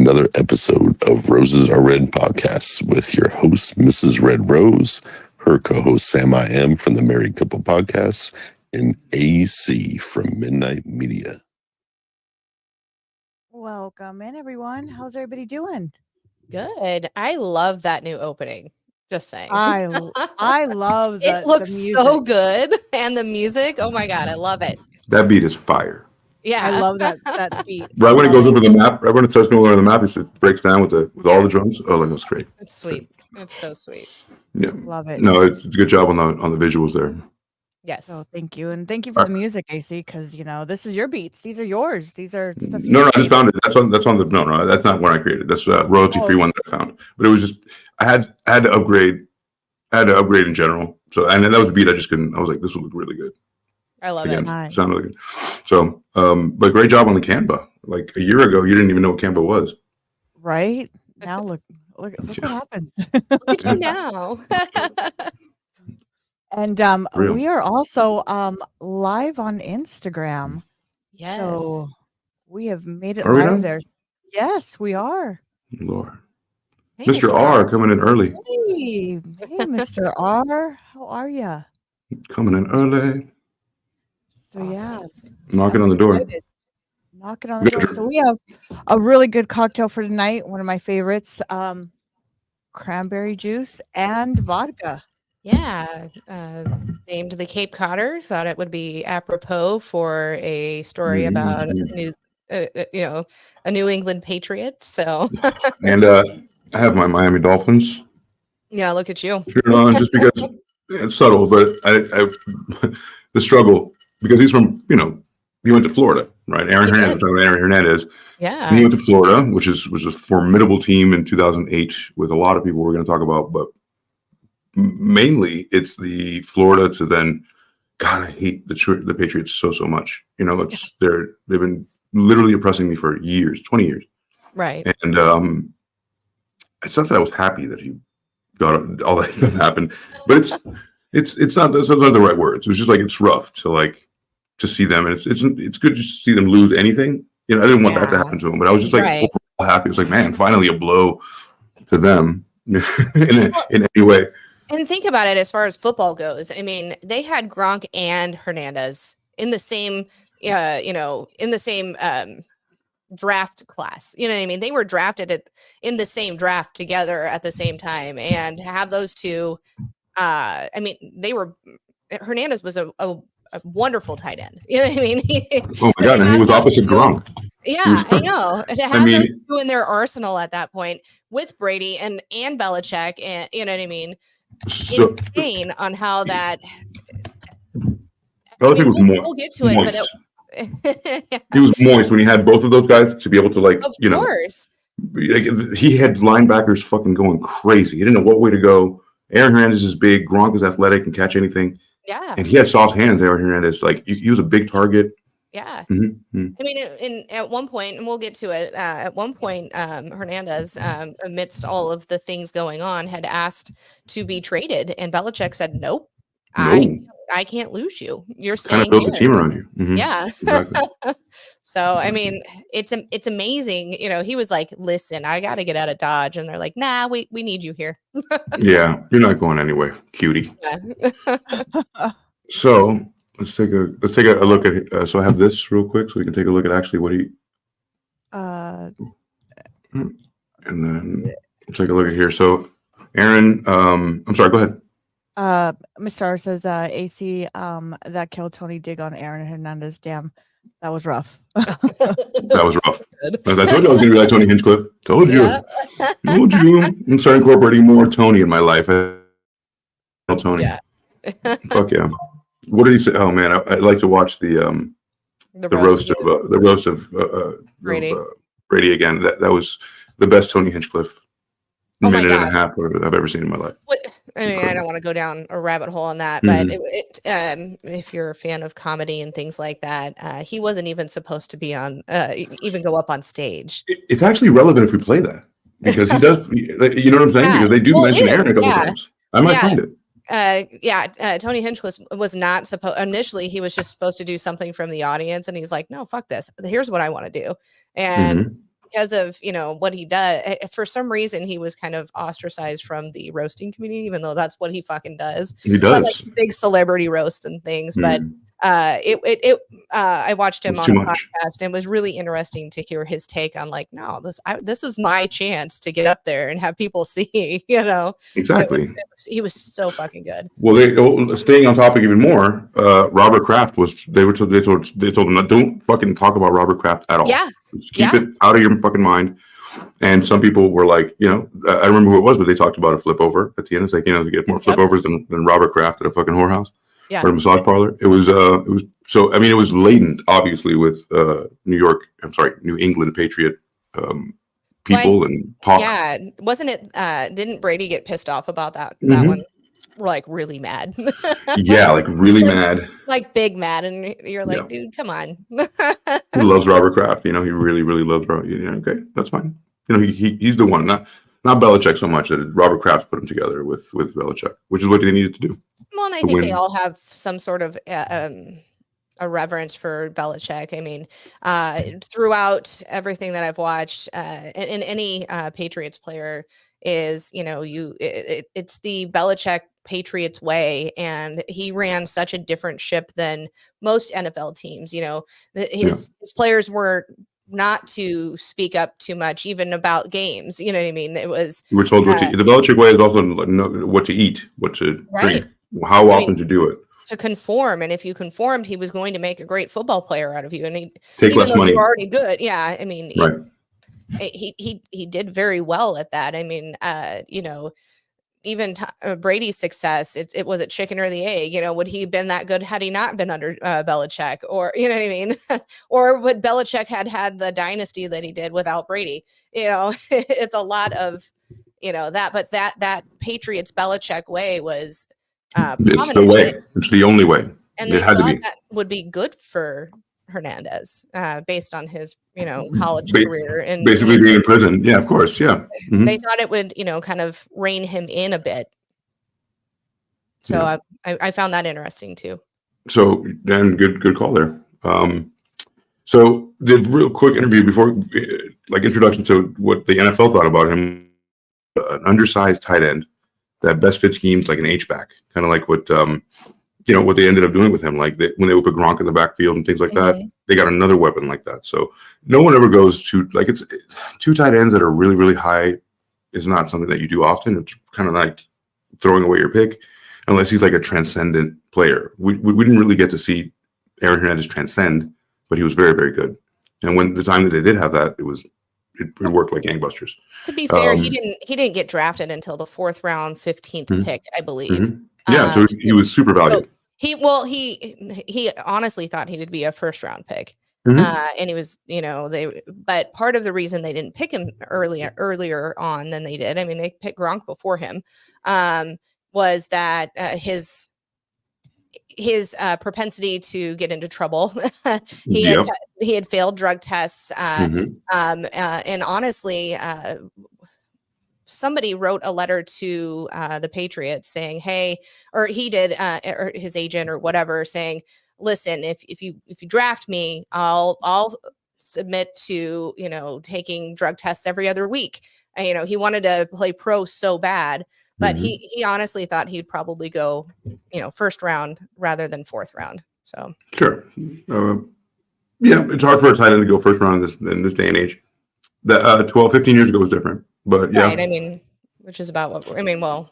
another episode of Roses Are Red podcast with your host, Mrs. Red Rose, her co-host, Sam I Am from the Married Couple Podcast, and AC from Midnight Media. Welcome in, everyone. How's everybody doing? Good. I love that new opening. Just saying. I love it. Looks so good, and the music. Oh my god, I love it. That beat is fire. Yeah, I love that beat. Right when it goes over the map, right when it starts going over the map, it breaks down with all the drums. Oh, that was great. It's sweet. It's so sweet. Yeah, love it. No, it's a good job on the visuals there. Yes. So thank you, and thank you for the music, AC. Because this is your beats. These are yours. These are stuff. No, I just found it. That's on the no. That's not one I created. That's a royalty free one that I found. But it was just I had to upgrade. I had to upgrade in general. So and then that was a beat I just couldn't. I was like, this will look really good. I love it. Nice. Sounded really good. So, but great job on the Canva. Like a year ago, you didn't even know what Canva was. Right now, look what happens. Look at you now. And we are also live on Instagram. Yes. So we have made it Are we live now? there. Yes, we are. Lord. Hey, Mr. R coming in early. Hey, Mr. R, how are you? Coming in early. So yeah, Knocking on the door. knocking on the door. So we have a really good cocktail for tonight. One of my favorites, cranberry juice and vodka. Yeah. Named the Cape Codder. Thought it would be apropos for a story about a New England Patriot. So. And I have my Miami Dolphins. Yeah, look at you. Shirt on just because it's subtle, but I the struggle because he's from he went to Florida, right? Aaron Hernandez. Yeah. And he went to Florida, which was a formidable team in 2008 with a lot of people we're going to talk about, but mainly it's the Florida to then. God, I hate the Patriots so much. They've been literally oppressing me for years, 20 years. Right. And it's not that I was happy that he got all that stuff happened, but it's not those are the right words. It was just like it's rough to see them, and it's good to see them lose anything. I didn't want that to happen to them, but I was just like overall happy. It was like, man, finally a blow to them in any way. And think about it as far as football goes. I mean, they had Gronk and Hernandez in the same, draft class. You know what I mean? They were drafted in the same draft together at the same time, and to have those two. Hernandez was a wonderful tight end. You know what I mean? Oh my God, and he was opposite Gronk. Yeah, I know. To have those two in their arsenal at that point with Brady and Belichick, and you know what I mean? So, insane on how that. Belichick was moist. We'll get to it, moist. But he was moist when he had both of those guys to be able to of course. He had linebackers fucking going crazy. He didn't know what way to go. Aaron Hernandez is big. Gronk is athletic and catch anything. Yeah. And he had soft hands, Aaron Hernandez. Like, he was a big target. Yeah. Mm-hmm. I mean, at one point, and we'll get to it, at one point, Hernandez, amidst all of the things going on, had asked to be traded. And Belichick said, nope, I can't lose you. You're staying kind of built here. the team around you. Mm-hmm. Yeah. Exactly. So, I mean, it's amazing. He was like, listen, I got to get out of Dodge. And they're like, nah, we need you here. Yeah. You're not going anywhere, cutie. Yeah. So let's take a look at so I have this real quick so we can take a look at actually what he and then we'll take a look at here. So Aaron, I'm sorry, go ahead. Mr. R says AC that kill Tony dig on Aaron Hernandez. Damn, that was rough. That was rough. I told you I was gonna be like Tony Hinchcliffe. Told you. Told you. I'm starting incorporating more Tony in my life. Tony. Yeah. Fuck yeah. What did he say? Oh man, I'd like to watch the roast of Brady. Brady again. That was the best Tony Hinchcliffe minute and a God. half I've ever seen in my life. I don't want to go down a rabbit hole on that, but if you're a fan of comedy and things like that, he wasn't even supposed to be on, even go up on stage. It's actually relevant if we play that because he does. You know what I'm saying? Because they do mention Aaron a couple times. I might find it. Tony Hinchcliffe was not supposed initially. He was just supposed to do something from the audience, and he's like, "No, fuck this. Here's what I want to do." And because of, what he does. For some reason, he was kind of ostracized from the roasting community, even though that's what he fucking does. He does. Like big celebrity roasts and things. But I watched him on a podcast, and it was really interesting to hear his take on like, no, this was my chance to get up there and have people see, Exactly. He was so fucking good. Well, staying on topic even more, Robert Kraft they told him, don't fucking talk about Robert Kraft at all. Yeah. Just keep it out of your fucking mind. And some people were like, I remember who it was, but they talked about a flip over at the end. It's like, they get more flip overs than Robert Kraft at a fucking whorehouse. Yeah. Or a massage parlor. It was so, I mean, it was latent, obviously, with New England Patriot people and talk. Yeah, wasn't it? Didn't Brady get pissed off about that one? Like really mad. Yeah, like really mad. Like big mad, and you're like, dude, come on. He loves Robert Kraft. He really, really loves Robert. Okay, that's fine. He's the one, not Belichick so much that Robert Kraft put him together with Belichick, which is what they needed to do. Well, and I think they all have some sort of a reverence for Belichick. I mean, throughout everything that I've watched, in any Patriots player is, it's the Belichick Patriots way, and he ran such a different ship than most NFL teams. His players were not to speak up too much, even about games. You know what I mean? It was you were told the Belichick way is also what to eat, what to drink, how often to do it. To conform, and if you conformed, he was going to make a great football player out of you, and he take less money. You were already good. Yeah, I mean, right. He did very well at that. I mean, even Brady's success, it was it chicken or the egg? Would he have been that good had he not been under Belichick? Or, you know what I mean? Or would Belichick had the dynasty that he did without Brady? It's a lot of, that, but that Patriots Belichick way was it's the way. It's the only way. And they thought that would be good for Hernandez, based on his, college career and basically being in prison. Yeah, of course. Yeah. Mm-hmm. They thought it would, kind of rein him in a bit. So I found that interesting too. So, and good call there. So the real quick interview before, like introduction to what the NFL thought about him, an undersized tight end that best fit schemes like an H-back, kind of like what, what they ended up doing with him. Like when they would put Gronk in the backfield and things like that, they got another weapon like that. So no one ever goes to, like, it's two tight ends that are really, really high is not something that you do often. It's kind of like throwing away your pick unless he's like a transcendent player. We didn't really get to see Aaron Hernandez transcend, but he was very, very good. And when the time that they did have that, it worked like gangbusters. To be fair, he didn't get drafted until the 4th round, 15th pick, I believe. Yeah, so he was super valuable. So he honestly thought he would be a 1st round pick. And he was, but part of the reason they didn't pick him earlier on than they did, I mean, they picked Gronk before him, was that his propensity to get into trouble. He had failed drug tests, and honestly, somebody wrote a letter to the Patriots saying, "Hey," or he did, or his agent or whatever, saying, "Listen, if you draft me, I'll submit to taking drug tests every other week." He wanted to play pro so bad. But he honestly thought he'd probably go, 1st round rather than 4th round. So sure, it's hard for a tight end to go 1st round in this day and age. That 12, 15 years ago was different, but yeah. Right. I mean, which is about what well.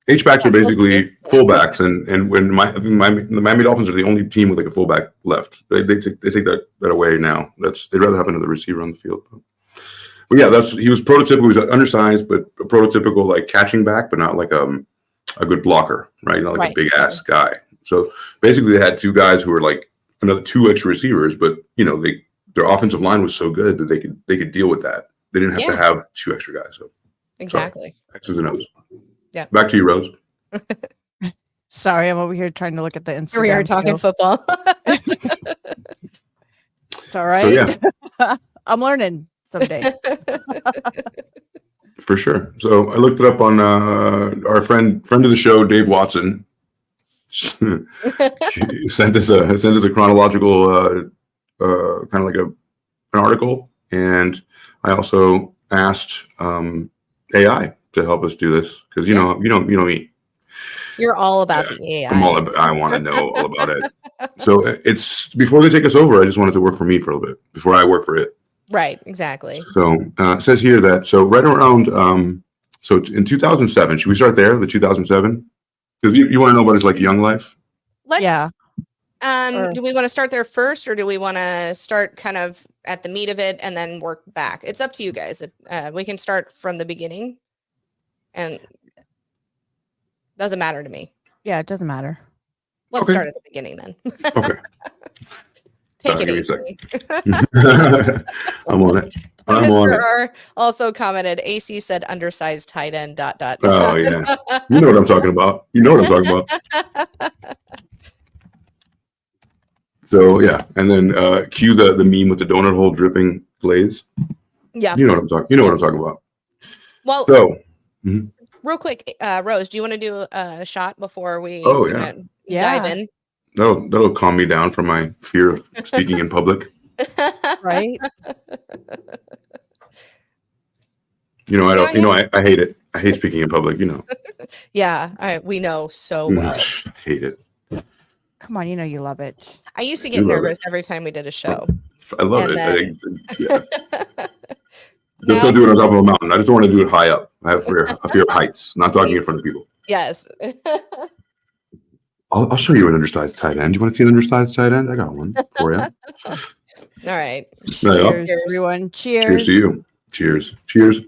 H-backs are basically fullbacks, and when the Miami Dolphins are the only team with like a fullback left. They take that away now. They'd rather have another receiver on the field. But yeah, he was prototypical. He was undersized, but a prototypical like catching back, but not like a good blocker, right? Not like a big ass guy. So basically, they had two guys who were like another 2 extra receivers, but their offensive line was so good that they could deal with that. They didn't have to have 2 extra guys. So exactly, X's and O's. Yeah. Back to you, Rose. Sorry, I'm over here trying to look at the Instagram. We are talking football. It's all right. So, yeah. I'm learning someday. For sure. So I looked it up on our friend of the show, Dave Watson. He sent us a chronological kind of like an article, and I also asked AI to help us do this because you know me. You're all about the AI. I want to know all about it. So it's before they take us over. I just wanted to work for me for a little bit before I work for it. Right, exactly. So it says here that right around so in 2007. Should we start there? The 2007 because you want to know about his like young life. Let's. Do we want to start there first, or do we want to start kind of at the meat of it and then work back? It's up to you guys. We can start from the beginning, and doesn't matter to me. Yeah, it doesn't matter. Let's start at the beginning then. Okay. Take it give me a easy. second. I'm on it. Mr. R also commented, AC said undersized tight end, ... Oh, yeah. You know what I'm talking about. So, yeah. And then cue the meme with the donut hole dripping glaze. Yeah. You know what I'm talking about. Well, so, real quick, Rose, do you want to do a shot before we dive in? That'll calm me down from my fear of speaking in public. Right? I hate it. I hate speaking in public, Yeah, we know so well. I hate it. Come on, you love it. I used to get nervous every time we did a show. I love it. Then... Just don't do it on top of a mountain. I just don't want to do it high up. I have fear of heights. Not talking in front of people. Yes. I'll show you an undersized tight end. You want to see an undersized tight end? I got one for you. All right. Cheers, everyone. Cheers. Cheers to you. Cheers. There's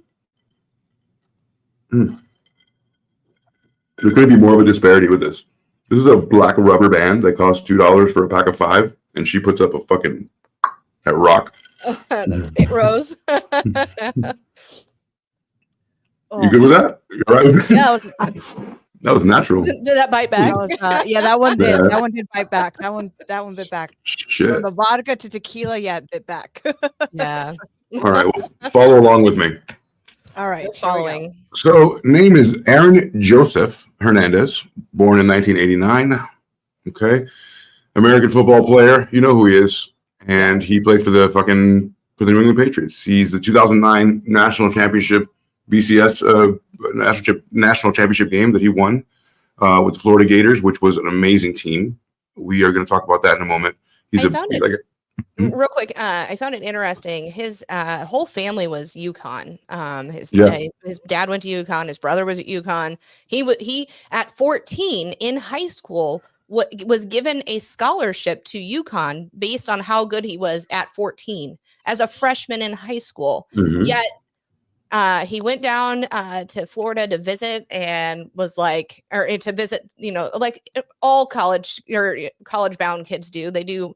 going to be more of a disparity with this. This is a black rubber band that costs $2 for a pack of 5, and she puts up a fucking rock. It rose. You good with that? You all right with that? That was natural. Did that bite back? That one did. That one did bite back. That one bit back. Shit. From the vodka to tequila, it bit back. Yeah. All right. Well, follow along with me. All right. We're following. So, name is Aaron Joseph Hernandez, born in 1989. Okay. American football player. You know who he is. And he played for the New England Patriots. He's the 2009 national championship BCS national championship game that he won with the Florida Gators, which was an amazing team. We are going to talk about that in a moment. Real quick, I found it interesting. His whole family was UConn. His dad went to UConn. His brother was at UConn. He at 14 in high school was given a scholarship to UConn based on how good he was at 14 as a freshman in high school. Mm-hmm. Yet he went down to Florida to visit and was like, like all college or college bound kids do. They do,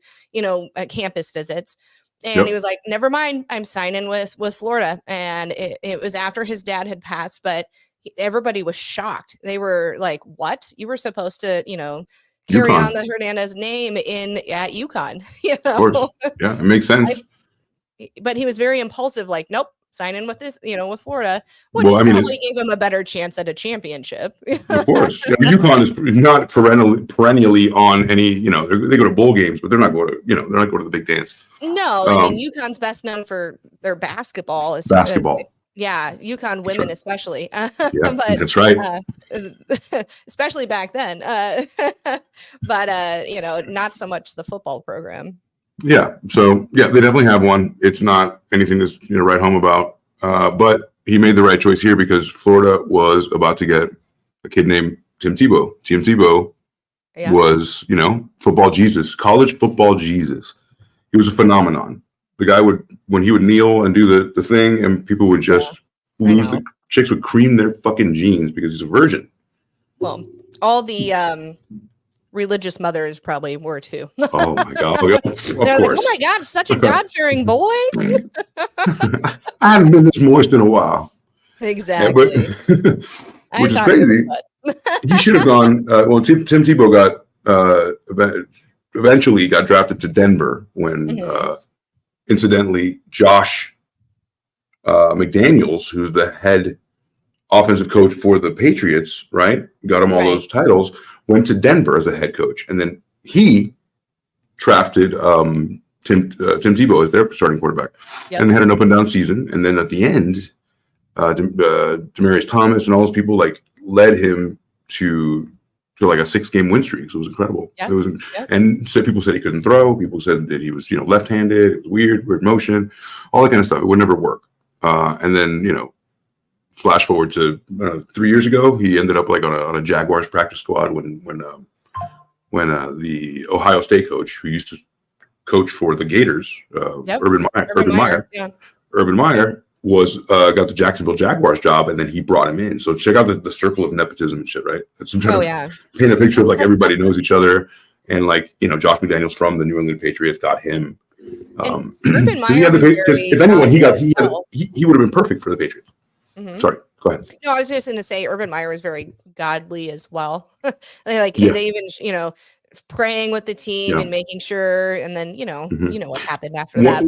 campus visits. And he was like, never mind, I'm signing with Florida. And it was after his dad had passed, but everybody was shocked. They were like, what? You were supposed to, carry UConn. on the Hernandez name at UConn. Of course. Yeah, it makes sense. But he was very impulsive, like, nope, sign in with this, with Florida, which probably gave him a better chance at a championship. Of course. UConn is not perennially on any, they go to bowl games, but they're not going to, they're not going to the big dance. No, I mean, UConn's best known for their basketball. UConn women especially. That's right. Especially back then. But not so much the football program. Yeah. So, they definitely have one. It's not anything to write home about. But he made the right choice here because Florida was about to get a kid named Tim Tebow. Tim Tebow was, football Jesus, college football Jesus. He was a phenomenon. The guy when he would kneel and do the thing, and people would just lose. The chicks would cream their fucking jeans because he's a virgin. Well, all the religious mothers probably were too. Oh my god! Of course. Like, oh my god, such a God-fearing boy. I haven't been this moist in a while. Exactly. Which is crazy. He should have gone. Tim Tebow eventually got drafted to Denver when. Incidentally, Josh McDaniels, who's the head offensive coach for the Patriots, right? Got him all those titles, went to Denver as a head coach. And then he drafted Tim Tim Tebow as their starting quarterback. Yep. And they had an up and down season. And then at the end, Demaryius Thomas and all those people like led him to like a 6-game win streak. So it was incredible. Yep. It was, Yep. and people said he couldn't throw. People said that he was, left-handed. It was weird motion, all that kind of stuff. It would never work. And then, flash forward to 3 years ago, he ended up like on a Jaguars practice squad when the Ohio State coach who used to coach for the Gators, Yep. Urban Meyer, Yeah. Urban Meyer was got the Jacksonville Jaguars job, and then he brought him in. So check out the circle of nepotism and shit, right? That's I'm trying to paint a picture of like everybody knows each other, and like Josh McDaniels from the New England Patriots got him. Urban Meyer Because if anyone, he would have been perfect for the Patriots. Mm-hmm. Sorry, go ahead. No, I was just going to say Urban Meyer was very godly as well. They even, praying with the team and making sure, and then what happened after that.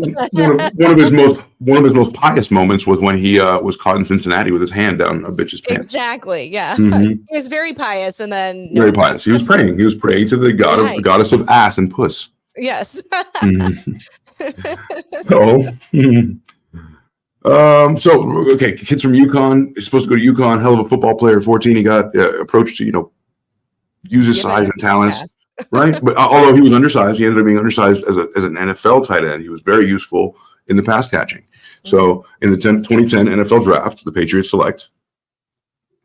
One of his most pious moments was when he was caught in Cincinnati with his hand down a bitch's pants. Exactly. Yeah, Mm-hmm. he was very pious, and then very pious. He was praying. He was praying to the goddess of ass and puss. Yes. Okay, kids from UConn. He's supposed to go to UConn. Hell of a football player. 14. He got approached to use his size and talents. Yeah. Right, but although he was undersized, he ended up being undersized as an NFL tight end. He was very useful in the pass catching. Mm-hmm. So in the 2010 NFL draft, the Patriots select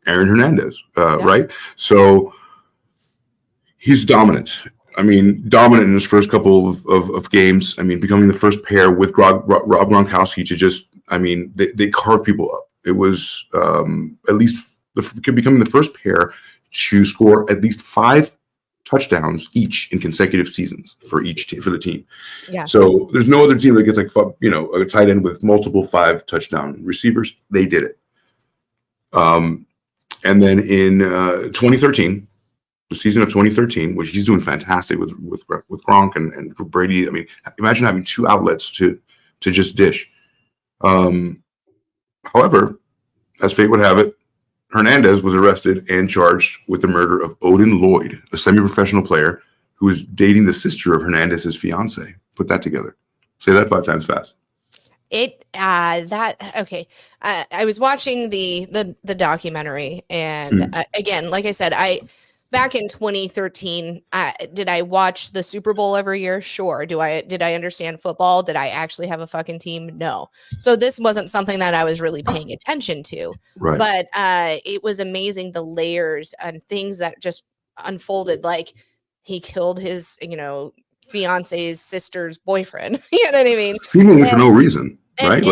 Aaron Hernandez. Right, so he's dominant. I mean, dominant in his first couple of games. I mean, becoming the first pair with Rob Gronkowski to just, they carved people up. It was at least becoming the first pair to score at least 5 touchdowns each in consecutive seasons for each team, for the team. Yeah. So there's no other team that gets like a tight end with multiple 5 touchdown receivers. They did it. And then in 2013. The season of 2013, which he's doing fantastic with Gronk and Brady. I mean, imagine having 2 outlets to just dish. However, as fate would have it, Hernandez was arrested and charged with the murder of Odin Lloyd, a semi-professional player who was dating the sister of Hernandez's fiance. Put that together. Say that 5 times fast. I was watching the documentary, and again, like I said, back in 2013, did I watch the Super Bowl every year? Sure. Did I understand football? Did I actually have a fucking team? No. So this wasn't something that I was really paying attention to. Right. But it was amazing, the layers and things that just unfolded. Like he killed his, fiance's sister's boyfriend. You know what I mean? Seemingly for no reason. Right.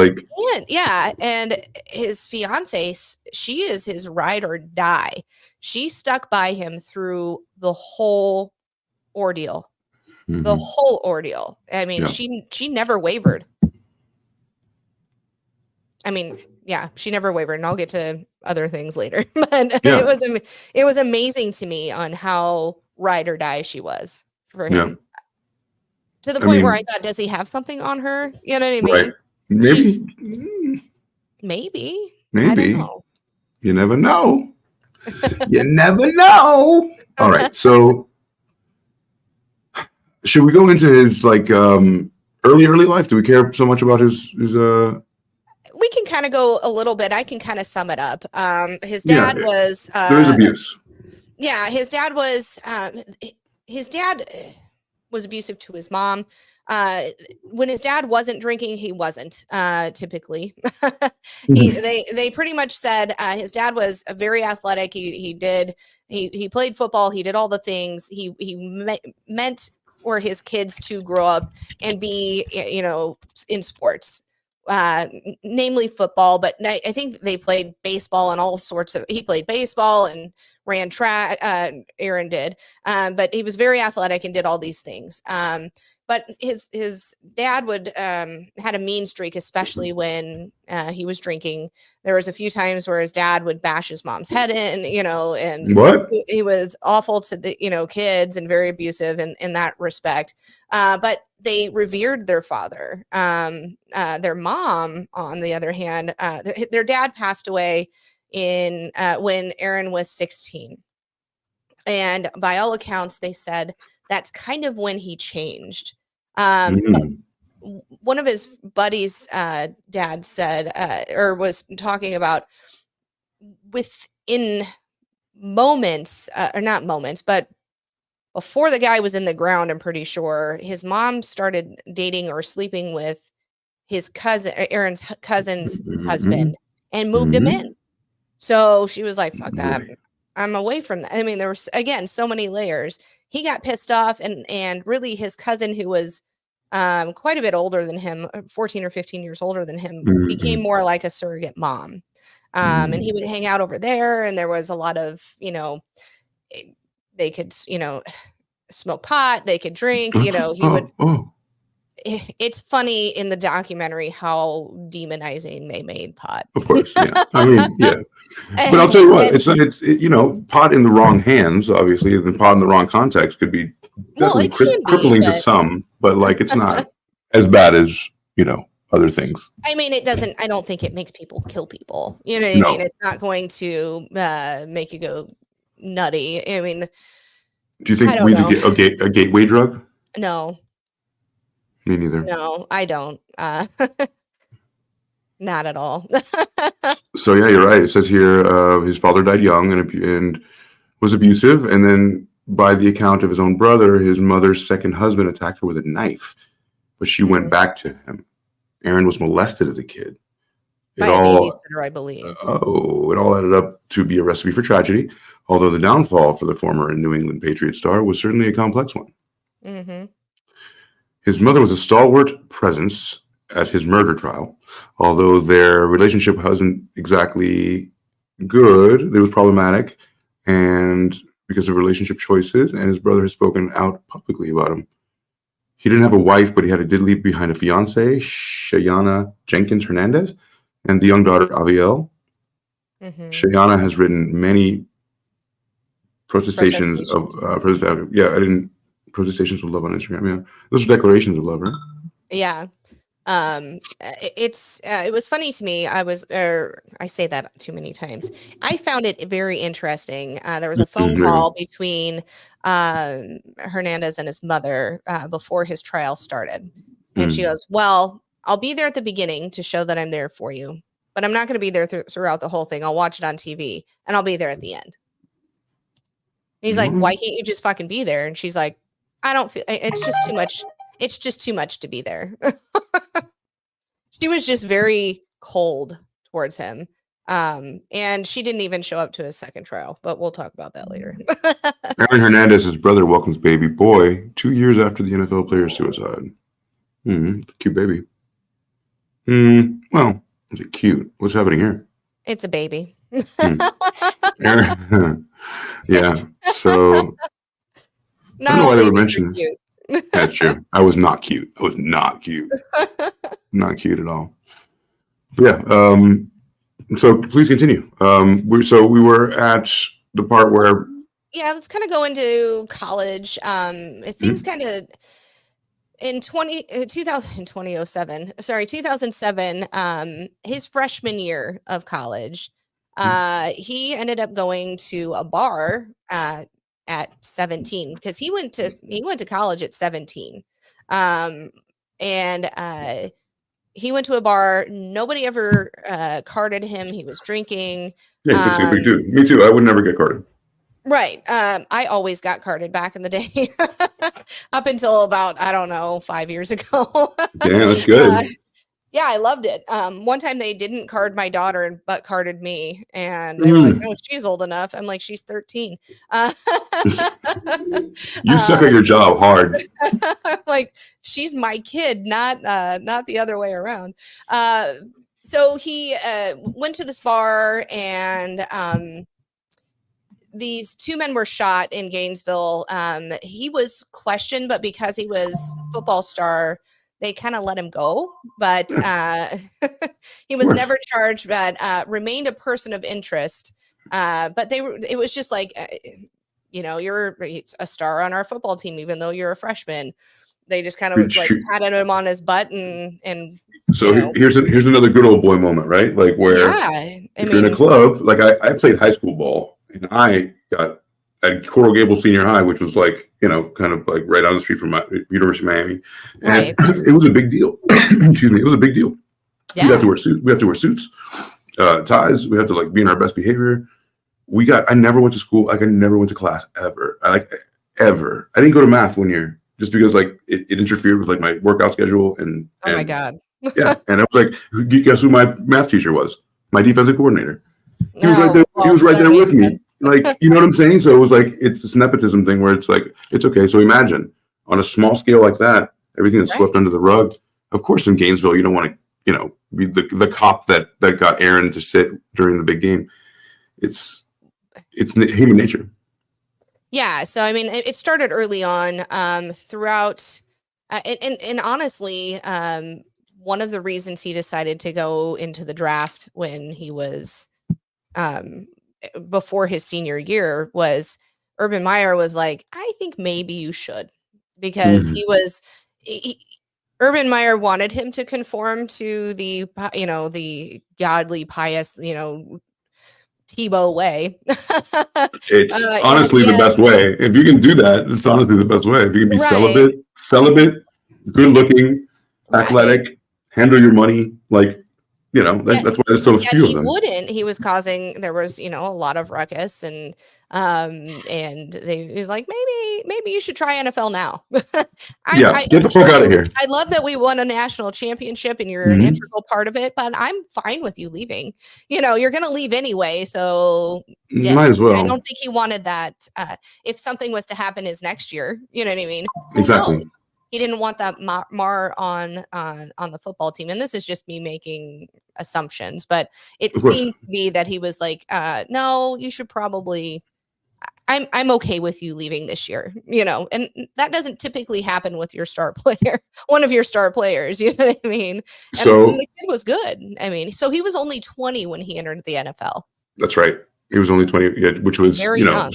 And his fiance, she is his ride or die. She stuck by him through the whole ordeal. Mm-hmm. The whole ordeal. I mean, she never wavered. She never wavered, and I'll get to other things later. But it was amazing to me on how ride or die she was for him. Yeah. To the point where I thought, does he have something on her? You know what I mean? Right. Maybe. I don't know. You never know. You never know. All right. So should we go into his early life? Do we care so much about his We can kind of go a little bit. I can kind of sum it up. His dad was there is abuse. Yeah, his dad was abusive to his mom. When his dad wasn't drinking, he wasn't typically. They pretty much said his dad was very athletic. He played football. He did all the things. He meant for his kids to grow up and be, in sports, namely football. But I think they played baseball and all sorts of. He played baseball and ran track. Aaron did, but he was very athletic and did all these things. But his dad had a mean streak, especially when he was drinking. There was a few times where his dad would bash his mom's head in, and what? He was awful to the kids and very abusive in that respect. But they revered their father. Their mom, on the other hand, their dad passed away when Aaron was 16. And by all accounts, they said that's kind of when he changed. one of his buddies' dad said, or was talking about within moments, or not moments, but before the guy was in the ground, I'm pretty sure his mom started dating or sleeping with his cousin, Aaron's cousin's husband, and moved him in. So she was like, fuck that. I'm away from that. I mean, there was, again, so many layers. He got pissed off, and really his cousin, who was quite a bit older than him, 14 or 15 years older than him, became more like a surrogate mom. And he would hang out over there, and there was a lot of, they could, smoke pot, they could drink, he would. It's funny in the documentary how demonizing they made pot. Of course, yeah. I mean, yeah. But I'll tell you what, it's pot in the wrong hands, obviously, and pot in the wrong context could be definitely crippling to some, but like it's not as bad as, other things. I mean, it doesn't, I don't think it makes people kill people. You know what I mean? It's not going to make you go nutty. I mean, do you think weed's a gateway drug? No. Me neither. No, I don't. Not at all. So yeah, you're right. It says here his father died young and was abusive, and then by the account of his own brother, his mother's second husband attacked her with a knife, but she went back to him. Aaron was molested as a kid. By a babysitter, I believe. It all added up to be a recipe for tragedy, although the downfall for the former New England Patriots star was certainly a complex one. His mother was a stalwart presence at his murder trial, although their relationship wasn't exactly good. It was problematic, and because of relationship choices, and his brother has spoken out publicly about him. He didn't have a wife, but he did leave behind a fiancée, Shayana Jenkins Hernandez, and the young daughter, Aviel. Shayana has written many protestations of protestations of love on Instagram. Yeah, those are declarations of love, right? Yeah. It was funny to me. I say that too many times. I found it very interesting. There was a phone call between Hernandez and his mother before his trial started, and she goes, "Well, I'll be there at the beginning to show that I'm there for you, but I'm not going to be there throughout the whole thing. I'll watch it on TV, and I'll be there at the end." And he's like, "Why can't you just fucking be there?" And she's like, "I don't feel it's just too much. It's just too much to be there." She was just very cold towards him. And she didn't even show up to his second trial, but we'll talk about that later. Aaron Hernandez's brother welcomes baby boy 2 years after the NFL player's suicide. Cute baby. Well, is it cute? What's happening here? It's a baby. Aaron, yeah. So I don't know why they would mention this. That's true. I was not cute. Not cute at all. But yeah. So please continue. We were at the part where. Yeah, let's kind of go into college. Things kind of in 2007, his freshman year of college, he ended up going to a bar at 17 because he went to college at 17. He went to a bar. Nobody ever carded him. He was drinking. Yeah, big dude. Me too. I would never get carded. Right. I always got carded back in the day up until about, 5 years ago. Yeah, that's good. Yeah, I loved it. One time they didn't card my daughter, but carded me. And they were like, "Oh, she's old enough." I'm like, "She's 13. You suck at your job hard. I'm like, "She's my kid, not the other way around." So he went to this bar, and these two men were shot in Gainesville. He was questioned, but because he was a football star, they kind of let him go, but he was never charged, but remained a person of interest. But it was just like, you're a star on our football team, even though you're a freshman. They just kind of patted him on his butt and. So here's another good old boy moment, right? Like where if you're in a club, like I played high school ball and I got at Coral Gables Senior High, which was like, kind of like right down the street from University of Miami. And it was a big deal. Excuse me. It was a big deal. Yeah. We have to wear suits. We have to wear suits, ties. We have to like be in our best behavior. I never went to school. Like I never went to class ever. Ever. I didn't go to math one year just because like it interfered with like my workout schedule and my God. Yeah. And I was like, guess who my math teacher was? My defensive coordinator. He was right there. Well, he was right there with sense. me. Like, you know what I'm saying? So it was like, it's this nepotism thing where it's like, it's okay. So imagine on a small scale like that, everything that's swept under the rug. Of course, in Gainesville, you don't want to, be the cop that got Aaron to sit during the big game. It's human nature. Yeah. So, I mean, it started early on throughout. And honestly, one of the reasons he decided to go into the draft when he was before his senior year was Urban Meyer was like, I think maybe you should, because Urban Meyer wanted him to conform to the, the godly, pious, Tebow way. It's honestly the best way. If you can do that, it's honestly the best way. If you can be celibate, good looking, athletic, handle your money, like, that's why there's so few of them. He was causing, there was, a lot of ruckus and he was like, maybe you should try NFL now. Get the fuck out of here. I love that we won a national championship and you're an integral part of it, but I'm fine with you leaving. You're going to leave anyway. So might as well. I don't think he wanted that. If something was to happen his next year, you know what I mean? Exactly. He didn't want that mar on the football team. And this is just me making assumptions, but it seemed to me that he was like, no, you should probably, I'm okay with you leaving this year, and that doesn't typically happen with your star player, one of your star players, you know what I mean? And so the kid was good. I mean, so he was only 20 when he entered the NFL. That's right. He was only 20, which was, very young.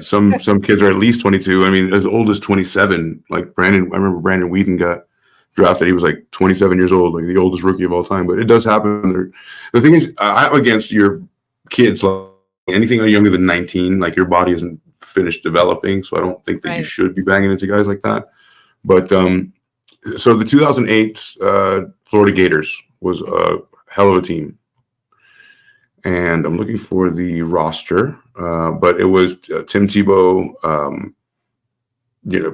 Some kids are at least 22. I mean, as old as 27, like I remember Brandon Whedon got drafted. He was like 27 years old, like the oldest rookie of all time, but it does happen. The thing is, I'm against your kids, like anything younger than 19, like your body isn't finished developing. So I don't think that you should be banging into guys like that. But so the 2008 Florida Gators was a hell of a team. And I'm looking for the roster, but it was Tim Tebow,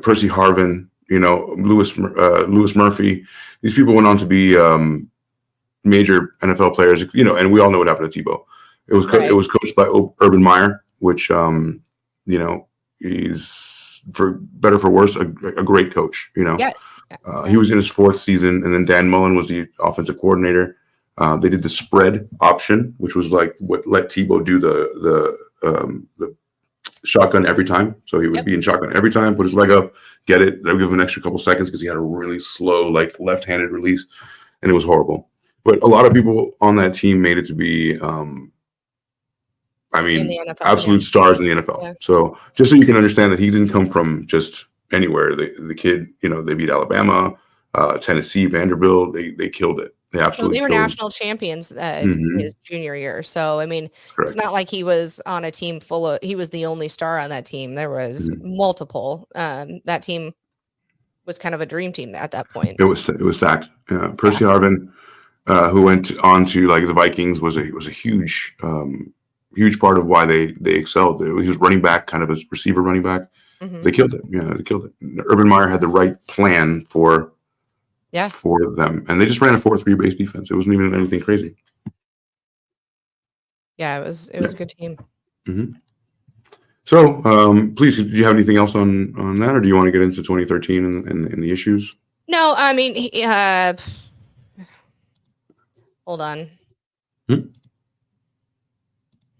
Percy Harvin, Lewis Murphy. These people went on to be major NFL players, and we all know what happened to Tebow. It was coached by Urban Meyer, which he's, for better for worse, a great coach. Yes. He was in his fourth season, and then Dan Mullen was the offensive coordinator. They did the spread option, which was like what let Tebow do the shotgun every time. So he would be in shotgun every time, put his leg up, get it. They would give him an extra couple seconds because he had a really slow, like left-handed release, and it was horrible. But a lot of people on that team made it to be, absolute stars in the NFL. Yeah. So just so you can understand that he didn't come from just anywhere. The kid, they beat Alabama, Tennessee, Vanderbilt. They killed it. They absolutely they were national champions his junior year. So, I mean, it's not like he was on a team he was the only star on that team. There was multiple. That team was kind of a dream team at that point. It was stacked. Percy Harvin, who went on to like the Vikings, was a huge part of why they excelled. He was running back, kind of a receiver running back. They killed it. Yeah, they killed it. Urban Meyer had the right plan for them, and they just ran a 4-3 base defense. It wasn't even anything crazy. Yeah, it was a good team. So, please, do you have anything else on that, or do you want to get into 2013 and the issues? No, I mean, hold on.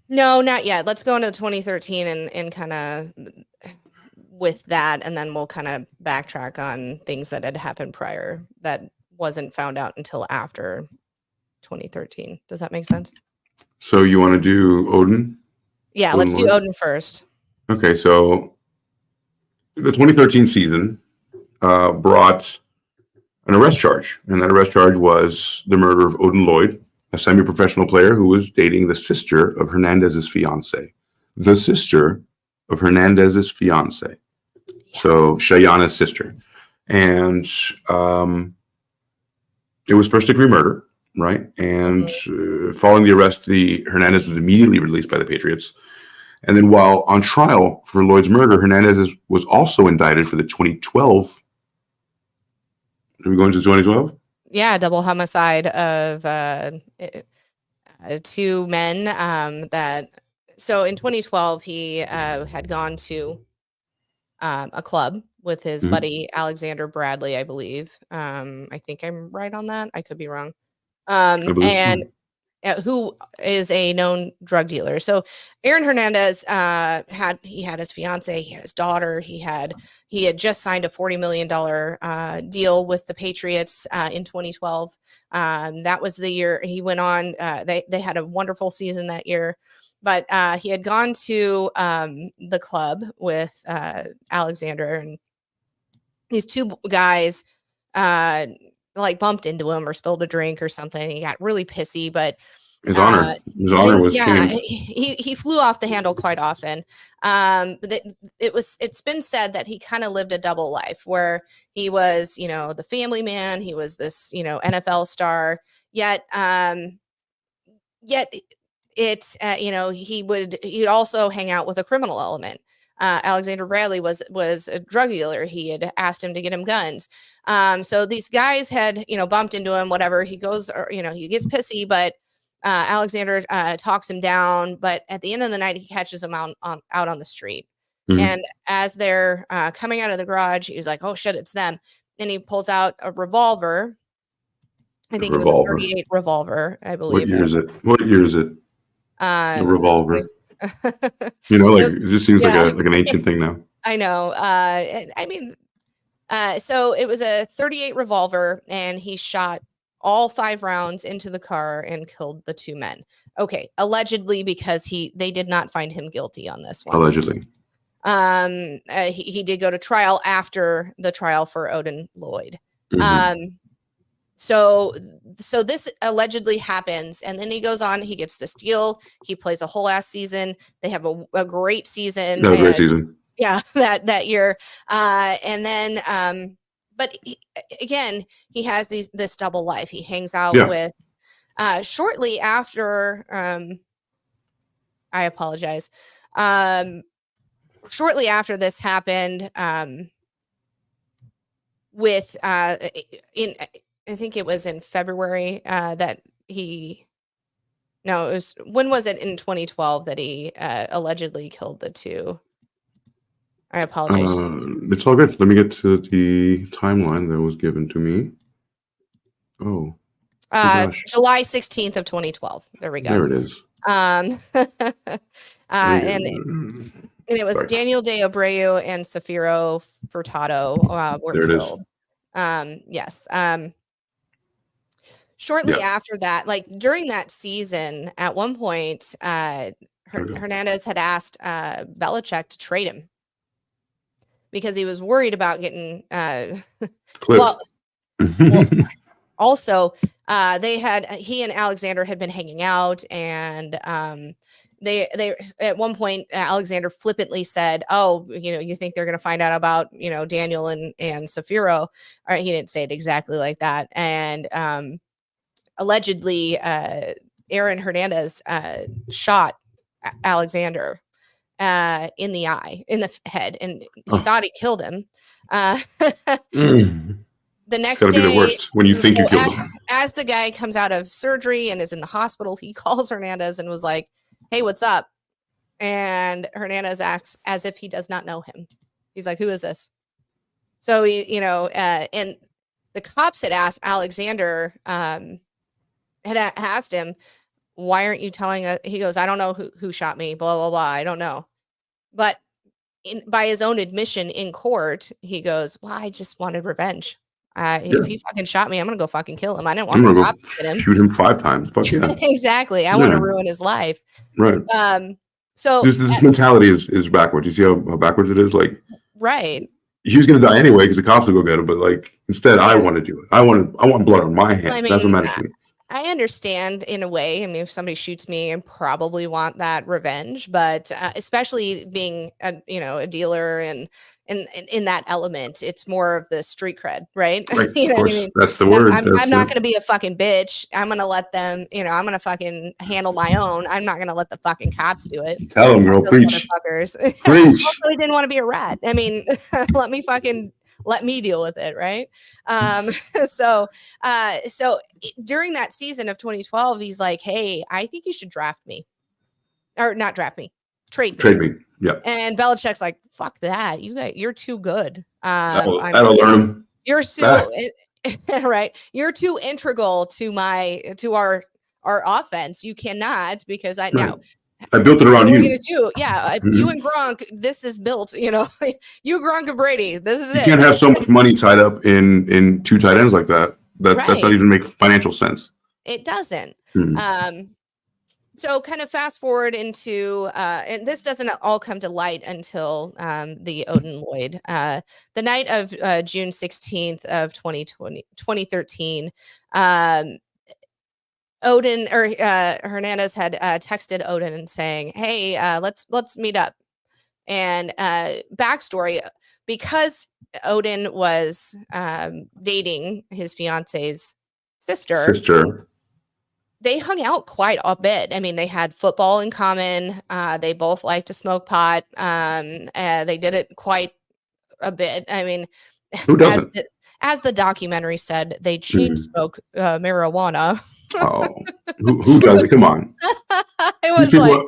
No, not yet. Let's go into 2013 and kind of with that, and then we'll kind of backtrack on things that had happened prior that wasn't found out until after 2013. Does that make sense? So you want to do Odin? Yeah, let's do Odin first. Okay, so the 2013 season brought an arrest charge, and that arrest charge was the murder of Odin Lloyd, a semi-professional player who was dating the sister of Hernandez's fiance. The sister of Hernandez's fiance. So Cheyana's sister. And it was first degree murder, right? And following the arrest, Hernandez was immediately released by the Patriots. And then while on trial for Lloyd's murder, Hernandez was also indicted for the 2012. Are we going to 2012? Yeah, double homicide of two men so in 2012 he had gone to a club with his buddy Alexander Bradley, I believe. I think I'm right on that. I could be wrong. And who is a known drug dealer. So Aaron Hernandez had his fiance, he had his daughter, he had just signed a $40 million deal with the Patriots in 2012. That was the year he went on. They had a wonderful season that year, but he had gone to the club with Alexander, and these two guys like bumped into him or spilled a drink or something. He got really pissy, but his honor was he flew off the handle quite often. It's been said that he kind of lived a double life where he was, the family man, he was this, NFL star, yet he'd also hang out with a criminal element. Alexander Bradley was a drug dealer. He had asked him to get him guns. So these guys had, bumped into him, whatever. He goes, he gets pissy, but Alexander talks him down. But at the end of the night, he catches him out on the street. And as they're coming out of the garage, he's like, "Oh shit, it's them!" And he pulls out a revolver. I think it was a 38 revolver, I believe. What year is it? A revolver. It just seems like an ancient thing now. I know. So it was a 38 revolver, and he shot all 5 rounds into the car and killed the 2 men. Okay, allegedly, because they did not find him guilty on this one. Allegedly. He did go to trial after the trial for Odin Lloyd. So this allegedly happens, and then he goes on, he gets this deal, he plays a whole ass season, they have a great season. Great season. Yeah, that year. And then but again, he has this double life. He hangs out with shortly after I apologize. Shortly after this happened, with I think it was in February that when was it in 2012 that he allegedly killed the 2? I apologize. It's all good. Let me get to the timeline that was given to me. Oh. July 16th of 2012. There we go. There it is. And it was Daniel De Abreu and Safiro Furtado were killed. Yes. Shortly after that, like during that season, at one point, Hernandez had asked Belichick to trade him because he was worried about getting clipped. Also, he and Alexander had been hanging out, and they at one point Alexander flippantly said, "Oh, you think they're going to find out about Daniel and Safiro?" Or he didn't say it exactly like that, and allegedly Aaron Hernandez shot Alexander in the eye, in the head, and he thought he killed him. The next day, be the worst when you think you killed him. As the guy comes out of surgery and is in the hospital, he calls Hernandez and was like, "Hey, what's up?" And Hernandez acts as if he does not know him. He's like, "Who is this?" So and the cops had asked Alexander, had asked him, "Why aren't you telling us?" He goes, "I don't know who shot me, blah, blah, blah. I don't know." But by his own admission in court, he goes, "Well, I just wanted revenge. If he fucking shot me, I'm going to go fucking kill him. I didn't want to get him. Shoot him 5 times. But yeah. Exactly. I want to ruin his life." Right. So this mentality is backwards. You see how backwards it is? Like, right. He was going to die anyway because the cops would go get him. But like, instead, I want to do it. I want blood on my hands. That's what matters to me. I understand in a way. I mean, if somebody shoots me, I probably want that revenge, but especially being a dealer and in that element, it's more of the street cred, right? Right. You Of know what I course, mean? that's the word. I'm not going to be a fucking bitch. I'm going to let them, I'm going to fucking handle my own. I'm not going to let the fucking cops do it. Tell them, girl, Those preach. motherfuckers. Preach. Also, he didn't want to be a rat. I mean, let me deal with it, right? So during that season of 2012, he's like, "Hey, I think you should draft me, or not draft me, trade me." Trade me. Yeah. And Belichick's like, "Fuck that! You're too good. That'll learn him. You're so right. You're too integral to our offense. You cannot because now." I built it around what are you. we gonna do? Yeah, you and Gronk. This is built. You, Gronk and Brady. This is You it. can't have so much money tied up in two tight ends like that. That doesn't even make financial sense. It doesn't. Mm-hmm. So kind of fast forward into, and this doesn't all come to light until the Odin Lloyd. The night of June 16th of 2013, Odin or Hernandez had texted Odin and saying, "Hey, let's meet up." And backstory, because Odin was dating his fiance's sister. They hung out quite a bit. I mean, they had football in common. They both liked to smoke pot. They did it quite a bit. I mean, who doesn't? As the documentary said, they chain smoke marijuana. Oh, who does it? Come on. It was like,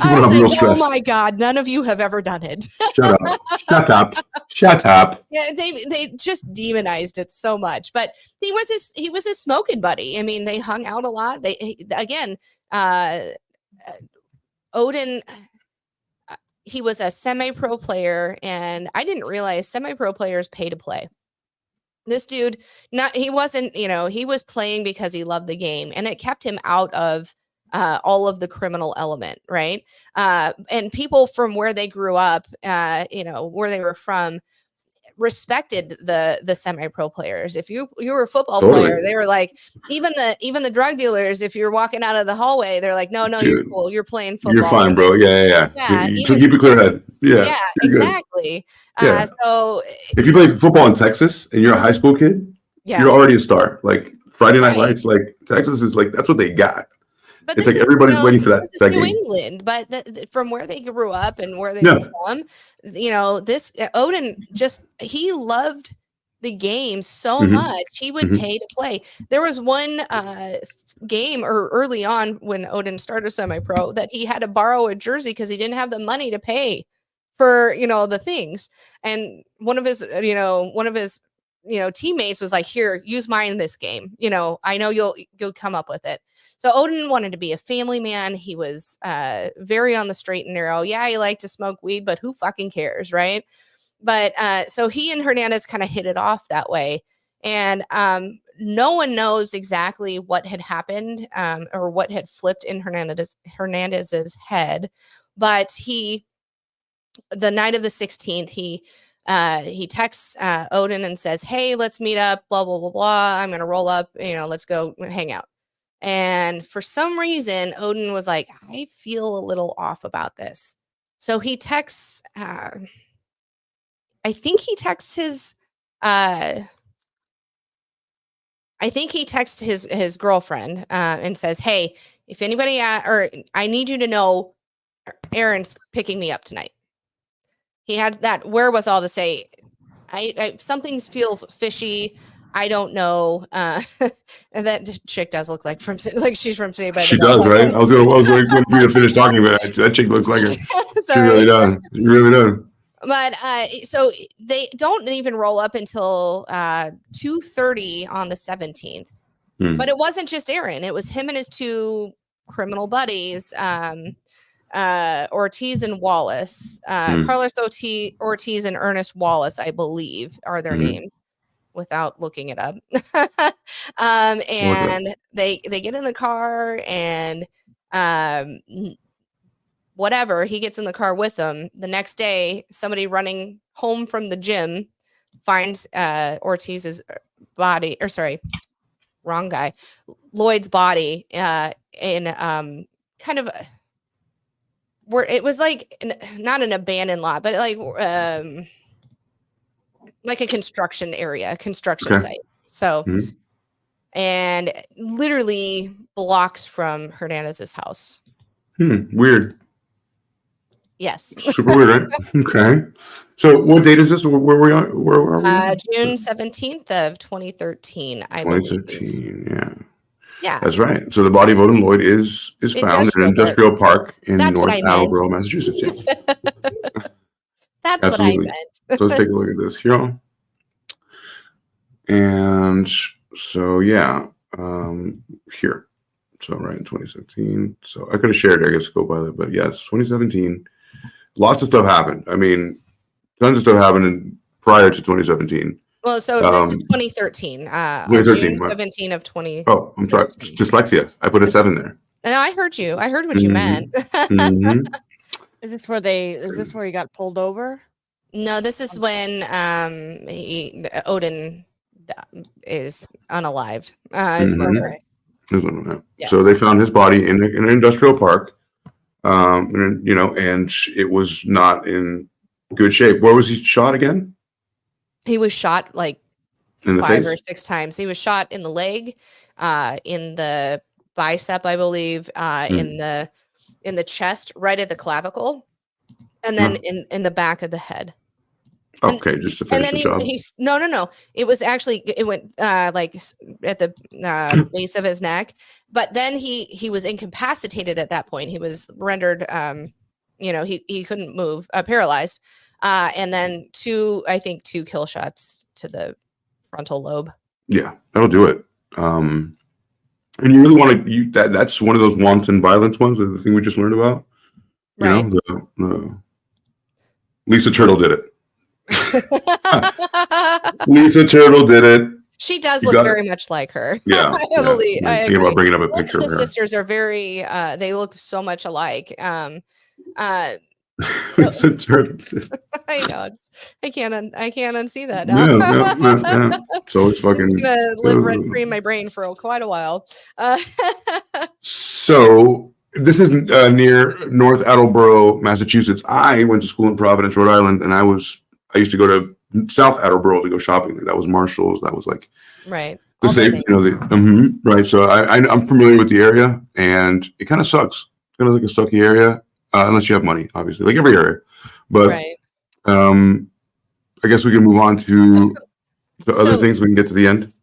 oh my God, none of you have ever done it. Shut up. Shut up. Shut up. Yeah, they just demonized it so much. But he was his smoking buddy. I mean, they hung out a lot. Odin, he was a semi-pro player, and I didn't realize semi-pro players pay to play. This dude, he wasn't, he was playing because he loved the game, and it kept him out of all of the criminal element, right? And people from where they grew up, where they were from, respected the semi-pro players. If you were a football player, they were like, even the drug dealers, if you're walking out of the hallway, they're like, no, dude, you're cool, you're playing football, you're fine, bro. Yeah. Keep a clear head. Yeah, exactly. So if you play football in Texas and you're a high school kid, you're already a star. Like Friday Night Lights, like Texas is like, that's what they got. But it's like everybody's waiting for that. New England, but from where they grew up and where they were from, this Odin he loved the game so much. He would pay to play. There was one game or early on when Odin started semi-pro that he had to borrow a jersey because he didn't have the money to pay for the things. And one of his teammates was like, "Here, use mine in this game. I know you'll come up with it." So Odin wanted to be a family man. He was very on the straight and narrow. Yeah, he liked to smoke weed, but who fucking cares, right? But so he and Hernandez kind of hit it off that way. And no one knows exactly what had happened or what had flipped in Hernandez's head. But the night of the 16th, he texts Odin and says, "Hey, let's meet up, blah, blah, blah, blah. I'm going to roll up, let's go hang out." And for some reason, Odin was like, "I feel a little off about this." So he texts, I think he texts his girlfriend and says, "Hey, if anybody, or I need you to know Aaron's picking me up tonight." He had that wherewithal to say, I something feels fishy. I don't know. And that chick does look like she's from Saved by the Bell. She does, right? I was going to finish talking about it. That chick looks like her. She really does. She really does. But so they don't even roll up until 2:30 on the 17th. But it wasn't just Aaron. It was him and his two criminal buddies, Ortiz and Wallace. Carlos Ortiz and Ernest Wallace, I believe, are their names, without looking it up. And they get in the car and whatever, he gets in the car with them. The next day, somebody running home from the gym finds Ortiz's body, wrong guy, Lloyd's body in kind of where it was like not an abandoned lot, but like a construction area, site. So, and literally blocks from Hernandez's house. Weird. Yes. Super weird, right? Okay. So what date is this? Where are we? June 17th of 2013, I believe. 2013, yeah. Yeah. That's right. So the body of Odin Lloyd is found in an industrial park in North Attleboro, Massachusetts. Yeah. That's Absolutely. what I meant. So let's take a look at this here. And so, yeah, here. So, right in 2017. So I could have shared, I guess, go by that. But yes, 2017. Lots of stuff happened. I mean, tons of stuff happened prior to 2017. Well, so this is 2013. 2013. June 17 of 20. Oh, I'm sorry. Dyslexia. I put a 7 there. No, I heard you. I heard what you meant. Is this where he got pulled over? No, this is when Odin is unalived. Is murdered. Yes. So they found his body in an industrial park. And it was not in good shape. Where was he shot again? He was shot like in the 5 face? or 6 times. He was shot in the leg, in the bicep, I believe, in the chest, right at the clavicle, and then in the back of the head. Okay, just to finish the job. No. It was actually, it went like at the base of his neck, but then he was incapacitated at that point. He was rendered, he couldn't move, paralyzed, and then 2 kill shots to the frontal lobe. Yeah, that'll do it. And you really want to that's one of those wanton violence ones, the thing we just learned about. Right. Lisa Turtle did it. Lisa Turtle did it. She does look very much like her. Yeah. I believe. I think about bringing up a Both picture of of the her. sisters are very, they look so much alike. Lisa Turtle. I know. I can't unsee that now. Yeah. So it's fucking. It's gonna live rent free in my brain for quite a while. So this is near North Attleboro, Massachusetts. I went to school in Providence, Rhode Island, and I used to go to South Attleboro to go shopping. That was Marshall's. That was like right. The same, right. So I'm familiar with the area, and it kind of sucks. It's kind of like a sucky area, unless you have money, obviously, like every area. But I guess we can move on to other things. We can get to the end.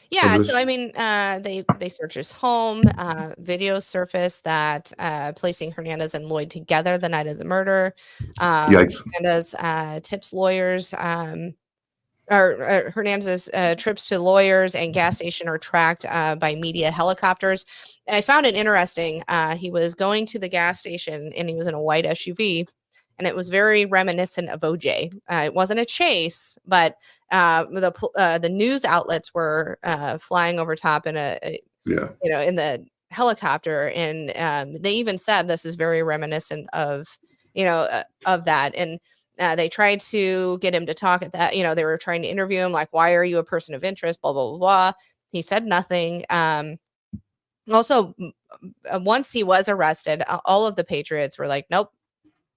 Yeah, so I mean, they search his home. Videos surface that placing Hernandez and Lloyd together the night of the murder. Yikes. Hernandez tips lawyers. Or Hernandez's trips to lawyers and gas station are tracked by media helicopters. And I found it interesting. He was going to the gas station and he was in a white SUV. And it was very reminiscent of OJ. It wasn't a chase, but the news outlets were flying over top in in the helicopter, and they even said this is very reminiscent of that. And they tried to get him to talk at that. They were trying to interview him, like, why are you a person of interest? Blah blah blah blah. He said nothing. Also, once he was arrested, all of the Patriots were like, nope.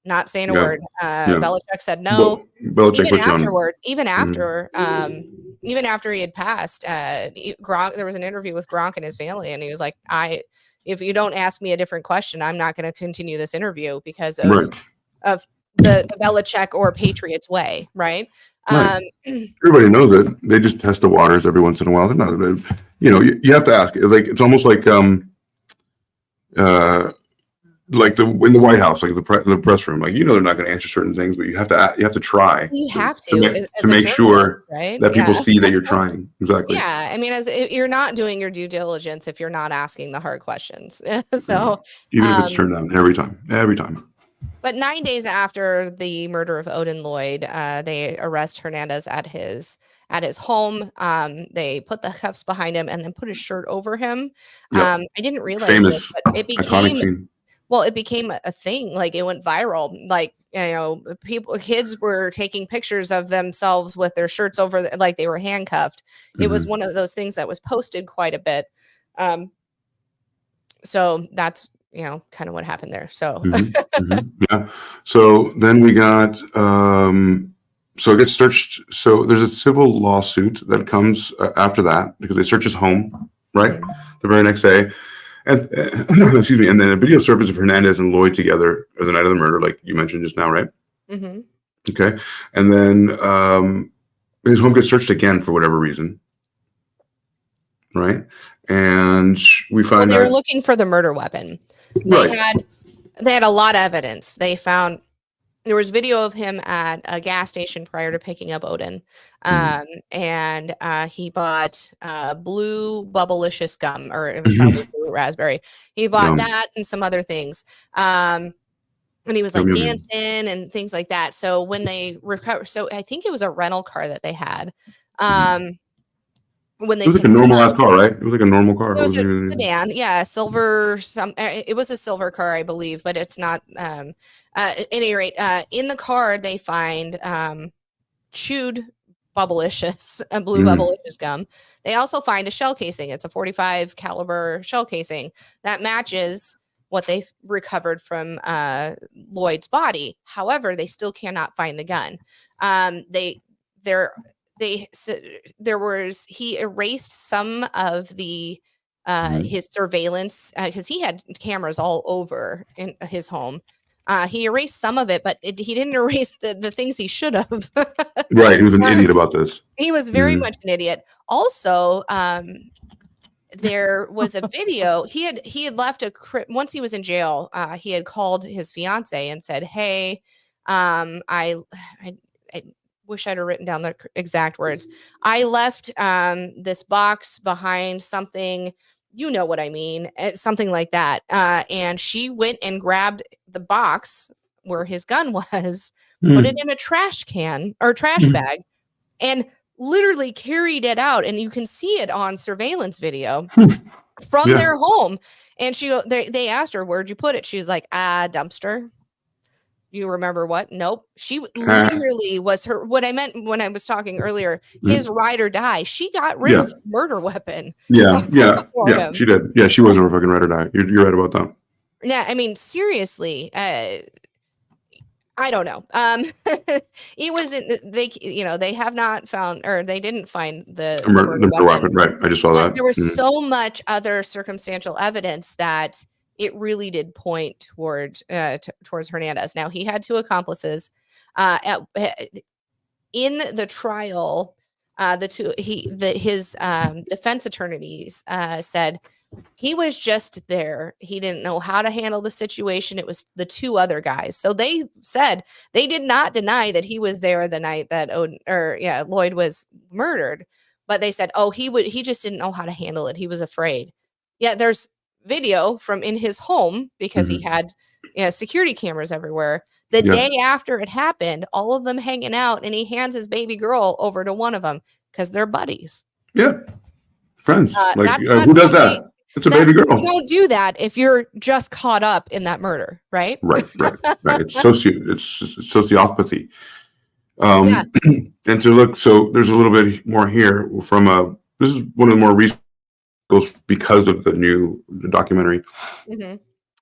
Not saying a word. Belichick said no. Even afterwards, even after he had passed, Gronk, there was an interview with Gronk and his family, and he was like, if you don't ask me a different question, I'm not going to continue this interview because of the Belichick or Patriots way, right? Everybody knows it. They just test the waters every once in a while. They're not, you have to ask. Like it's almost like in the White House, like the press room, like they're not going to answer certain things, but you have to try. You have to make sure that people see that you're trying. Exactly. Yeah, I mean, you're not doing your due diligence if you're not asking the hard questions. So even if it's turned down every time. But 9 days after the murder of Odin Lloyd, they arrest Hernandez at his home. They put the cuffs behind him and then put his shirt over him. I didn't realize this, but it became Well, it became a thing. Like it went viral. Like, kids were taking pictures of themselves with their shirts over, like they were handcuffed. It was one of those things that was posted quite a bit. So that's, kind of what happened there. So, yeah. So then we got, so it gets searched. So there's a civil lawsuit that comes after that because they search his home, right? The very next day. And excuse me. And then a video surface of Hernandez and Lloyd together the night of the murder, like you mentioned just now, right? Okay. And then his home gets searched again for whatever reason, right? And we find they were looking for the murder weapon. They had a lot of evidence. They found there was video of him at a gas station prior to picking up Odin. And he bought blue Bubblicious gum, or it was probably blue raspberry. He bought that and some other things. And he was like dancing and things like that. So when they recovered, so I think it was a rental car that they had. When they it was like a normal ass car, right? It was like a normal car. It was a sedan, yeah, silver. It was a silver car, I believe, but it's not. At any rate, in the car they find chewed Bubblicious, blue Bubblicious gum. They also find a shell casing. It's a .45 caliber shell casing that matches what they recovered from Lloyd's body. However, they still cannot find the gun. He erased some of the his surveillance because he had cameras all over in his home. He erased some of it, but he didn't erase the things he should have. Right, he was an idiot about this. He was very much an idiot. Also, there was a video. He had left once he was in jail. He had called his fiance and said, "Hey, I wish I'd have written down the exact words. I left this box behind something, you know what I mean, something like that." And she went and grabbed the box where his gun was, put it in a trash can or trash bag, and literally carried it out. And you can see it on surveillance video from their home. And they asked her, "Where'd you put it?" She was like, dumpster. You remember what? Nope. She literally was what I meant when I was talking earlier, his ride or die. She got rid of the murder weapon. Yeah. She did. Yeah, she wasn't a fucking ride or die. You're right about that. Yeah, I mean, seriously, I don't know. It wasn't. They have not found, or they didn't find the murder weapon. Right. I just saw that. There was so much other circumstantial evidence that it really did point towards Hernandez. Now, he had two accomplices in the trial. His defense attorneys said he was just there. He didn't know how to handle the situation. It was the two other guys. So they said they did not deny that he was there the night that Lloyd was murdered, but they said, he just didn't know how to handle it. He was afraid. Yeah, there's video from in his home because he had security cameras everywhere. The day after it happened, all of them hanging out, and he hands his baby girl over to one of them because they're buddies. Yeah, friends. Who does that? It's a baby girl. You don't do that if you're just caught up in that murder, right? Right. It's sociopathy. And to look, so there's a little bit more here from this is one of the more recent because of the new documentary.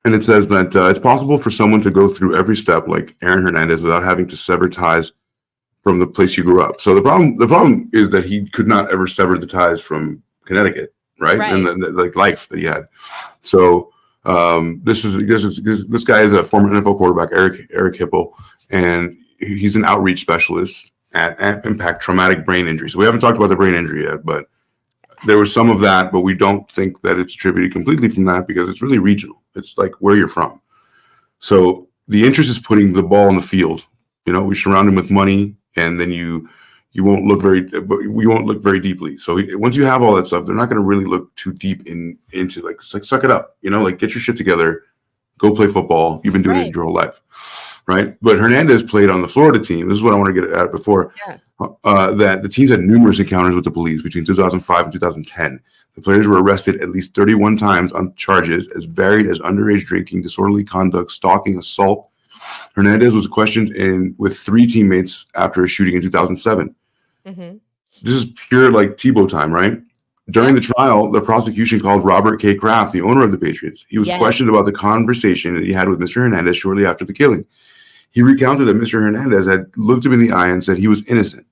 And it says that it's possible for someone to go through every step like Aaron Hernandez without having to sever ties from the place you grew up. So the problem is that he could not ever sever the ties from Connecticut, right? And the life that he had. So this guy is a former NFL quarterback, Eric Hipple, and he's an outreach specialist at Impact Traumatic Brain Injury. So we haven't talked about the brain injury yet, but there was some of that, but we don't think that it's attributed completely from that because it's really regional. It's like where you're from. So the interest is putting the ball in the field. We surround him with money, and then you won't look very deeply. So once you have all that stuff, they're not going to really look too deep into like suck it up. Like get your shit together, go play football. You've been doing it your whole life, right? But Hernandez played on the Florida team. This is what I want to get at before. That the teams had numerous encounters with the police between 2005 and 2010. The players were arrested at least 31 times on charges as varied as underage drinking, disorderly conduct, stalking, assault. Hernandez was questioned with 3 teammates after a shooting in 2007. Mm-hmm. This is pure like Tebow time, right? During the trial, the prosecution called Robert K. Kraft, the owner of the Patriots. He was questioned about the conversation that he had with Mr. Hernandez shortly after the killing. He recounted that Mr. Hernandez had looked him in the eye and said he was innocent.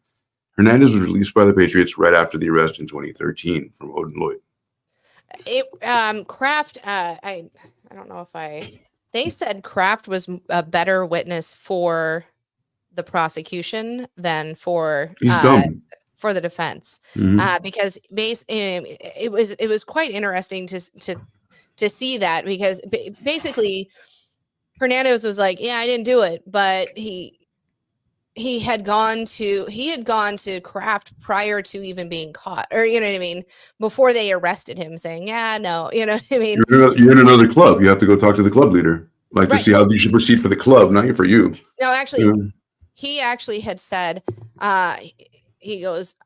Hernandez was released by the Patriots right after the arrest in 2013 from Odin Lloyd. Kraft, I don't know if they said Kraft was a better witness for the prosecution than for He's dumb. For the defense, because it was quite interesting to see that, because basically Hernandez was like, yeah, I didn't do it, but he had gone to Kraft prior to even being caught, or you know what I mean, before they arrested him, saying, yeah, no, you know what I mean. You're in another club. You have to go talk to the club leader, to see how you should proceed for the club, not for you. No, actually, he actually had said, he goes,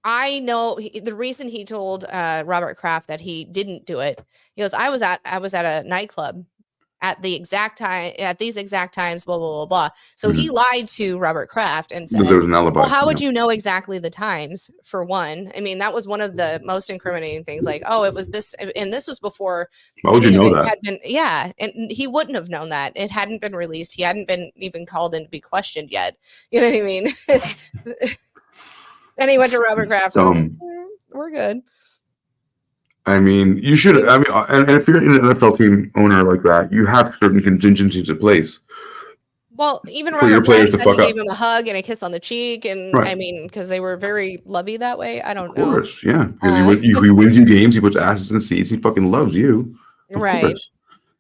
I know the reason he told Robert Kraft that he didn't do it. He goes, I was at a nightclub at these exact times, blah, blah, blah, blah. So he lied to Robert Kraft and said, there was an alibi. Well, how would you know exactly the times, for one? I mean, that was one of the most incriminating things. Like, oh, it was this, and this was before. Why would you know that? And he wouldn't have known that. It hadn't been released. He hadn't been even called in to be questioned yet. You know what I mean? And he went to Robert Kraft. We're good. I mean, you should. I mean, and if you're an NFL team owner like that, you have certain contingencies in place. Well, even for your players to fuck up. Gave him a hug and a kiss on the cheek, and I mean, because they were very lovey that way. I don't know. Of course, yeah. Because he wins you games, he puts asses in seats, he fucking loves you. Right.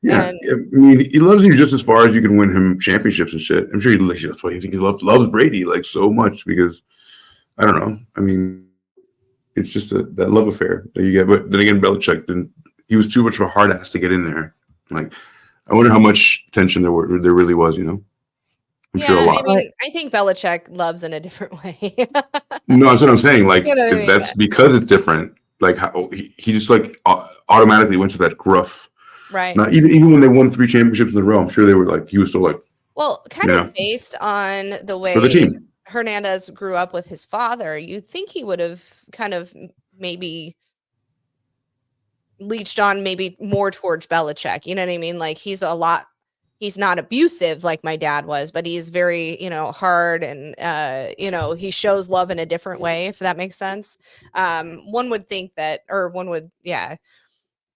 Yeah, I mean, he loves you just as far as you can win him championships and shit. I'm sure that's why you think he loves Brady like so much, because I don't know. I mean, it's just that love affair that you get. But then again, Belichick he was too much of a hard ass to get in there. Like, I wonder how much tension there really was, you know? I'm sure a lot. I mean, I think Belichick loves in a different way. No, that's what I'm saying. Like, you know what I mean? That's because it's different. Like, how he just like automatically went to that gruff. Right. Now, even when they won 3 championships in a row, I'm sure they were like, he was still like. Well, kind of based on the way for the team. Hernandez grew up with his father, you'd think he would have kind of maybe leached on maybe more towards Belichick. You know what I mean? Like, he's not abusive like my dad was, but he's very, hard, and, he shows love in a different way, if that makes sense. One would think that,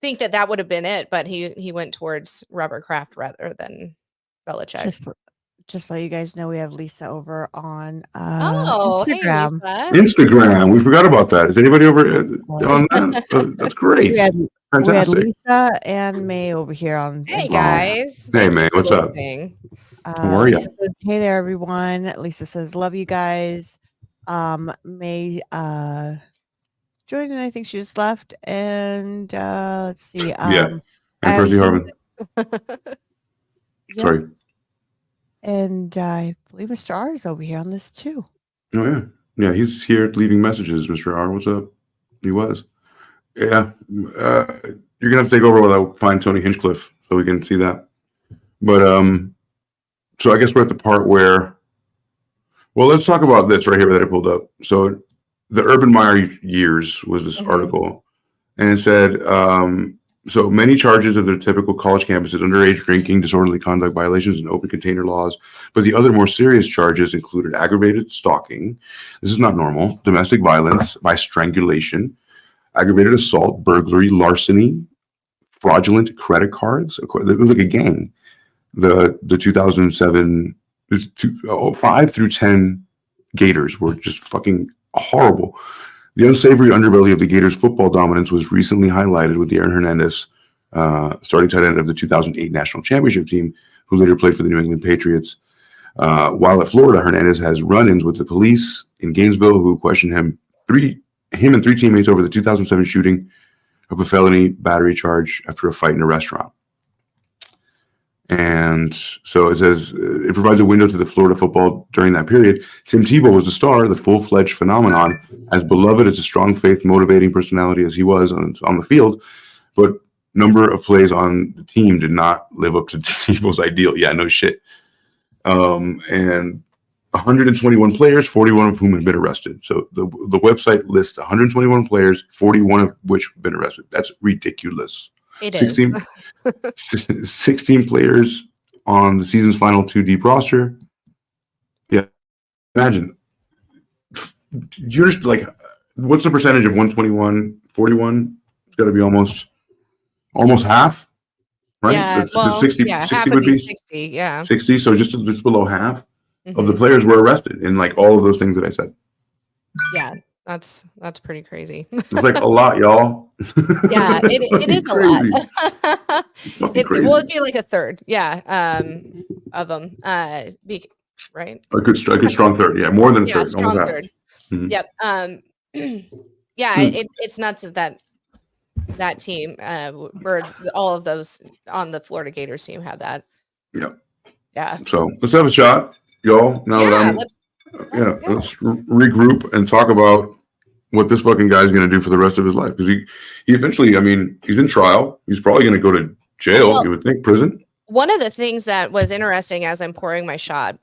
think that would have been it, but he went towards Robert Kraft rather than Belichick. Just let you guys know, we have Lisa over on Instagram. Hey, Lisa. Instagram. We forgot about that. Is anybody over on that? That's great. Fantastic. We had Lisa and May over here on. Hey guys. Hey May, what's up? How are you? Says, hey there, everyone. Lisa says, love you guys. May joined, and I think she just left. And let's see. And Percy Harvin. Sorry. And I believe Mr. R is over here on this too. Oh, yeah. Yeah, he's here leaving messages, Mr. R. What's up? He was. Yeah. You're going to have to take over while I find Tony Hinchcliffe so we can see that. But, so I guess we're at the part where, well, let's talk about this right here that I pulled up. So the Urban Meyer years was this article, and it said, so many charges of the typical college campuses: underage drinking, disorderly conduct violations, and open container laws. But the other more serious charges included aggravated stalking. This is not normal. Domestic violence by strangulation, aggravated assault, burglary, larceny, fraudulent credit cards. It was like a gang. The 2007 5 through 10 Gators were just fucking horrible. The unsavory underbelly of the Gators' football dominance was recently highlighted with the Aaron Hernandez, starting tight end of the 2008 national championship team, who later played for the New England Patriots. While at Florida, Hernandez has run-ins with the police in Gainesville, who questioned him and 3 teammates over the 2007 shooting of a felony battery charge after a fight in a restaurant. And so it says it provides a window to the Florida football during that period. Tim Tebow was the star, the full-fledged phenomenon, as beloved as a strong faith, motivating personality as he was on the field. But number of plays on the team did not live up to Tebow's ideal. Yeah, no shit. And 121 players, 41 of whom have been arrested. So the website lists 121 players, 41 of which have been arrested. That's ridiculous. It 16, is. 16 players on the season's final 2 deep roster. Yeah, imagine. You just like, what's the percentage of 121, 41? It's got to be almost half, right? Yeah, That's, well, 60, yeah, 60 half would be 60. Yeah. 60. So just below half of the Mhm. players were arrested in like all of those things that I said. Yeah, that's pretty crazy. It's like a lot, y'all. Yeah, it is a lot. Fucking crazy. Well, it'd be like a third, yeah, of them. Right? A good strong third. Yeah, more than a Yeah, third. strong Almost half. third. Mhm. Yep. Yeah, it's nuts that team, where all of those on the Florida Gators team have that. Yeah. Yeah. So let's have a shot, y'all. Now that let's regroup and talk about what this fucking guy's going to do for the rest of his life. Because he eventually, I mean, he's in trial. He's probably going to go to jail. Well, you would think prison. one of the things that was interesting as I'm pouring my shot,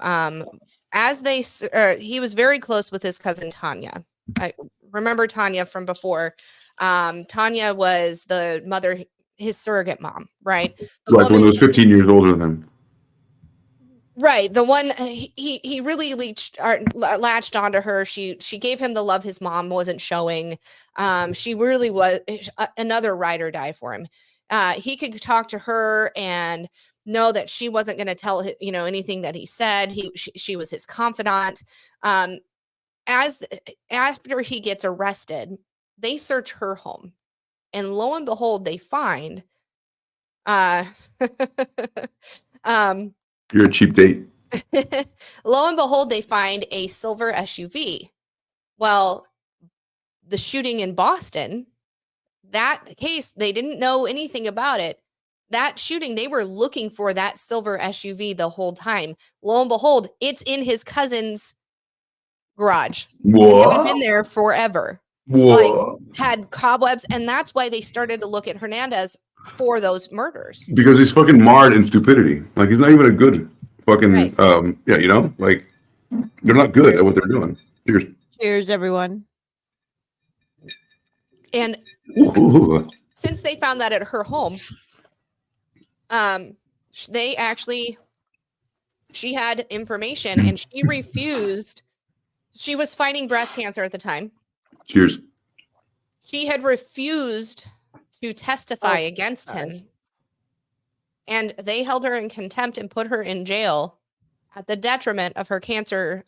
he was very close with his cousin Tanya. I remember Tanya from before. Tanya was the mother, his surrogate mom, right? The Right, when he was 15 years older than him. Right, the one he really latched onto her. She gave him the love his mom wasn't showing. She really was another ride or die for him. He could talk to her and know that she wasn't going to tell anything that he said. She was his confidant. After he gets arrested, they search her home, and lo and behold, they find You're a cheap date. lo and behold, they find a silver SUV. Well, the shooting in Boston, that case, they didn't know anything about it. That shooting, they were looking for that silver SUV the whole time. Lo and behold, it's in his cousin's garage. It had been there forever. Like, had cobwebs, and that's why they started to look at Hernandez for those murders. Because he's fucking marred in stupidity. Like, he's not even a good fucking, Right. like, they're not good at what they're doing. Cheers. Cheers, everyone. And Ooh. since they found that at her home, she had information, and she refused. She was fighting breast cancer at the time. Cheers. She had refused to testify against him, and they held her in contempt and put her in jail at the detriment of her cancer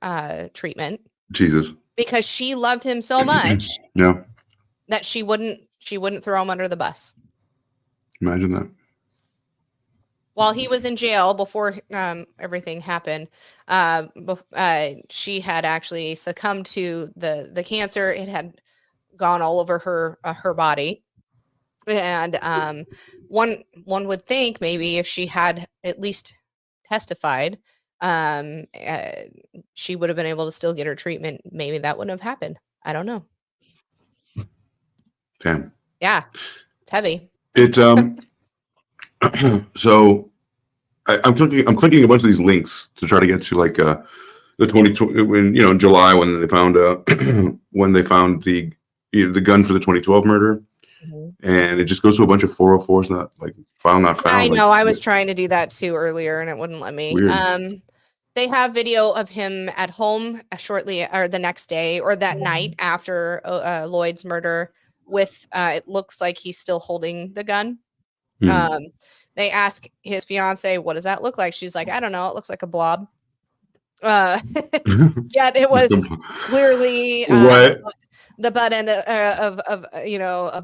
treatment. Jesus. Because she loved him so much Yeah. that she wouldn't throw him under the bus. Imagine that. While he was in jail before everything happened, she had actually succumbed to the cancer. It had gone all over her body, and one would think maybe if she had at least testified, she would have been able to still get her treatment. Maybe that wouldn't have happened. I don't know. Damn. Yeah, it's heavy. It's so I'm clicking a bunch of these links to try to get to like the 2020 when in July when they found the gun for the 2012 murder, and it just goes to a bunch of 404s not like file not found. I know. I was trying to do that too earlier, and it wouldn't let me. Weird. They have video of him at home shortly or the next day or that night after Lloyd's murder. With it looks like he's still holding the gun. They ask his fiance, "What does that look like?" She's like, "I don't know. It looks like a blob." Yet it was clearly the butt end of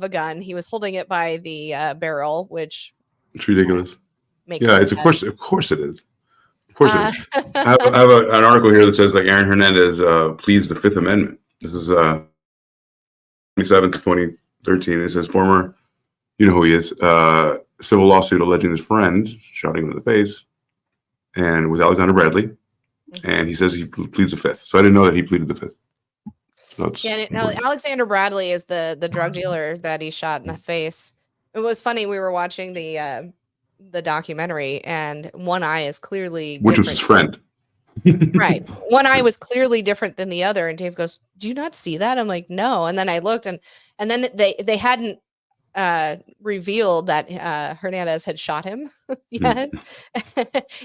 a gun. He was holding it by the barrel, which it's ridiculous. Makes it's sense. of course it is. Of course it is. I have an article here that says like Aaron Hernandez pleads the Fifth Amendment. This is 27th, 2013. It says former, you know who he is, civil lawsuit alleging his friend shot him in the face, and with Alexander Bradley, and he says he pleads the fifth. So I didn't know that he pleaded the fifth. So Now Alexander Bradley is the drug dealer that he shot in the face. It was funny. We were watching the documentary, and one eye is clearly which was different. his friend. Right. One eye was clearly different than the other. And Dave goes, "Do you not see that?" I'm like, "No." And then I looked, and then they hadn't revealed that Hernandez had shot him yet.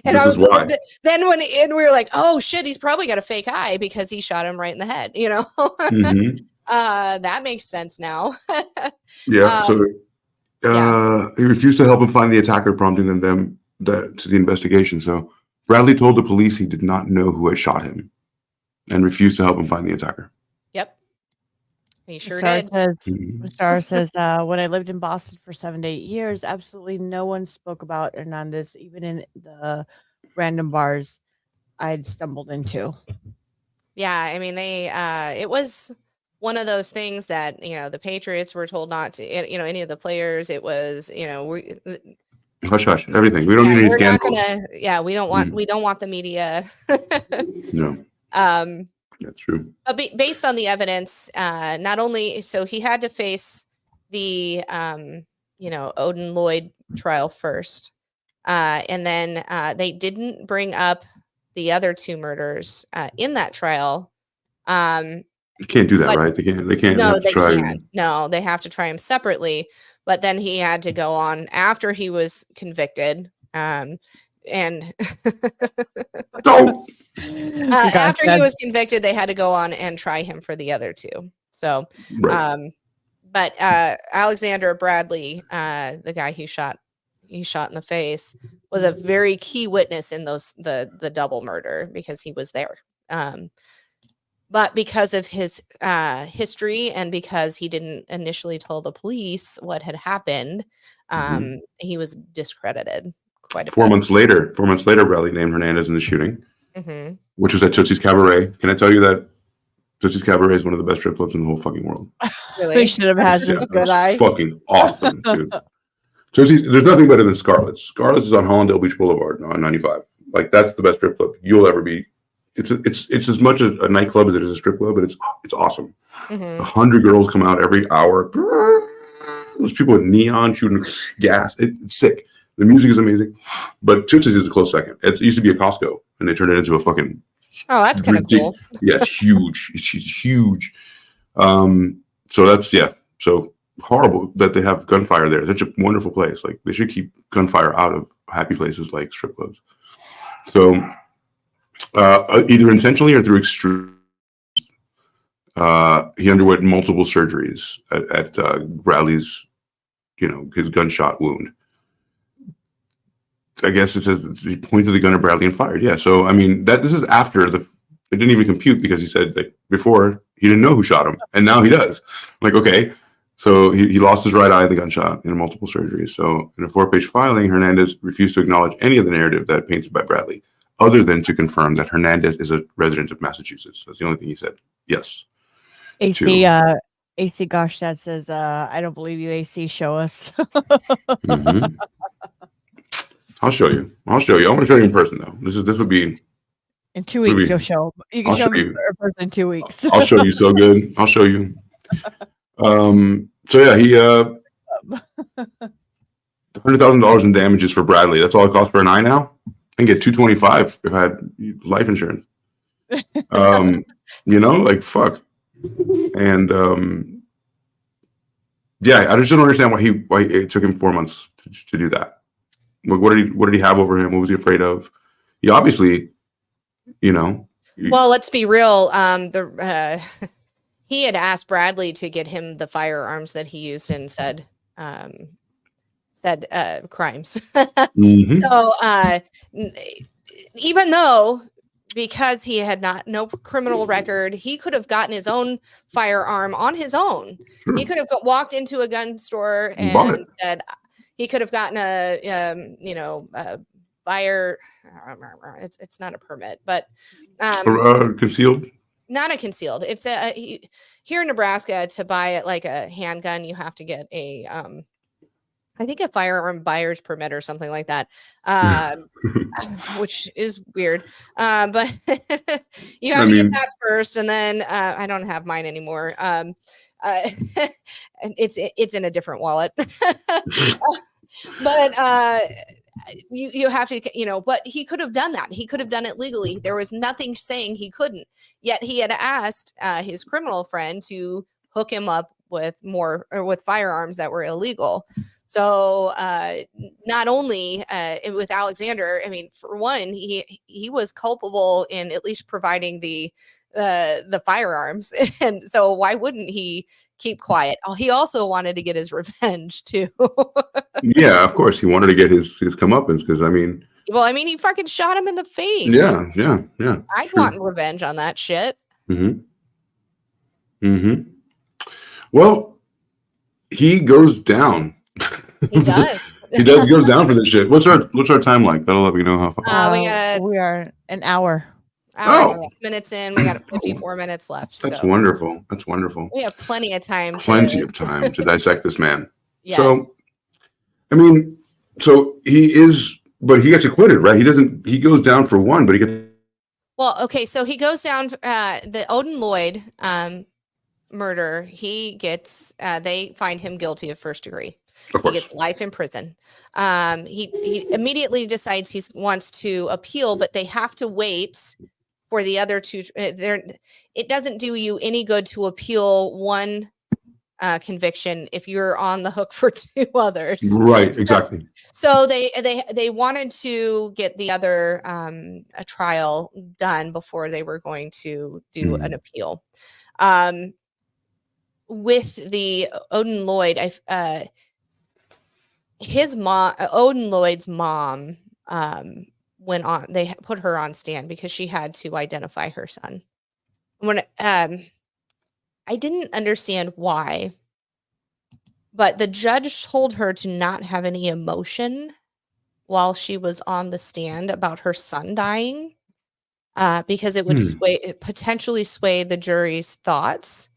And This is why. Then when we were like, "Oh shit, he's probably got a fake eye because he shot him right in the head," you know. That makes sense now. Yeah. So he refused to help him find the attacker, prompting them to the investigation. So Bradley told the police he did not know who had shot him and refused to help him find the attacker. Yep. He sure Star did. Star says, when I lived in Boston for 7 to 8 years, absolutely no one spoke about Hernandez, even in the random bars I'd stumbled into. Yeah, I mean, it was one of those things that, you know, the Patriots were told not to, you know, any of the players. It was, you know, hush, hush, everything. We don't need any scandals. We don't want the media. No. That's true. But based on the evidence, not only so he had to face the Odin Lloyd trial first, and then they didn't bring up the other two murders in that trial. You can't do that, right? They can't. No, they can't. No, they have to try him separately. But then he had to go on after he was convicted, and don't. After he was convicted, they had to go on and try him for the other two. So, right. But Alexander Bradley, the guy he shot in the face, was a very key witness in the double murder because he was there. But because of his history and because he didn't initially tell the police what had happened, he was discredited quite a bit. 4 months later, Bradley named Hernandez in the shooting, which was at Tootsie's Cabaret. Can I tell you that Tootsie's Cabaret is one of the best strip clubs in the whole fucking world? Really? They should have had this good eye. Fucking awesome, dude. Tootsie's, there's nothing better than Scarlett's. Scarlett's is on Hollandale Beach Boulevard on 95. Like, that's the best strip club you'll ever be. It's as much a nightclub as it is a strip club, but it's awesome. 100 girls come out every hour. There's people with neon shooting gas. It's sick. The music is amazing, but Tootsie's is a close second. It used to be a Costco, and they turned it into a fucking. Oh, that's kind of cool. Yeah, it's huge. It's huge. So that's So horrible that they have gunfire there. Such a wonderful place. Like, they should keep gunfire out of happy places like strip clubs. So either intentionally or through extreme, he underwent multiple surgeries at Bradley's, his gunshot wound. I guess it says he pointed the gun at Bradley and fired. Yeah. So, I mean, this is after it didn't even compute because he said that before he didn't know who shot him. And now he does. Like, okay. So he lost his right eye in the gunshot in multiple surgeries. So in a 4-page filing, Hernandez refused to acknowledge any of the narrative that painted by Bradley, other than to confirm that Hernandez is a resident of Massachusetts. That's the only thing he said. Yes. AC Gosh Dad says, I don't believe you, AC. Show us. I'll show you. I want to show you in person, though. This would be in 2 weeks. You'll show. You can show me in person in 2 weeks. I'll show you so good. I'll show you. So yeah, he $100,000 in damages for Bradley. That's all it costs for an eye now. I can get $225 if I had life insurance. Like, fuck. And yeah, I just don't understand why it took him 4 months to do that. Like, what did he have over him? What was he afraid of? He obviously, Well, let's be real. He had asked Bradley to get him the firearms that he used and said crimes. So even though, because he had no criminal record, he could have gotten his own firearm on his own. Sure. He could have walked into a gun store and said, he could have gotten a buyer. It's not a permit, but concealed. Not a concealed. It's here in Nebraska, to buy like a handgun, you have to get a I think a firearm buyer's permit or something like that, which is weird. But you have to get that first, and then I don't have mine anymore. It's in a different wallet. But you have to, but he could have done that. He could have done it legally. There was nothing saying he couldn't. Yet he had asked his criminal friend to hook him up with firearms that were illegal. So not only with Alexander, I mean, for one, he was culpable in at least providing the firearms, and so why wouldn't he keep quiet? Oh, he also wanted to get his revenge too. Yeah, of course, he wanted to get his comeuppance because he fucking shot him in the face. Yeah. I'd want revenge on that shit. Well, he goes down. He does. He goes down for this shit. What's our time like? That'll let me know how far. We are an hour. 6 minutes in. We got 54 minutes left. That's wonderful. We have plenty of time. To dissect this man. Yes. So, I mean, but he gets acquitted, right? He goes down for one, but he gets. Well, okay, so he goes down. The Odin Lloyd murder. He gets. They find him guilty of first degree. He gets life in prison. He immediately decides he wants to appeal, but they have to wait for the other two. It doesn't do you any good to appeal one conviction if you're on the hook for two others. Right, exactly. So they wanted to get the other a trial done before they were going to do an appeal. With the Odin Lloyd, his mom, Odin Lloyd's mom, went on. They put her on stand because she had to identify her son. When I didn't understand why, but the judge told her to not have any emotion while she was on the stand about her son dying, because it would potentially sway the jury's thoughts.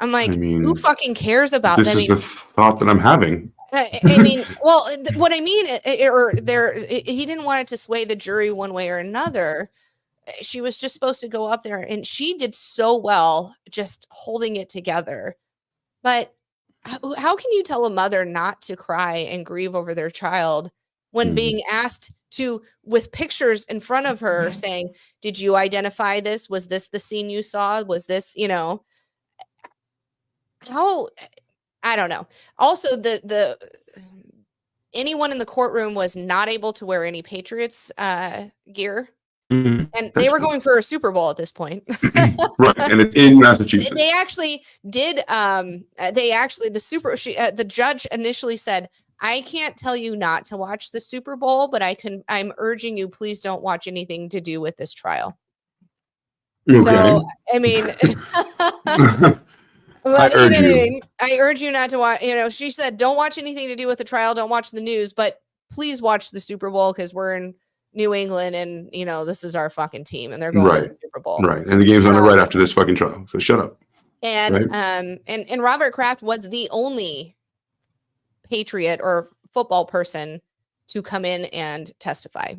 I'm like, who fucking cares about that? This is the thought that I'm having. I mean, well, what I mean, he didn't want it to sway the jury one way or another. She was just supposed to go up there, and she did so well just holding it together. But how can you tell a mother not to cry and grieve over their child when being asked to, with pictures in front of her saying, did you identify this? Was this the scene you saw? Was this, how, I don't know. Also, the anyone in the courtroom was not able to wear any Patriots gear. And they were going for a Super Bowl at this point. Right, and it's in Massachusetts. They actually did. The judge initially said, "I can't tell you not to watch the Super Bowl, but I'm urging you, please don't watch anything to do with this trial." Okay. So, I mean, I urge you not to watch. She said, "Don't watch anything to do with the trial. Don't watch the news, but please watch the Super Bowl because we're in New England, and this is our fucking team, and they're going to the Super Bowl." Right, and the game's on right after this fucking trial. So shut up. And and Robert Kraft was the only Patriot or football person to come in and testify.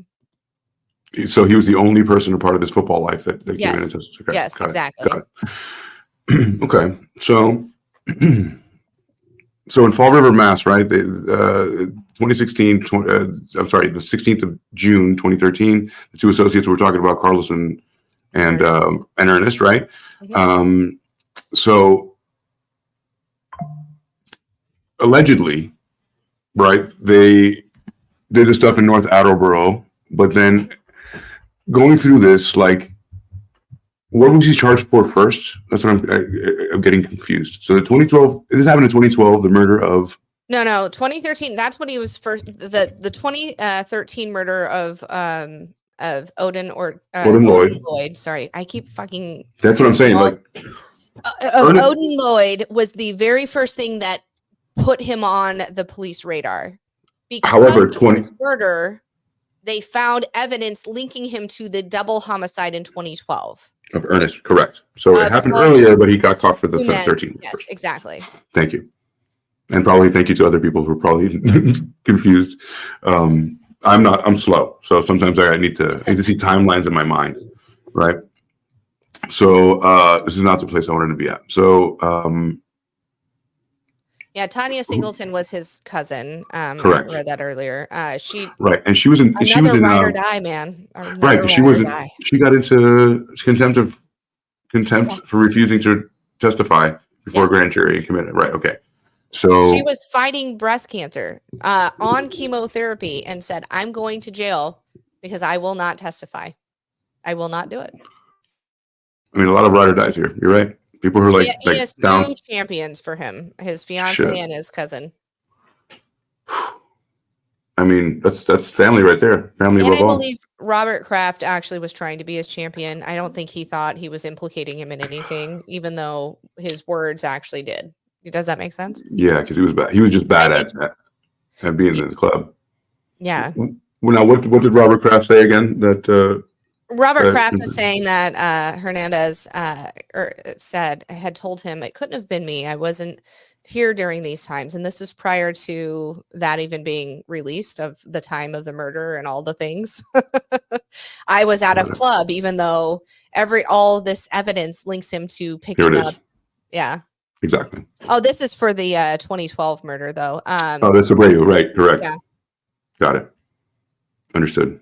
So he was the only person, a part of his football life that came in and testified. Okay. Yes, exactly. Got it. Okay, so in Fall River, Mass, right? 2016. I'm sorry, the 16th of June, 2013. The two associates we were talking about, Carlos and Ernest, right? Mm-hmm. So allegedly, right? They did the stuff in North Attleboro, but then going through this, like, what was he charged for first? That's what I'm getting confused. So the 2012, this happened in 2012, the murder of. No, 2013. That's what he was first. The 2013 murder of Odin Lloyd. Sorry, I keep fucking. That's what I'm saying. Like, Odin Lloyd was the very first thing that put him on the police radar. Because however, of his murder, they found evidence linking him to the double homicide in 2012. Of Ernest, correct. So it happened earlier, but he got caught for the 13. Yes, exactly. Thank you. And probably thank you to other people who are probably confused. I'm slow. So sometimes I need to see timelines in my mind. Right. So this is not the place I wanted to be at. So yeah, Tanya Singleton was his cousin. correct. I read that earlier. She right, and she was in ride or die, man. Right, she got into contempt for refusing to testify before a grand jury and committed. Right. Okay. So she was fighting breast cancer on chemotherapy and said, "I'm going to jail because I will not testify. I will not do it." I mean, a lot of ride or dies here. You're right. People who are like he has down. 2 champions for him, his fiance and his cousin. I mean, that's family right there. Family and above I all. believe Robert Kraft actually was trying to be his champion. I don't think he thought he was implicating him in anything, even though his words actually did. Does that make sense? Yeah, because he was bad. He was just bad at being in the club. Yeah. Well, now, what did Robert Kraft say again? That Robert Kraft was saying that Hernandez had told him it couldn't have been me. I wasn't here during these times, and this was prior to that even being released of the time of the murder and all the things. I was at a club, even though all this evidence links him to picking up. Yeah, exactly. Oh, this is for the 2012 murder, though. Oh, that's Abreu, right? Correct. Yeah, got it. Understood.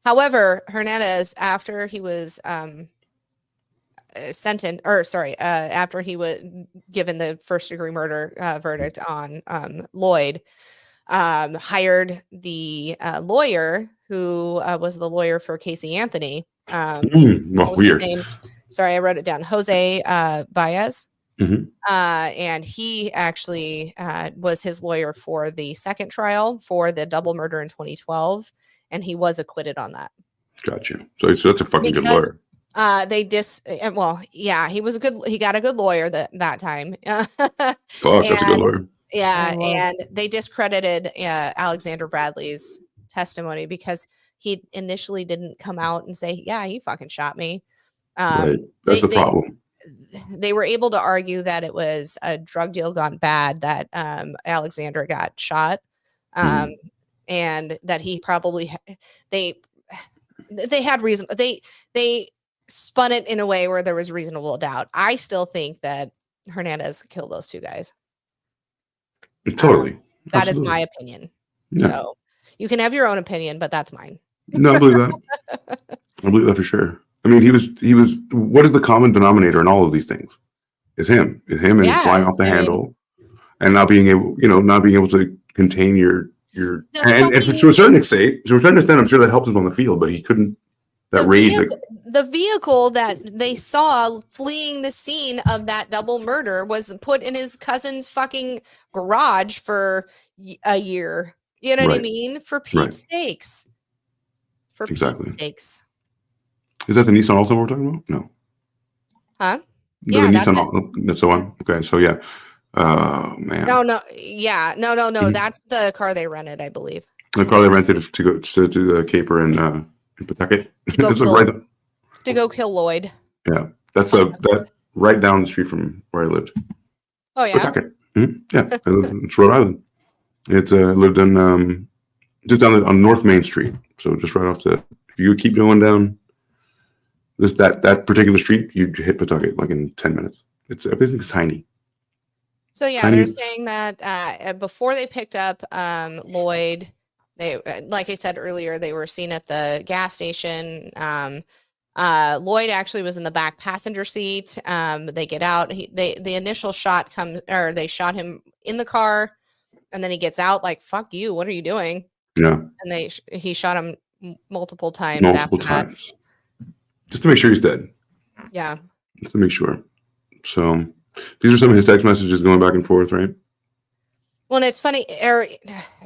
However, Hernandez, after he was after he was given the first-degree murder verdict on Lloyd, hired the lawyer who was the lawyer for Casey Anthony. What was his name? Sorry, I wrote it down. Jose Baez. Mm-hmm. And he actually was his lawyer for the second trial for the double murder in 2012. And he was acquitted on that. Gotcha. So that's a fucking good lawyer. He was he got a good lawyer that time. Fuck, that's a good lawyer. Yeah, and they discredited Alexander Bradley's testimony because he initially didn't come out and say, yeah, he fucking shot me. Right. That's the problem. They were able to argue that it was a drug deal gone bad that Alexander got shot. And that he probably they had reason they spun it in a way where there was reasonable doubt. I still think that Hernandez killed those 2 guys. Totally. That is my opinion. Yeah. So you can have your own opinion, but that's mine. No, I believe that. I believe that for sure. I mean, he was what is the common denominator in all of these things? Is him and flying off the handle and not being able to contain your and to a certain extent, I'm sure that helps him on the field, but he couldn't. That rage. The vehicle that they saw fleeing the scene of that double murder was put in his cousin's fucking garage for a year. You know what I mean? For Pete's sakes. For Pete's sakes. Is that the Nissan Altima we're talking about? No. Huh? Yeah, that's the one. Okay, so yeah. Oh man. No. Yeah, no. Mm-hmm. That's the car they rented, I believe. The car they rented to go to the caper in Pawtucket. To go kill Lloyd. Yeah, that's that right down the street from where I lived. Oh yeah. Pawtucket. Mm-hmm. Yeah, it's Rhode Island. It's lived in just on North Main Street, so just right off the. If you keep going down that particular street, you hit Pawtucket like in 10 minutes. Everything's tiny. So yeah, they're saying that before they picked up Lloyd, they like I said earlier, they were seen at the gas station. Lloyd actually was in the back passenger seat. They get out. The initial shot they shot him in the car, and then he gets out like, "Fuck you! What are you doing?" Yeah. And he shot him multiple times after that, just to make sure he's dead. Yeah. Just to make sure. So. These are some of his text messages going back and forth, right? Well, and it's funny, I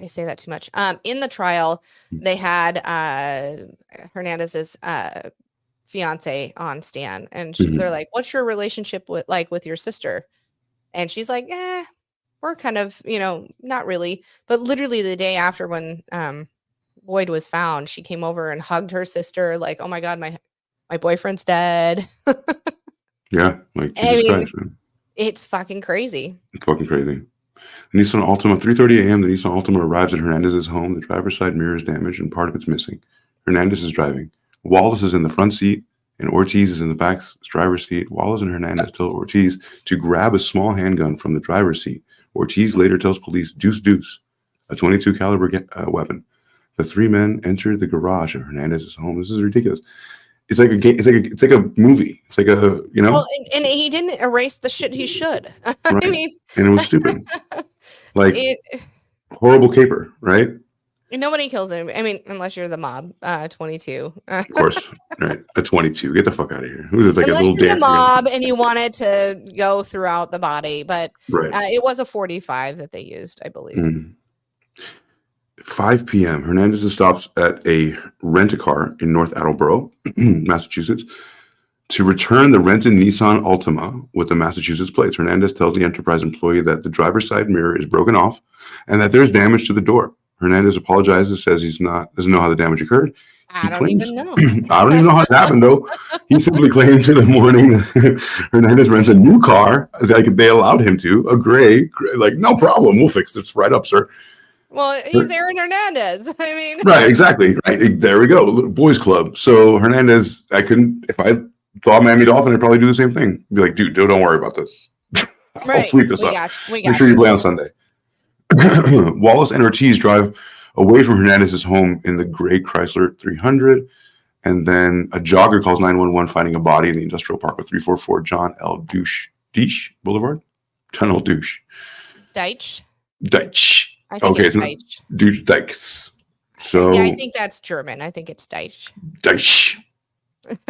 say that too much. In the trial, they had Hernandez's fiance on stand, and they're like, "What's your relationship with your sister?" And she's like, we're kind of, not really. But literally the day after when Lloyd was found, she came over and hugged her sister, like, "Oh my God, my boyfriend's dead." Yeah, like Jesus Christ, man. It's fucking crazy. It's fucking crazy. The Nissan Altima, 3:30 a.m., the Nissan Altima arrives at Hernandez's home. The driver's side mirror is damaged and part of it's missing. Hernandez is driving. Wallace is in the front seat and Ortiz is in the back driver's seat. Wallace and Hernandez tell Ortiz to grab a small handgun from the driver's seat. Ortiz later tells police deuce, a 22 caliber weapon. The three men enter the garage at Hernandez's home. This is ridiculous. It's like a game. It's like a movie. It's like a, you know. Well, and he didn't erase the shit he should. Right. I mean, and it was stupid. Like horrible caper, right? Nobody kills him. I mean, unless you're the mob. 22. Of course, right? A 22. Get the fuck out of here. Who's like Unless a little you're the mob and you wanted to go throughout the body, but it was a 45 that they used, I believe. 5 p.m. Hernandez stops at a rent-a-car in North Attleboro, Massachusetts, to return the rented Nissan Altima with the Massachusetts plates. Hernandez tells the Enterprise employee that the driver's side mirror is broken off and that there's damage to the door. Hernandez apologizes, says doesn't know how the damage occurred. I don't even know. I don't even know how it happened, though. He simply claimed in the morning that Hernandez rents a new car. Like they allowed him to, a gray, like, no problem. We'll fix this right up, sir. Well, he's Aaron Hernandez. I mean, right, exactly. Right. There we go. Little boys club. So Hernandez, if I saw Miami Dolphin, I'd probably do the same thing. Be like, dude, don't worry about this. I'll sweep this up. Make sure you play on Sunday. Wallace and Ortiz drive away from Hernandez's home in the gray Chrysler 300. And then a jogger calls 911 finding a body in the industrial park of 344 John L. Deitch Boulevard. John L. Deitch. I think it's Deitch. Deitch. So yeah, I think that's German. I think it's Deitch.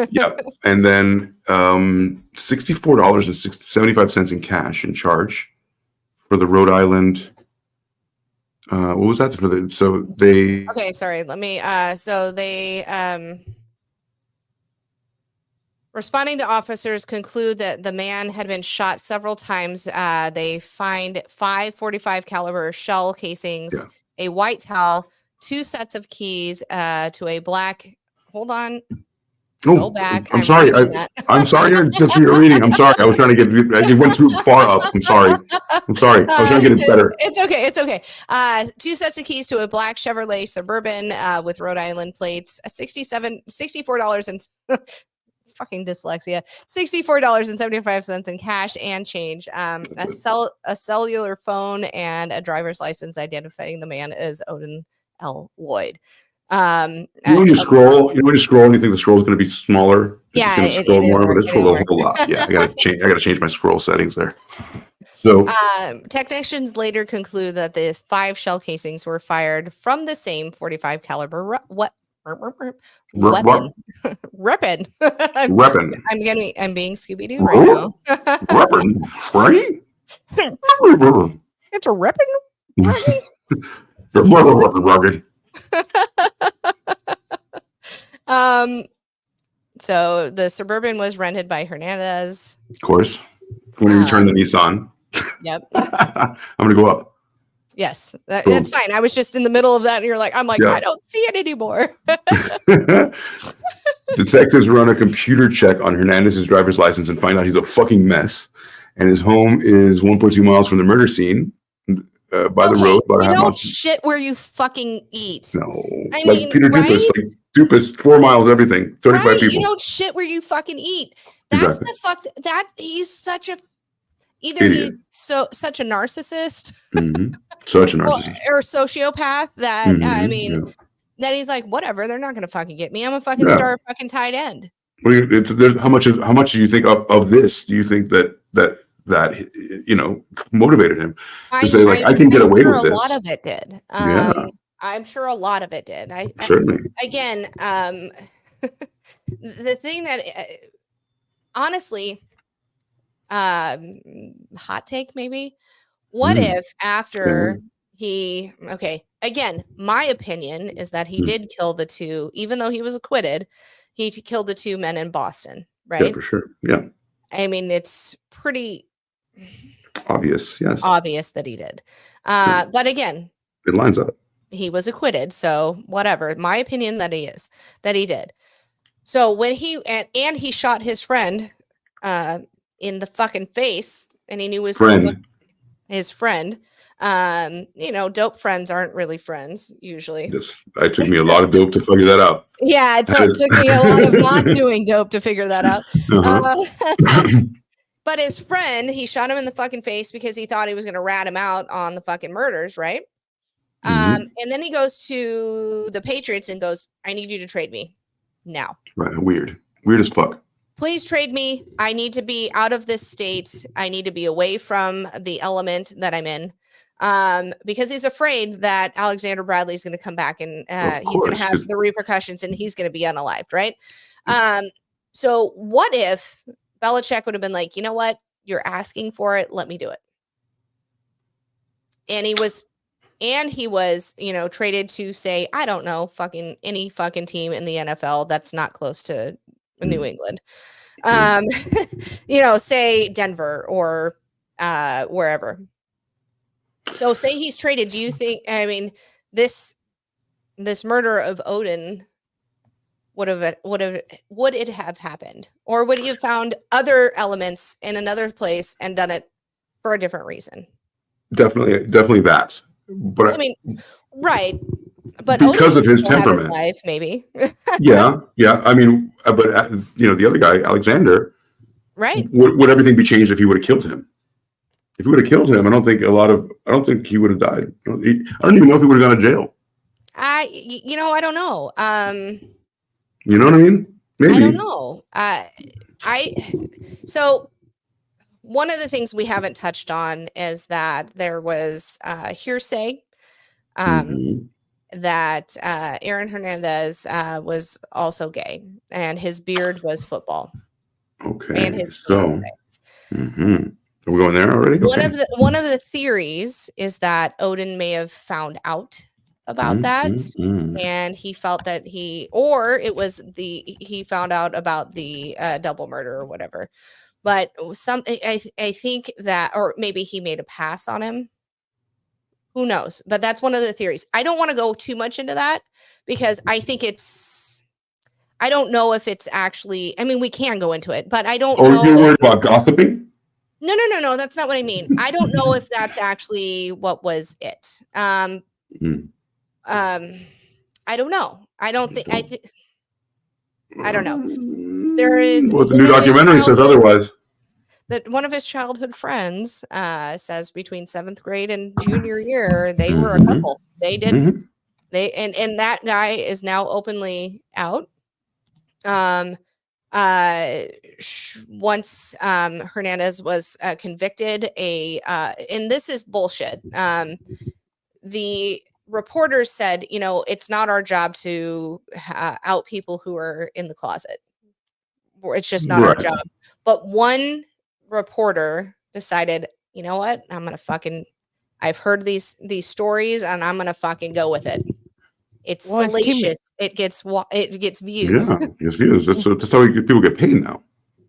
Yeah. And then $64.75 in cash in charge for the Rhode Island. What was that for? Okay, sorry. Let me. So they responding to officers conclude that the man had been shot several times. They find 5 .45 caliber shell casings, a white towel, 2 sets of keys to a black. Hold on. Go back. I'm sorry. I'm sorry. Just you're reading. I'm sorry. I was trying to get. I went too far up. I'm sorry. I was trying to get it better. It's okay. 2 sets of keys to a black Chevrolet Suburban with Rhode Island plates. $64 and fucking dyslexia. $64.75 in cash and change. A cellular phone and a driver's license identifying the man as Odin L. Lloyd. When you scroll and you think the scroll is going to be smaller. Yeah, it's going to scroll more, but it's a whole lot. Yeah, I got to change my scroll settings there. So technicians later conclude that the 5 shell casings were fired from the same .45 caliber weapon. Weapon. I'm being Scooby-Doo right now. Weapon, right? It's a weapon. Rugged. So the Suburban was rented by Hernandez. Of course. When you return the Nissan. Yep. I'm gonna go up. Yes, that's fine. I was just in the middle of that, and you're like, I don't see it anymore. Detectives run a computer check on Hernandez's driver's license and find out he's a fucking mess, and his home is 1.2 miles from the murder scene. By the road, you don't shit where you fucking eat. No, I mean, Peter Dupas, like Dupas, 4 miles, everything, 35 people. You don't shit where you fucking eat. That's the fuck. That he's such a he's such a narcissist, such a narcissist, or a sociopath that that he's like, whatever, they're not gonna fucking get me. I'm a fucking star, fucking tight end. Well, how much do you think of this? Do you think that motivated him to say, like, I can get away with this? A lot of it did. I'm sure a lot of it did. Certainly. Again, the thing that honestly, hot take maybe. What if after again, my opinion is that he did kill the 2, even though he was acquitted, he killed the 2 men in Boston, right? Yeah, for sure. Yeah. I mean, it's pretty obvious, yes. Obvious that he did. But again, it lines up. He was acquitted, so whatever. My opinion that he did. So when he and he shot his friend in the fucking face, and he knew his friend. his friend. Dope friends aren't really friends usually. It took me a lot of dope to figure that out. Yeah, it took me a lot of not doing dope to figure that out. But his friend, he shot him in the fucking face because he thought he was going to rat him out on the fucking murders, right? And then he goes to the Patriots and goes, I need you to trade me now. Right. Weird as fuck. Please trade me. I need to be out of this state. I need to be away from the element that I'm in. Because he's afraid that Alexander Bradley is going to come back and he's going to have the repercussions and he's going to be unalived, right? So what if Belichick would have been like, you know what? You're asking for it. Let me do it. And he was, traded to say, I don't know, fucking any fucking team in the NFL that's not close to New England. Say Denver or wherever. So say he's traded. Do you think, this murder of Odin would it have happened? Or would he have found other elements in another place and done it for a different reason? Definitely that. But right. But because Odin of his still had temperament, life, maybe. yeah. But the other guy, Alexander, right? Would everything be changed if he would have killed him? If he would have killed him, I don't think he would have died. I don't even know if he would have gone to jail. I don't know. You know what I mean? Maybe. I don't know. So one of the things we haven't touched on is that there was hearsay that Aaron Hernandez was also gay and his beard was football. Okay. And his fiance. Are we going there already? One of the theories is that Odin may have found out about that, and he felt that he found out about the double murder or whatever. But I think that, or maybe he made a pass on him. Who knows? But that's one of the theories. I don't want to go too much into that because I think I don't know if it's actually. We can go into it, but I don't know. Oh, you're worried about gossiping? No. That's not what I mean. I don't know if that's actually what was it. I don't know. I don't think. I don't know. There is. Well, the new documentary says otherwise. That one of his childhood friends says between 7th grade and junior year they were a couple. They did. And that guy is now openly out. Once Hernandez was convicted, and this is bullshit. The reporters said, it's not our job to out people who are in the closet. It's just not our job. But one reporter decided, you know what? I've heard these stories and I'm going to fucking go with it. It's salacious. It gets views. Yeah, it gets views. That's how people get paid now.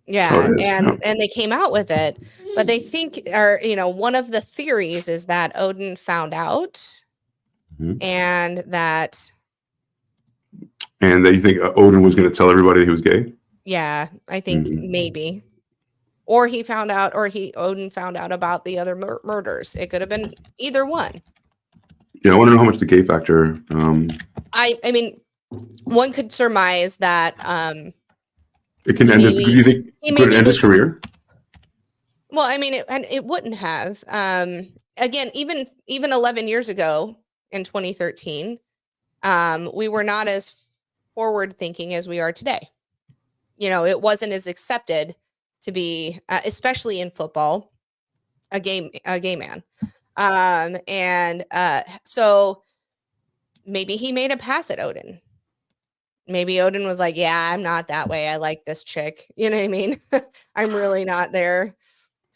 Yeah, and they came out with it, but they think, one of the theories is that Odin found out, and that you think Odin was going to tell everybody that he was gay. Yeah, I think maybe, or he found out, or Odin found out about the other murders. It could have been either one. Yeah, I want to know how much the gay factor. I mean, one could surmise that. It can end. Do you think it could end his career? Well, it wouldn't have. Again, even 11 years ago in 2013, we were not as forward thinking as we are today. It wasn't as accepted to be, especially in football, a gay man. So maybe he made a pass at Odin. Maybe Odin was like, yeah, I'm not that way. I like this chick. You know what I mean? I'm really not there.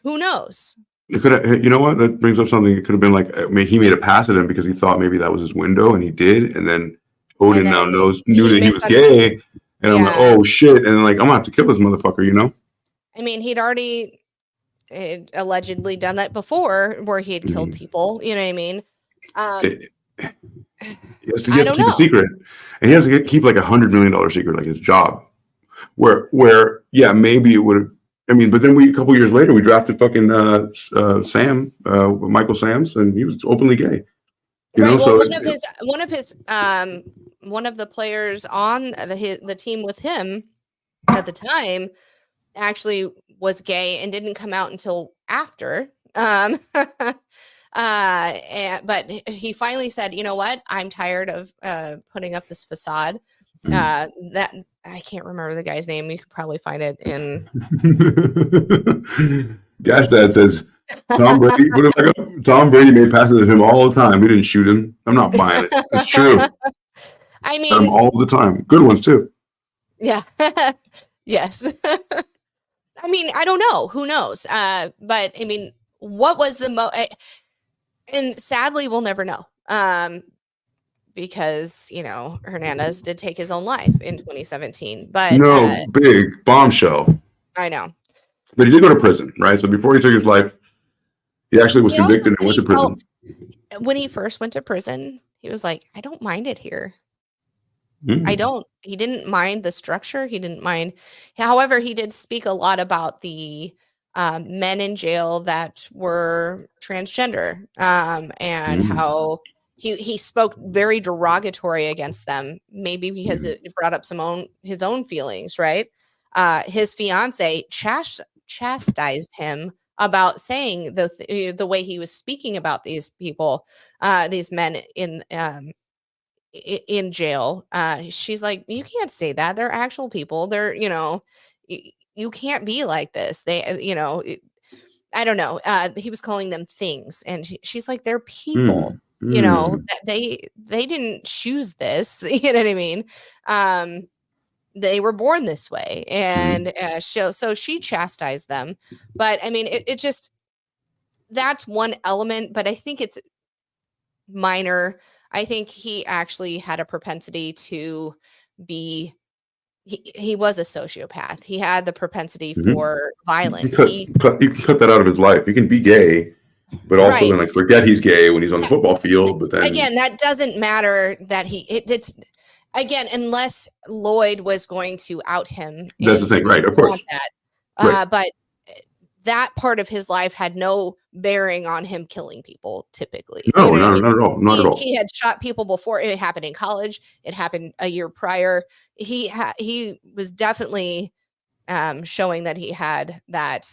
Who knows? It could have, you know what? That brings up something. It could have been like, he made a pass at him because he thought maybe that was his window, and he did. And then Odin now knew that he was gay. And I'm like, oh shit. And then I'm gonna have to kill this motherfucker, He'd already allegedly done that before where he had killed people. You know what I mean? He has to keep a secret. And he has to keep like $100 million secret, like his job. Where maybe it would have, I mean, but then a couple years later, we drafted fucking Michael Sams, and he was openly gay. You know, Well, so one of the players on the team with him at the time actually was gay and didn't come out until after. But he finally said, "You know what? I'm tired of putting up this facade." That I can't remember the guy's name. You could probably find it in. Dash Dad says Tom Brady. Tom Brady made passes at him all the time. We didn't shoot him. I'm not buying it. It's true. I mean, all the time. Good ones too. Yeah. Yes. I mean, I don't know. Who knows? But I mean, what was the and sadly, we'll never know. Because, Hernandez did take his own life in 2017. But big bombshell. I know. But he did go to prison, right? So before he took his life, he actually was convicted and went to prison. When he first went to prison, he was like, I don't mind it here. He didn't mind the structure. He didn't mind. However, he did speak a lot about the men in jail that were transgender and how he spoke very derogatory against them, maybe because it brought up his own feelings, right? His fiance chastised him about saying the way he was speaking about these people, these men in jail. She's like, you can't say that. They're actual people. They're, you can't be like this. They, I don't know. He was calling them things, and she's like, they're people. That they didn't choose this. You know what I mean? They were born this way, and so she chastised them. But I mean, it just, that's one element, but I think it's minor. I think he actually had a propensity to be. He was a sociopath. He had the propensity for violence. You can cut that out of his life. He can be gay, but also then forget he's gay when he's on the football field. But then again, that doesn't matter that it's again, unless Lloyd was going to out him. That's the thing, right? Of course. But that part of his life had no bearing on him killing people. Typically, not at all. Not at all. He had shot people before. It happened in college. It happened a year prior. He was definitely showing that he had that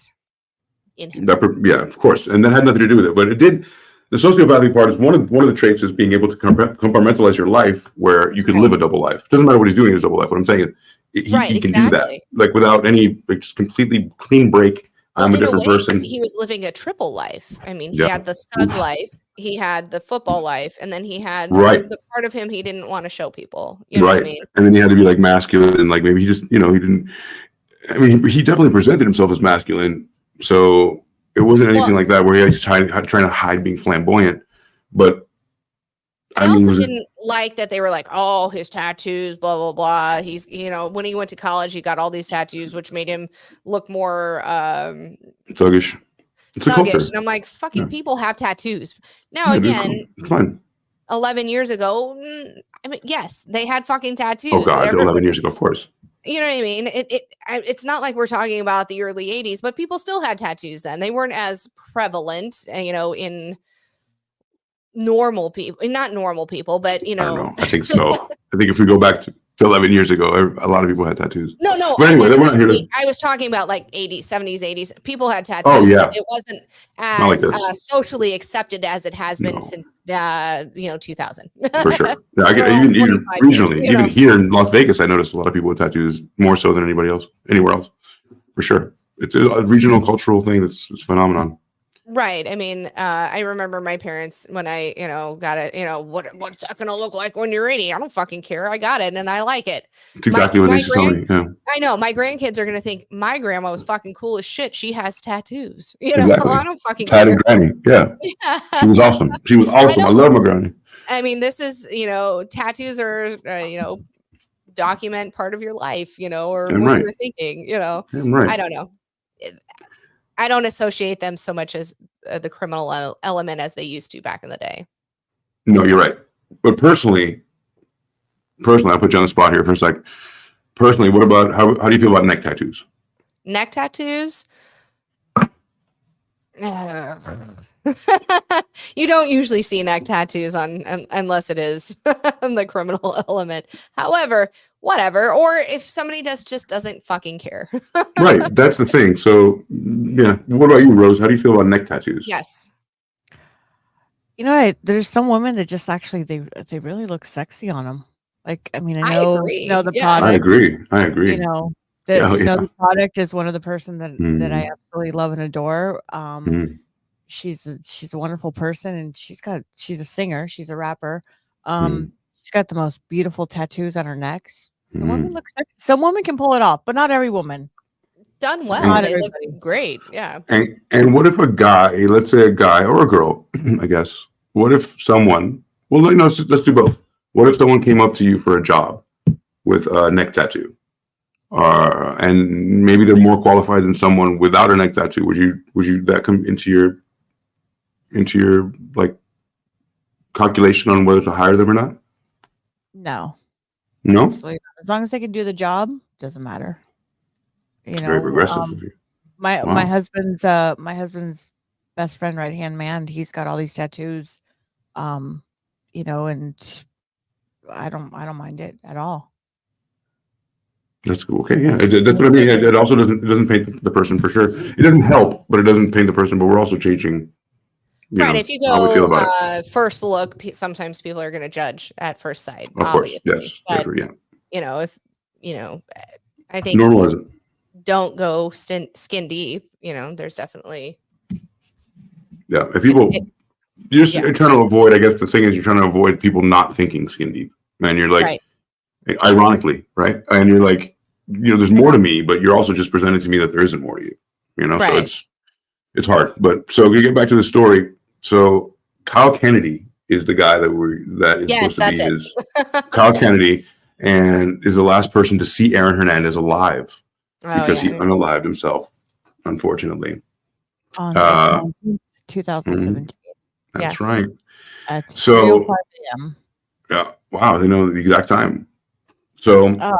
in him. Yeah, of course, and that had nothing to do with it. But it did. The sociopathic part is one of the traits is being able to compartmentalize your life, where you can live a double life. It doesn't matter what he's doing in his double life. What I'm saying is, he can do that, like without any completely clean break. I'm a different person. He was living a triple life. I mean, he had the thug life, he had the football life, and then he had the part of him he didn't want to show people. You know what I mean? And then he had to be like masculine, and like maybe he just, he didn't. I mean, he definitely presented himself as masculine, so it wasn't anything like that where he was trying to hide being flamboyant. But I also didn't like that they were like, oh, his tattoos, blah, blah, blah. He's, when he went to college, he got all these tattoos, which made him look more thuggish. It's a culture. And I'm like, fucking people have tattoos. Now, again, it's fine. 11 years ago, I mean, yes, they had fucking tattoos. Oh, God, 11 years ago, of course. You know what I mean? It's not like we're talking about the early 80s, but people still had tattoos then. They weren't as prevalent, in normal people, not normal people, but I don't know. I think so. I think if we go back to 11 years ago, a lot of people had tattoos. No. But anyway, they weren't here. I was talking about like 80s, 70s, 80s. People had tattoos. Oh, yeah. But it wasn't as socially accepted as it has been since 2000. For sure. Yeah, even regionally, even here in Las Vegas, I noticed a lot of people with tattoos more so than anybody else, anywhere else. For sure. It's a regional cultural thing. It's a phenomenon. Right. I mean, I remember my parents when I, got it, what's that going to look like when you're 80? I don't fucking care. I got it and I like it. It's exactly what they used to tell me. Yeah. I know. My grandkids are going to think my grandma was fucking cool as shit. She has tattoos. Exactly. I don't fucking care. Granny. Yeah. She was awesome. She was awesome. I love my granny. I mean, this is, tattoos are, document part of your life, or what you're thinking, I don't know. I don't associate them so much as the criminal element as they used to back in the day. No, you're right. But personally, I'll put you on the spot here for a sec. Personally, what about how do you feel about neck tattoos? Neck tattoos. You don't usually see neck tattoos unless it is the criminal element. However, whatever. Or if somebody just doesn't fucking care. Right. That's the thing. So, yeah. What about you, Rose? How do you feel about neck tattoos? Yes. You know, there's some women that just actually they really look sexy on them. Like, I mean, I I know agree. the Yeah. I product. agree. I agree. You know, Yeah, the yeah. Snow product is one of the person that I Mm, absolutely love and adore. mm, She's a wonderful person, and she's a singer, she's a rapper. mm, She's got the most beautiful tattoos on her neck. Some women mm. look sexy. Some women can pull it off, but not every woman. Done well. Not They look everybody. great. Yeah. And what if a guy, let's say a guy or a girl, I guess, what if someone, well, no, let's do both. What if someone came up to you for a job with a neck tattoo? And maybe they're more qualified than someone without a neck tattoo. Would you that come into your like calculation on whether to hire them or not? No. No? Absolutely not. As long as they can do the job, doesn't matter. You Very know, progressive of you. my Wow. husband's best friend, right hand man, he's got all these tattoos. You know, and I don't mind it at all. That's cool. Okay, yeah, that's what I mean. It also doesn't paint the person for sure. It doesn't help, but it doesn't paint the person. But we're also changing, Right. If you how we feel go about it. first look, sometimes people are going to judge at first sight. Of course, yes, But yeah. if I think Normal isn't. don't go skin deep. There's definitely Yeah, if people, you're just yeah. trying to avoid. I guess the thing is, you're trying to avoid people not thinking skin deep, and you're like, right. ironically, right? And you're like, there's more to me, but you're also just presenting to me that there isn't more to you. So Right. it's hard. But so we get back to the story. So Kyle Kennedy is the guy that is Yes, supposed to be that's his Kyle Kennedy, and is the last person to see Aaron Hernandez alive because he unalived himself, unfortunately. On April 19th, 2017. That's Yes. right. At So 3:05 a.m. yeah, wow, they know the exact time. So Oh,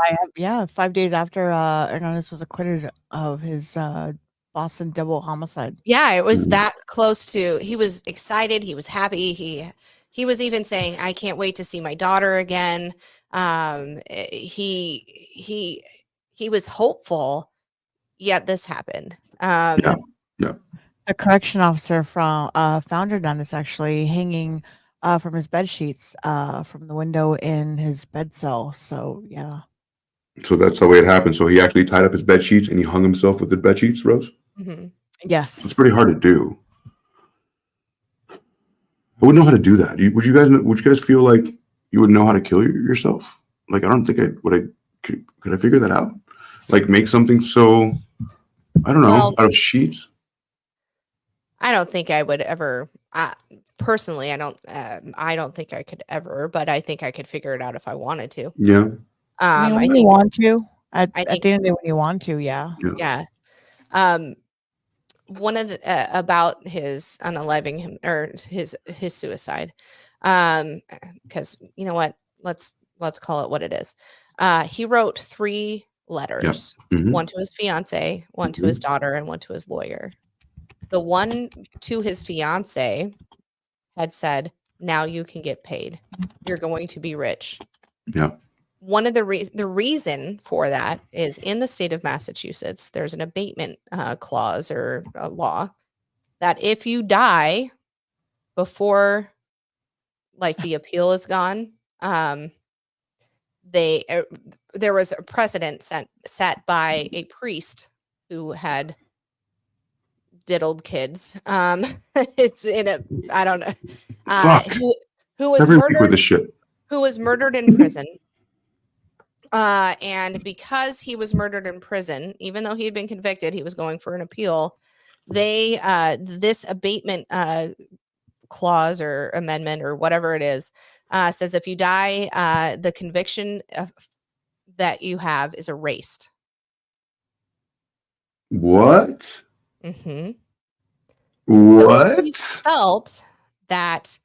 5 days after Hernandez was acquitted of his Boston double homicide. Yeah, it was that close to. He was excited. He was happy. He was even saying, "I can't wait to see my daughter again." He was hopeful. Yet this happened. yeah. A correction officer found Hernandez actually hanging from his bed sheets from the window in his bed cell. So yeah. So that's the way it happened. So he actually tied up his bed sheets and he hung himself with the bed sheets, Rose. Mm-hmm. Yes. It's pretty hard to do. I wouldn't know how to do that. Would you guys feel like you would know how to kill yourself? Like, I don't think could I figure that out? Like, make something so, I don't know, out of sheets? I don't think I would ever. Personally, I don't think I could ever, but I think I could figure it out if I wanted to. Yeah. I mean, when you want to, at the end of the day, when you want to, yeah. One of the about his unaliving him or his suicide, because you know what, let's call it what it is. He wrote 3 letters, one to his fiance, one to his daughter, and one to his lawyer. The one to his fiance had said, "Now you can get paid. You're going to be rich." Yeah. One of the reason for that is in the state of Massachusetts, there's an abatement clause or a law that if you die before like the appeal is gone, there was a precedent set by a priest who had diddled kids. It's in a, I don't know, who was Every week with murdered, this shit. who was murdered in prison. And because he was murdered in prison, even though he had been convicted, he was going for an appeal. They, this abatement clause or amendment or whatever it is, says if you die, the conviction that you have is erased. What? Mm-hmm. What? So he felt that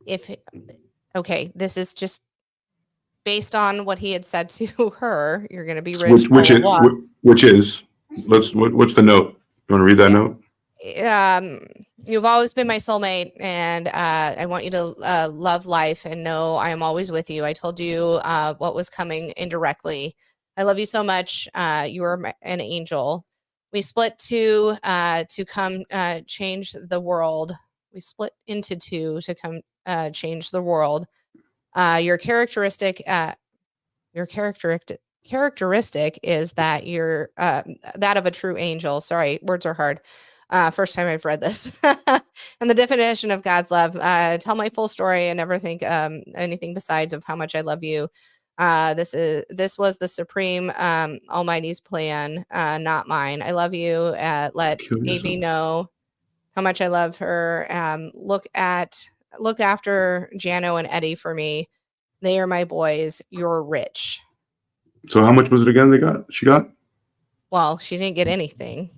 this is just based on what he had said to her, you're going to be rich. Which is What's the note? You want to read that note? You've always been my soulmate, and I want you to love life and know I am always with you. I told you what was coming indirectly. I love you so much. You are an angel. We split to come change the world. We split into two to come change the world. Your characteristic is that you're that of a true angel. Sorry, words are hard. First time I've read this. And the definition of God's love. Tell my full story and never think anything besides of how much I love you. This was the supreme Almighty's plan, not mine. I love you. Let Avi know how much I love her. Look after Jano and Eddie for me. They are my boys. You're rich. So how much was it again she got? Well, she didn't get anything.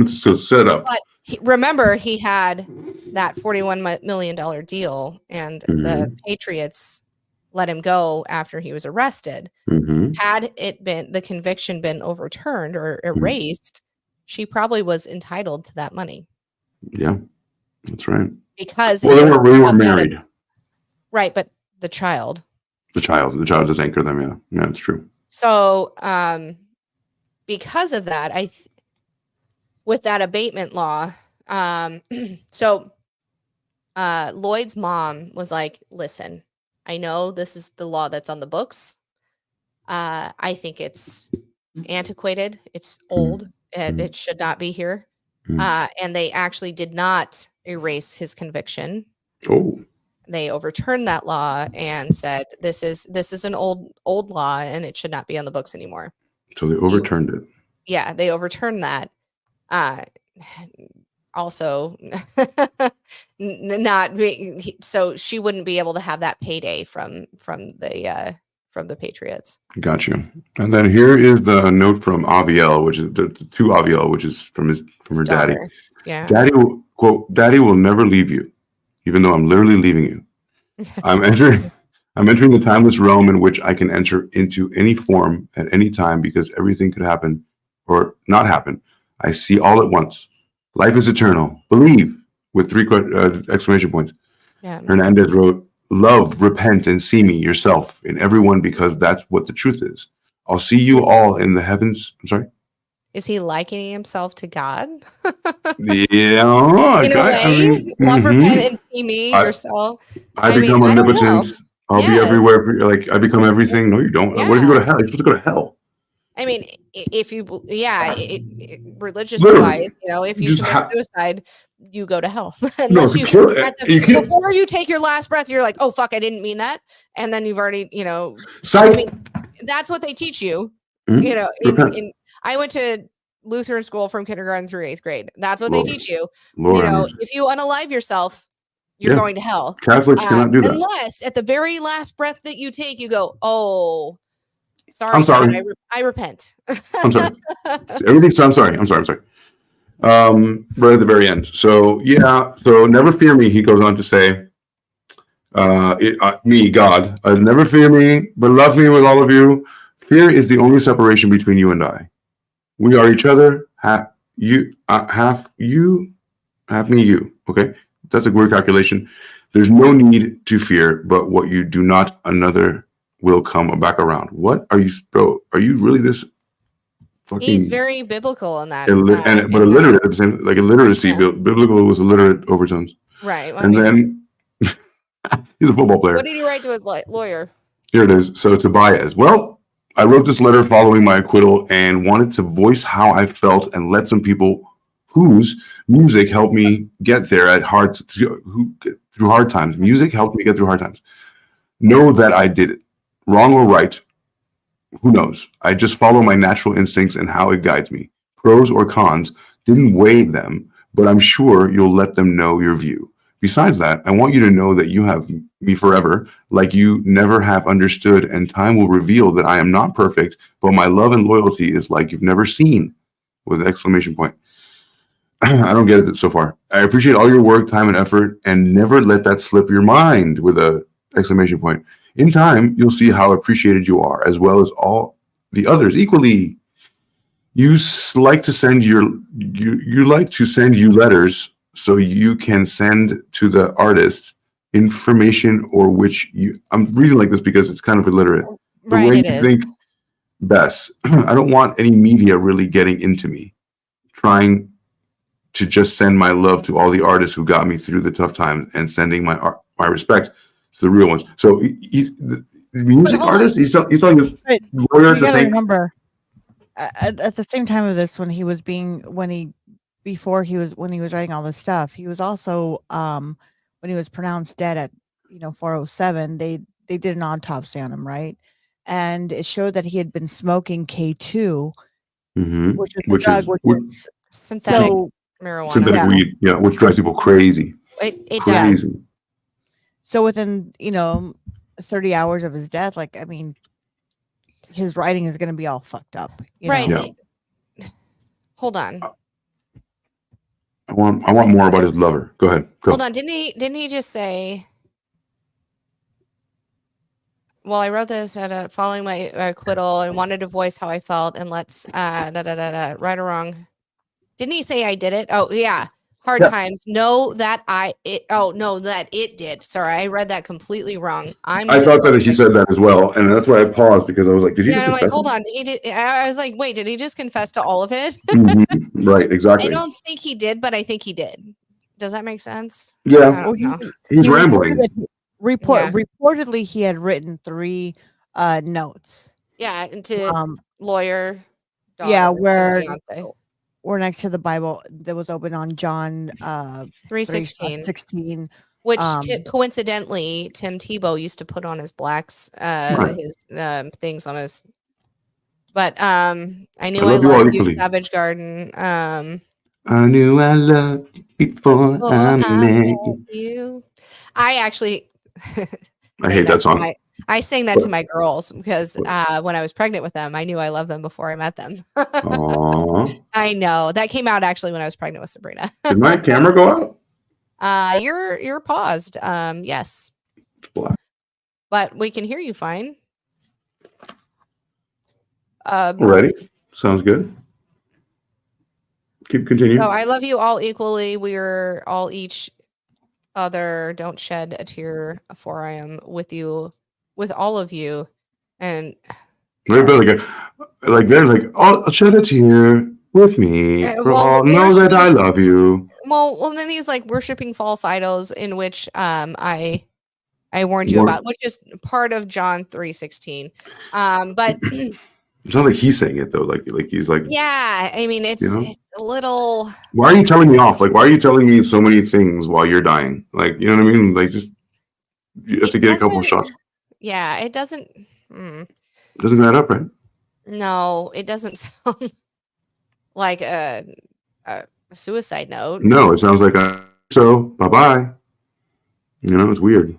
So set up. But remember, he had that $41 million deal, and the Patriots let him go after he was arrested. Had the conviction been overturned or erased, she probably was entitled to that money. Yeah, that's right. Because they were married. Right, but the child does anchor them. Yeah, it's true. So because of that, with that abatement law, so Lloyd's mom was like, listen, I know this is the law that's on the books. I think it's antiquated, it's old, and it should not be here. And they actually did not erase his conviction. They overturned that law and said this is an old law and it should not be on the books anymore. So they overturned it. Yeah, they overturned that. Also, so she wouldn't be able to have that payday from the Patriots. Gotcha. And then here is the note from Aviel, which is to Aviel, which is from her daddy. Yeah. Daddy will never leave you, even though I'm literally leaving you. I'm entering the timeless realm in which I can enter into any form at any time because everything could happen or not happen. I see all at once. Life is eternal. Believe, with 3 exclamation points. Yeah. Hernandez wrote, love, repent, and see me, yourself, in everyone, because that's what the truth is. I'll see you all in the heavens. I'm sorry? Is he likening himself to God? Yeah. In a way, love, repent, and see me, yourself. I become omnipotent. I'll be everywhere. Like, I become everything. No, you don't. Yeah. What if you go to hell? You're supposed to go to hell. I mean, if you, religious-wise, if you commit suicide, you go to hell. Unless before you take your last breath, you're like, oh, fuck, I didn't mean that. And then you've already, Psych. I mean, that's what they teach you. I went to Lutheran school from kindergarten through 8th grade. That's what they teach you. If you unalive yourself, you're going to hell. Catholics cannot do that. Unless at the very last breath that you take, you go, oh, sorry. I'm sorry. God, I repent. I'm sorry. I'm sorry. Right at the very end. So never fear me. He goes on to say, me, God, never fear me, but love me with all of you. Fear is the only separation between you and I. We are each other. Half me, you. Okay, that's a word calculation. There's no need to fear, but what you do not, another will come back around. What are you, bro? Are you really this? He's very biblical in that, but illiterate at the same, like illiteracy. Yeah. Biblical was illiterate overtones, right? Then he's a football player. What did he write to his lawyer? Here it is. So Tobias. Well, I wrote this letter following my acquittal and wanted to voice how I felt and let some people whose music helped me get there through hard times. Music helped me get through hard times. Know that I did it, wrong or right. Who knows? I just follow my natural instincts and how it guides me. Pros or cons, didn't weigh them, but I'm sure you'll let them know your view. Besides that, I want you to know that you have me forever, like you never have understood, and time will reveal that I am not perfect, but my love and loyalty is like you've never seen, with an exclamation point. I don't get it so far. I appreciate all your work, time, and effort, and never let that slip your mind, with an exclamation point. In time, you'll see how appreciated you are, as well as all the others equally. like to send you like to send you letters so you can send to the artist information or which I'm reading like this because it's kind of illiterate. The Right, way it you is. think best. I don't want any media really getting into me, trying to just send my love to all the artists who got me through the tough times and sending my respect to the real ones. So he's the music artist. He's telling his lawyer You to gotta think. remember, at the same time of this, when he was writing all this stuff, he was also when he was pronounced dead at 407, they did an autopsy on him, right? And it showed that he had been smoking K2, which is a drug, which is synthetic so marijuana. Synthetic weed, which drives people crazy. It crazy. does. So within 30 hours of his death, like, I mean, his writing is going to be all fucked up, right? know? Hold on. I want more about his lover. Go ahead. Go. Hold on. Didn't he just say? Well, I wrote this following my acquittal and wanted to voice how I felt and let's right or wrong. Didn't he say I did it? Oh yeah. Hard times. No, that it did. Sorry, I read that completely wrong. I thought that he said that as well, and that's why I paused because I was like, "Did he?" Yeah, I'm like, hold on. He did. I was like, wait, did he just confess to all of it? Right, exactly. I don't think he did, but I think he did. Does that make sense? Yeah, he's rambling. Reportedly, he had written 3 notes. Yeah, to lawyer. Yeah, where next to the Bible that was open on John 3:16, which coincidentally Tim Tebow used to put on his blacks, his things on his. But I knew I loved you, Savage Garden. I knew I loved you before I met you. I actually. I hate that song. I sang that to my girls because when I was pregnant with them, I knew I loved them before I met them. I know that came out actually when I was pregnant with Sabrina. Did my camera go out? You're paused. Yes. It's black. But we can hear you fine. Ready? Sounds good. Continue. So I love you all equally. We're all each other. Don't shed a tear, for I am with you. With all of you, and they're like, I'll shed a tear with me. All know that I love you. Well, then he's like worshiping false idols, in which I warned you about, which is part of John 3:16. But it sounds like he's saying it though, like he's like, yeah. I mean, it's a little. Why are you telling me off? Like, why are you telling me so many things while you're dying? Like, you know what I mean? Like, just you have to get a couple of shots. Yeah, it doesn't. Doesn't add up, right? No, it doesn't sound like a suicide note. No, it sounds like so. Bye-bye. It's weird.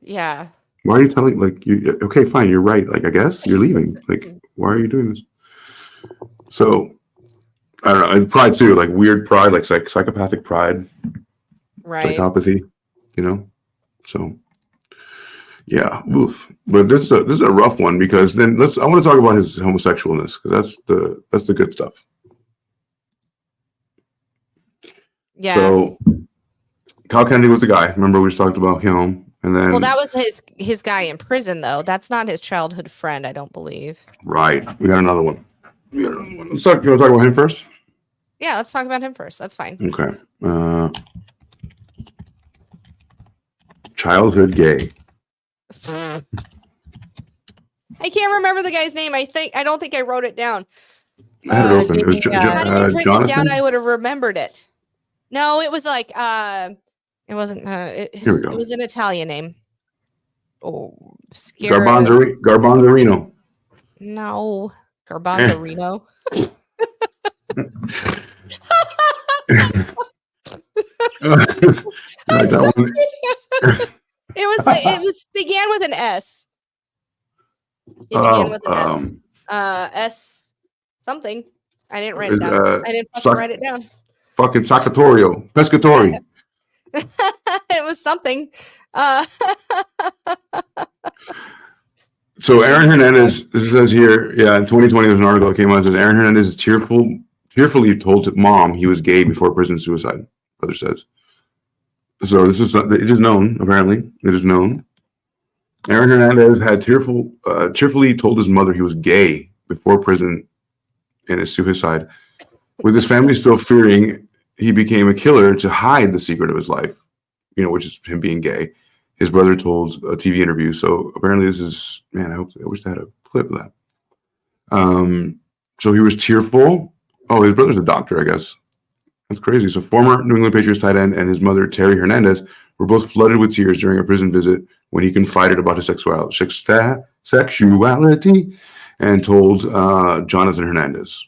Yeah. Why are you telling? Like, you okay? Fine, you're right. Like, I guess you're leaving. Like, why are you doing this? So, I don't know. And pride too, like weird pride, like psychopathic pride, right? Psychopathy. So. Yeah, oof. But this is a rough one because then I want to talk about his homosexualness because that's the good stuff. Yeah. So Kyle Kennedy was the guy. Remember we just talked about him, and then that was his guy in prison though. That's not his childhood friend, I don't believe. Right. We got another one. Let's talk. You want to talk about him first? Yeah, let's talk about him first. That's fine. Okay. Childhood gay. I can't remember the guy's name. I don't think I wrote it down. I had it open. It was Jonathan. It down, I would have remembered it. No, it was like it wasn't. Here we go. It was an Italian name. Oh, Garbanzarino. No, Garbanzarino. It began with an S. It began with an S. S something. I didn't write it down. I didn't write it down. Fucking Sacatorio. Pescatori. It was something. So Aaron Hernandez, it says here, in 2020, there's an article that came out that says Aaron Hernandez tearfully told mom he was gay before prison suicide, brother says. So it is known, apparently. It is known. Aaron Hernandez had tearfully told his mother he was gay before prison and his suicide. With his family still fearing he became a killer to hide the secret of his life, which is him being gay. His brother told a TV interview. So apparently this is, man, I wish I had a clip of that. So he was tearful. Oh, his brother's a doctor, I guess. That's crazy. So former New England Patriots tight end and his mother, Terry Hernandez, were both flooded with tears during a prison visit when he confided about his sexuality and told Jonathan Hernandez.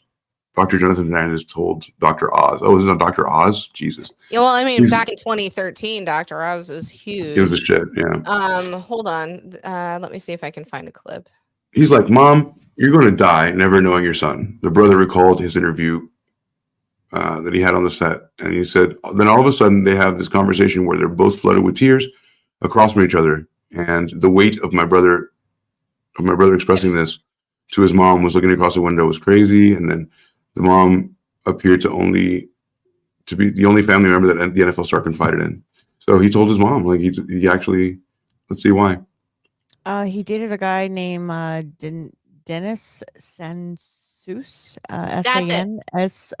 Dr. Jonathan Hernandez told Dr. Oz. Oh, is it on Dr. Oz? Jesus. Yeah, well, I mean, back in 2013, Dr. Oz was huge. It was a shit, yeah. Hold on. Let me see if I can find a clip. He's like, Mom, you're going to die never knowing your son. The brother recalled his interview that he had on the set. And he said, then all of a sudden they have this conversation where they're both flooded with tears across from each other. And the weight of my brother expressing this to his mom was looking across the window was crazy. And then the mom appeared to be the only family member that the NFL star confided in. So he told his mom, like he actually, let's see why. He dated a guy named Dennis Sansous, SANSOUIS.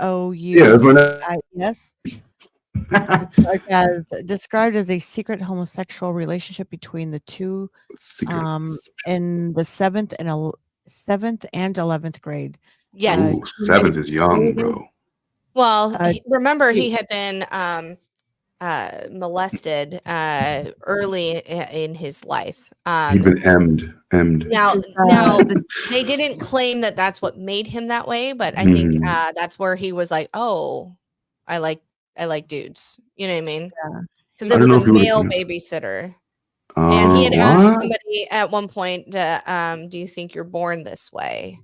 Described as a secret homosexual relationship between the two in the 7th and 11th grade. Yes. 7th is young, bro. Well, remember he had been molested early in his life. He'd been emmed. Now they didn't claim that that's what made him that way, but I think that's where he was like, "Oh, I like dudes." You know what I mean? Because it was a male babysitter, and he had asked somebody at one point, "Do you think you're born this way?"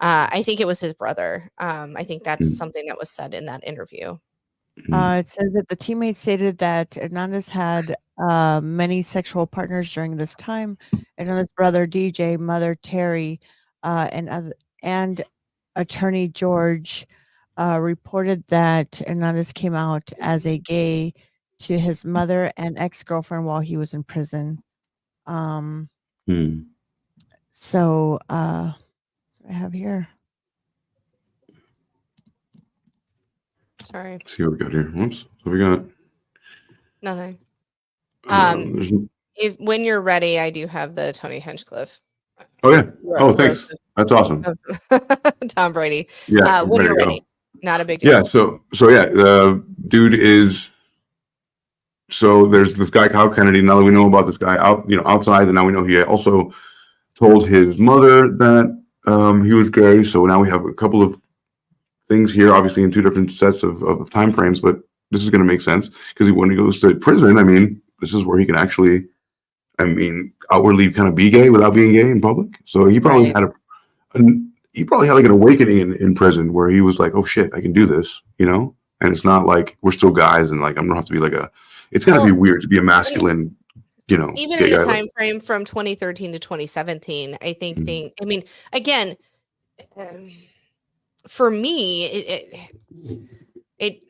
I think it was his brother. I think that's something that was said in that interview. It says that the teammate stated that Hernandez had many sexual partners during this time, and his brother DJ, mother Terry, and attorney George reported that Hernandez came out as a gay to his mother and ex-girlfriend while he was in prison. So I have here. Sorry. Let's see what we got here. Whoops. What we got? Nothing. If when you're ready, I do have the Tony Hinchcliffe. Oh yeah. Oh, thanks. That's awesome. Tom Brady. Yeah. When you're ready. Not a big deal. Yeah. So yeah, the dude is. So there's this guy Kyle Kennedy. Now that we know about this guy outside, and now we know he also told his mother that he was gay. So now we have a couple of things here, obviously in two different sets of time frames, but this is going to make sense because when he goes to prison, I mean, this is where he can actually, outwardly kind of be gay without being gay in public. So he probably had like an awakening in prison where he was like, oh shit, I can do this, and it's not like we're still guys and like I'm gonna have to be like it's gonna be weird to be a masculine, even in the time frame from 2013 to 2017, I think again, for me, it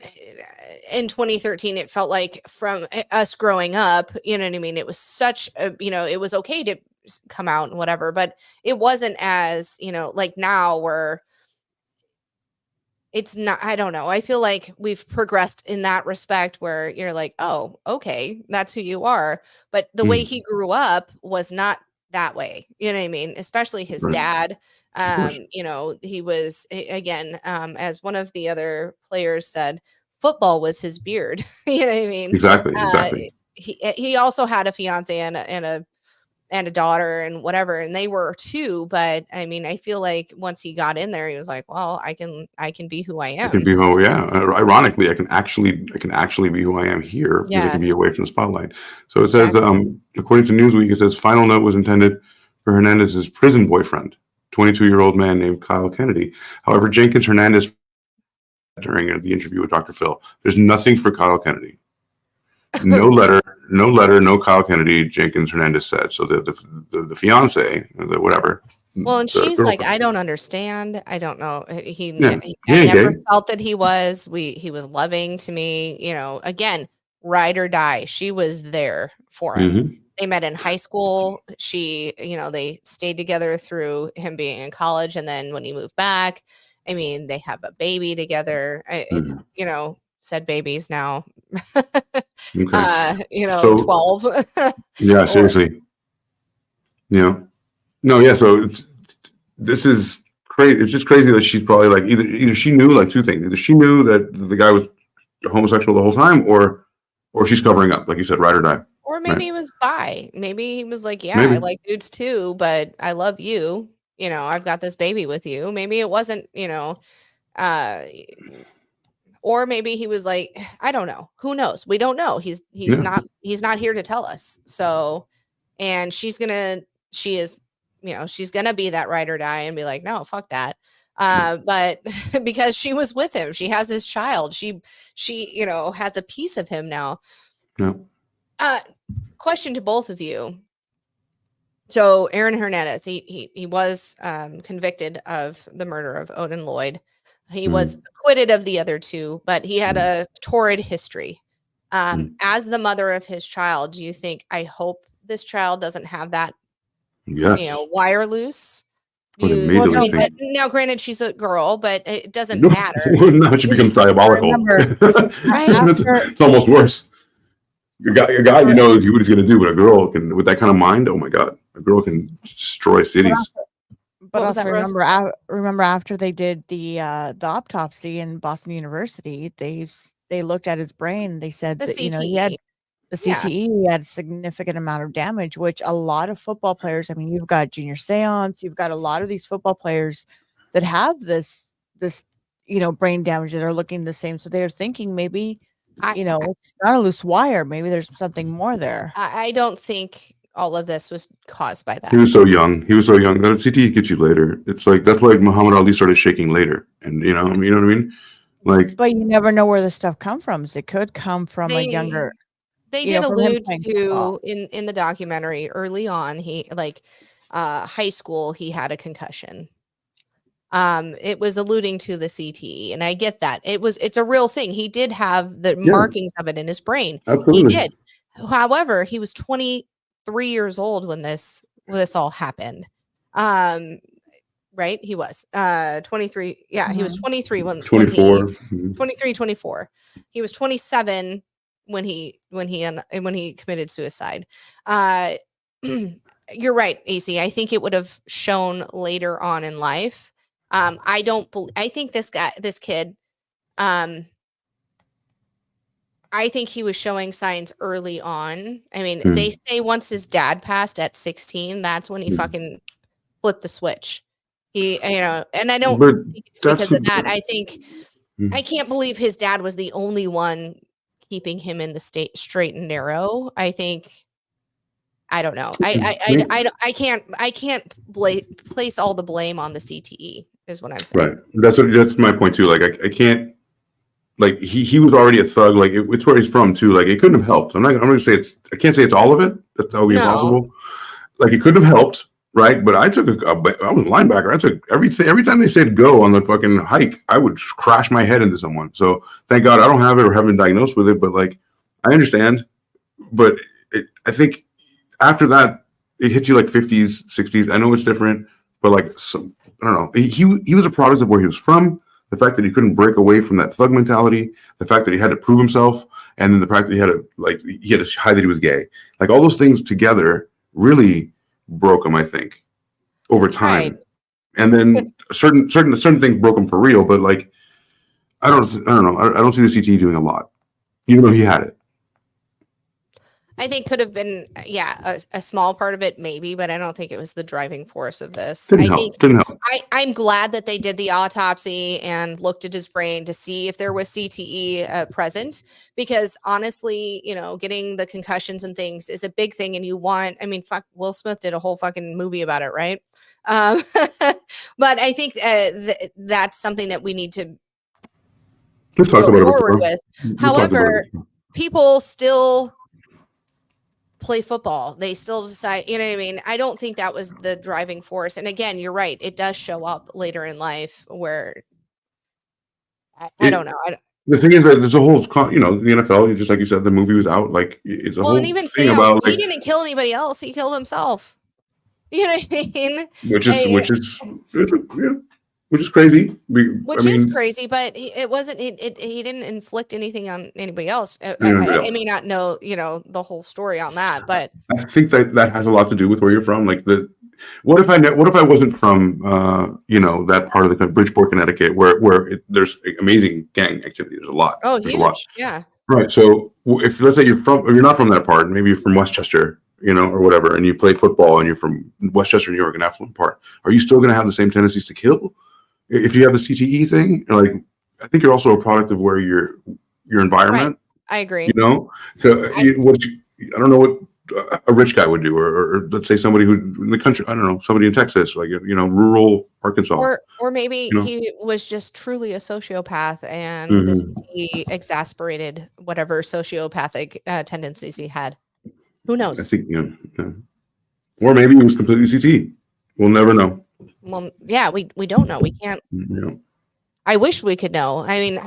in 2013, it felt like from us growing up, you know what I mean? It was such a, it was okay to come out and whatever, but it wasn't as, like now where it's not, I don't know. I feel like we've progressed in that respect where you're like, oh, okay, that's who you are. But the way he grew up was not that way. You know what I mean? Especially his dad. He was, again, as one of the other players said, football was his beard. You know what I mean? Exactly. He also had a fiance and a daughter and whatever, and they were too. But I mean, I feel like once he got in there, he was like, well, I can be who I am. Ironically, I can actually be who I am here because I can be away from the spotlight. So it says, according to Newsweek, it says final note was intended for Hernandez's prison boyfriend, 22-year-old man named Kyle Kennedy. However, Jenkins Hernandez during the interview with Dr. Phil, there's nothing for Kyle Kennedy. No letter, no letter, no Kyle Kennedy, Jenkins Hernandez said. So the fiance, the whatever. Well, and the she's like, girlfriend. I don't understand. I don't know. Yeah, he I ain't never gay. felt that he was. He was loving to me. You know, again, ride or die. She was there for him. Mhm. They met in high school. They stayed together through him being in college, and then when he moved back, I mean, they have a baby together. Mhm. Said babies now. Okay. So 12. yeah, Or seriously. Yeah. No, yeah. So this is crazy. It's just crazy that she's probably like either she knew like two things. Either she knew that the guy was homosexual the whole time, or she's covering up, like you said, ride or die. Or Right? maybe he was bi. Maybe he was like, yeah, I Maybe. like dudes too, but I love you. I've got this baby with you. Maybe it wasn't, uh, or maybe he was like, I don't know. Who knows? We don't know. He's Yeah. not here to tell us. So, and she is, she's gonna be that ride or die and be like, no, fuck that. But because she was with him, she has his child. She has a piece of him now. Yeah. Question to both of you. So Aaron Hernandez, he was convicted of the murder of Odin Lloyd. He was acquitted of the other two, but he had a torrid history. As the mother of his child, do you think, I hope this child doesn't have that, Yes. wire loose? Now, granted, she's a girl, but it doesn't matter. Now she becomes diabolical. Right. It's almost worse. A guy, you know what he's going to do, but a girl can, with that kind of mind, oh my God, a girl can destroy cities. But also remember after they did the autopsy in Boston University, they looked at his brain. They said The that he CTE. had the CTE. He had a significant amount of damage, which a lot of football players. I mean, you've got Junior Seance, you've got a lot of these football players that have this brain damage that are looking the same. So they're thinking maybe it's not a loose wire. Maybe there's something more there. I don't think all of this was caused by that. He was so young. That CTE gets you later. It's like, that's why Muhammad Ali started shaking later. And you know what I mean? Like, but you never know where this stuff come from. It could come from a younger. They did allude to in the documentary early on. He high school. He had a concussion. It was alluding to the CTE, and I get that. It's a real thing. He did have the markings of it in his brain. Absolutely. He did. However, he was 23 years old when this all happened. Right? He was 23. Yeah, he was 23 when 24. 23, 24. He was 27 when he committed suicide. You're right, AC. I think it would have shown later on in life. I think this kid, I think he was showing signs early on. I mean, they say once his dad passed at 16, that's when he fucking flipped the switch. And I don't think it's because of that. I think I can't believe his dad was the only one keeping him in the straight and narrow. I think, I don't know. I can't place all the blame on the CTE is what I'm saying. Right. That's my point too. Like I can't, like he was already a thug. Like it's where he's from too. Like it couldn't have helped. I'm going to say I can't say it's all of it. That would be impossible. Like it couldn't have helped. Right. But I was a linebacker. I took every time they said go on the fucking hike, I would crash my head into someone. So thank God I don't have it or haven't been diagnosed with it. But like, I understand. But I think after that, it hits you like 50s, 60s. I know it's different, but like, I don't know. He was a product of where he was from. The fact that he couldn't break away from that thug mentality, the fact that he had to prove himself, and then the fact that he had to hide that he was gay. Like all those things together really broke him, I think, over time. Right. And then certain things broke him for real. But like, I don't know. I don't see the CTE doing a lot, even though he had it. I think could have been, a small part of it, maybe, but I don't think it was the driving force of this. Didn't help. I'm glad that they did the autopsy and looked at his brain to see if there was CTE present, because honestly, getting the concussions and things is a big thing. And fuck, Will Smith did a whole fucking movie about it, right? But I think that's something that we need to go forward with. However, people still play football. They still decide, you know what I mean? I don't think that was the driving force. And again, you're right. It does show up later in life where I don't know. The thing is that there's a whole, the NFL, just like you said, the movie was out. Like, it's a whole and even thing Sam, about he like, didn't kill anybody else. He killed himself. You know what I mean? which is crazy. Is crazy, but it wasn't. He didn't inflict anything on anybody else. I may not know, the whole story on that, but I think that has a lot to do with where you're from. Like what if I wasn't from that part of the country, Bridgeport, Connecticut, where there's amazing gang activity. There's a lot. Oh, there's huge. A lot. Yeah. Right. So if let's say you're not from that part, maybe you're from Westchester, or whatever, and you play football and you're from Westchester, New York, an affluent part, are you still going to have the same tendencies to kill? If you have the CTE thing, I think you're also a product of where your environment. Right. I agree. So I don't know what a rich guy would do, or let's say somebody who in the country, I don't know, somebody in Texas, like rural Arkansas, or maybe he was just truly a sociopath, and the CTE exasperated whatever sociopathic tendencies he had. Who knows? I think or maybe it was completely CTE. We'll never know. Well, yeah, we don't know. We can't. I wish we could know. I mean,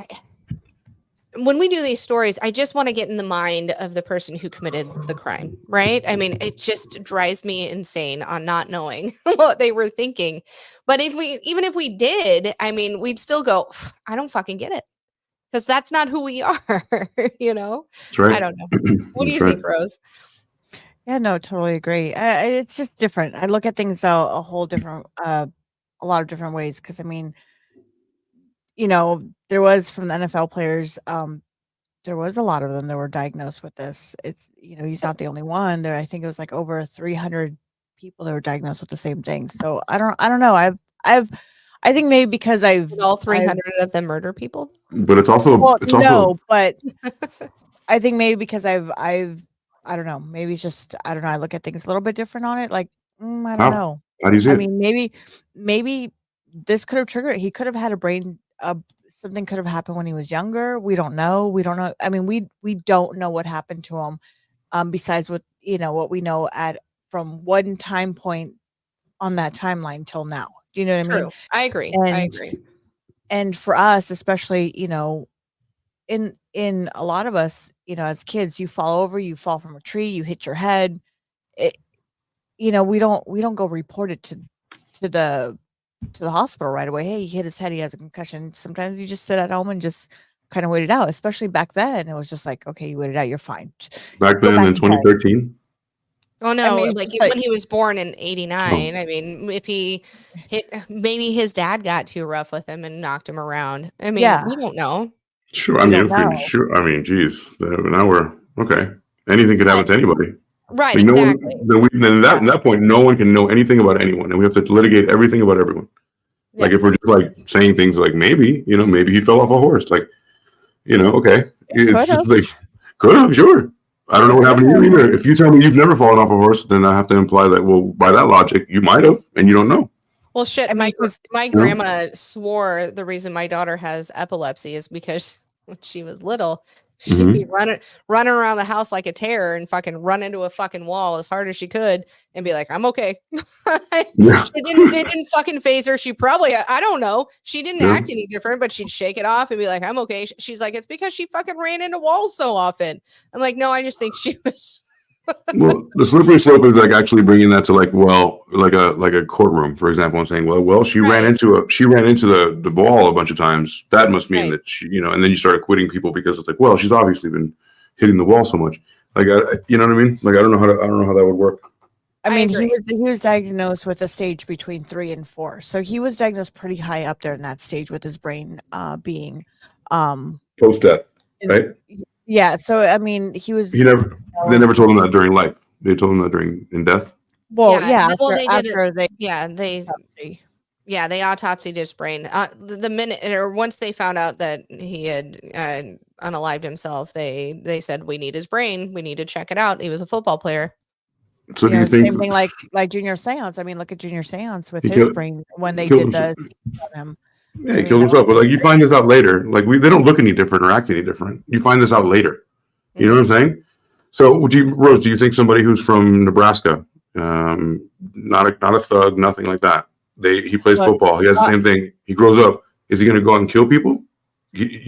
when we do these stories, I just want to get in the mind of the person who committed the crime, right? I mean, it just drives me insane on not knowing what they were thinking. But even if we did, I mean, we'd still go, I don't fucking get it. Because that's not who we are, That's right. I don't know. What do you think, Rose? Yeah, no, totally agree. It's just different. I look at things a whole different, a lot of different ways. Because I mean, there was from the NFL players, there was a lot of them that were diagnosed with this. It's he's not the only one. There, I think it was like over 300 people that were diagnosed with the same thing. So I don't know. I think maybe because Did all 300 of them murder people. But it's also but I think maybe because I don't know. Maybe it's just I don't know. I look at things a little bit different on it. Like I don't know. How do you see I it? mean, maybe this could have triggered. He could have had a brain. Something could have happened when he was younger. We don't know. I mean, we don't know what happened to him. Besides what what we know from one time point on that timeline till now. Do you know what I mean? I agree. I agree. And for us, especially, in a lot of us, as kids, you fall over, you fall from a tree, you hit your head. We don't go report it to the hospital right away. Hey, he hit his head, he has a concussion. Sometimes you just sit at home and just kind of wait it out. Especially back then, it was just like, okay, you wait it out, you're fine. Back then in 2013. Oh no! I mean, like when he was born in '89. I mean, if he hit, maybe his dad got too rough with him and knocked him around. I mean, we don't know. Sure. I mean, sure. I mean, geez. Now we're okay. Anything could happen to anybody. Right. Like, exactly. Then at that point, no one can know anything about anyone, and we have to litigate everything about everyone. Yeah. Like if we're just like saying things like maybe he fell off a horse, like okay, it's just like could have, sure. I don't know what happened to you either. If you tell me you've never fallen off a horse, then I have to imply that, well, by that logic, you might have, and you don't know. Well, shit. My grandma swore the reason my daughter has epilepsy is because when she was little, she'd be running around the house like a terror and fucking run into a fucking wall as hard as she could and be like, I'm okay. It didn't fucking phase her. She probably, I don't know. She didn't act any different, but she'd shake it off and be like, I'm okay. She's like, it's because she fucking ran into walls so often. I'm like, no, I just think she was. Well, the slippery slope is like actually bringing that to like a courtroom, for example, and saying, well, she ran into the wall a bunch of times. That must mean that she, and then you start acquitting people because it's like, well, she's obviously been hitting the wall so much. Like, you know what I mean? Like, I don't know how that would work. I mean, he was diagnosed with a stage between 3 and 4, so he was diagnosed pretty high up there in that stage with his brain being post-death, right? Yeah, so I mean, they never told him that during life. They told him that in death. Well, they autopsied his brain. The minute or once they found out that he had unalived himself, they said, we need his brain. We need to check it out. He was a football player. So do you think same thing like Junior Seance? I mean, look at Junior Seance with his brain when they did the on him. Yeah, he killed himself. But like you find this out later. Like they don't look any different or act any different. You find this out later. You know what I'm saying? So, Rose, do you think somebody who's from Nebraska, not a thug, nothing like that, he plays football, he has the same thing, he grows up, is he going to go out and kill people? He's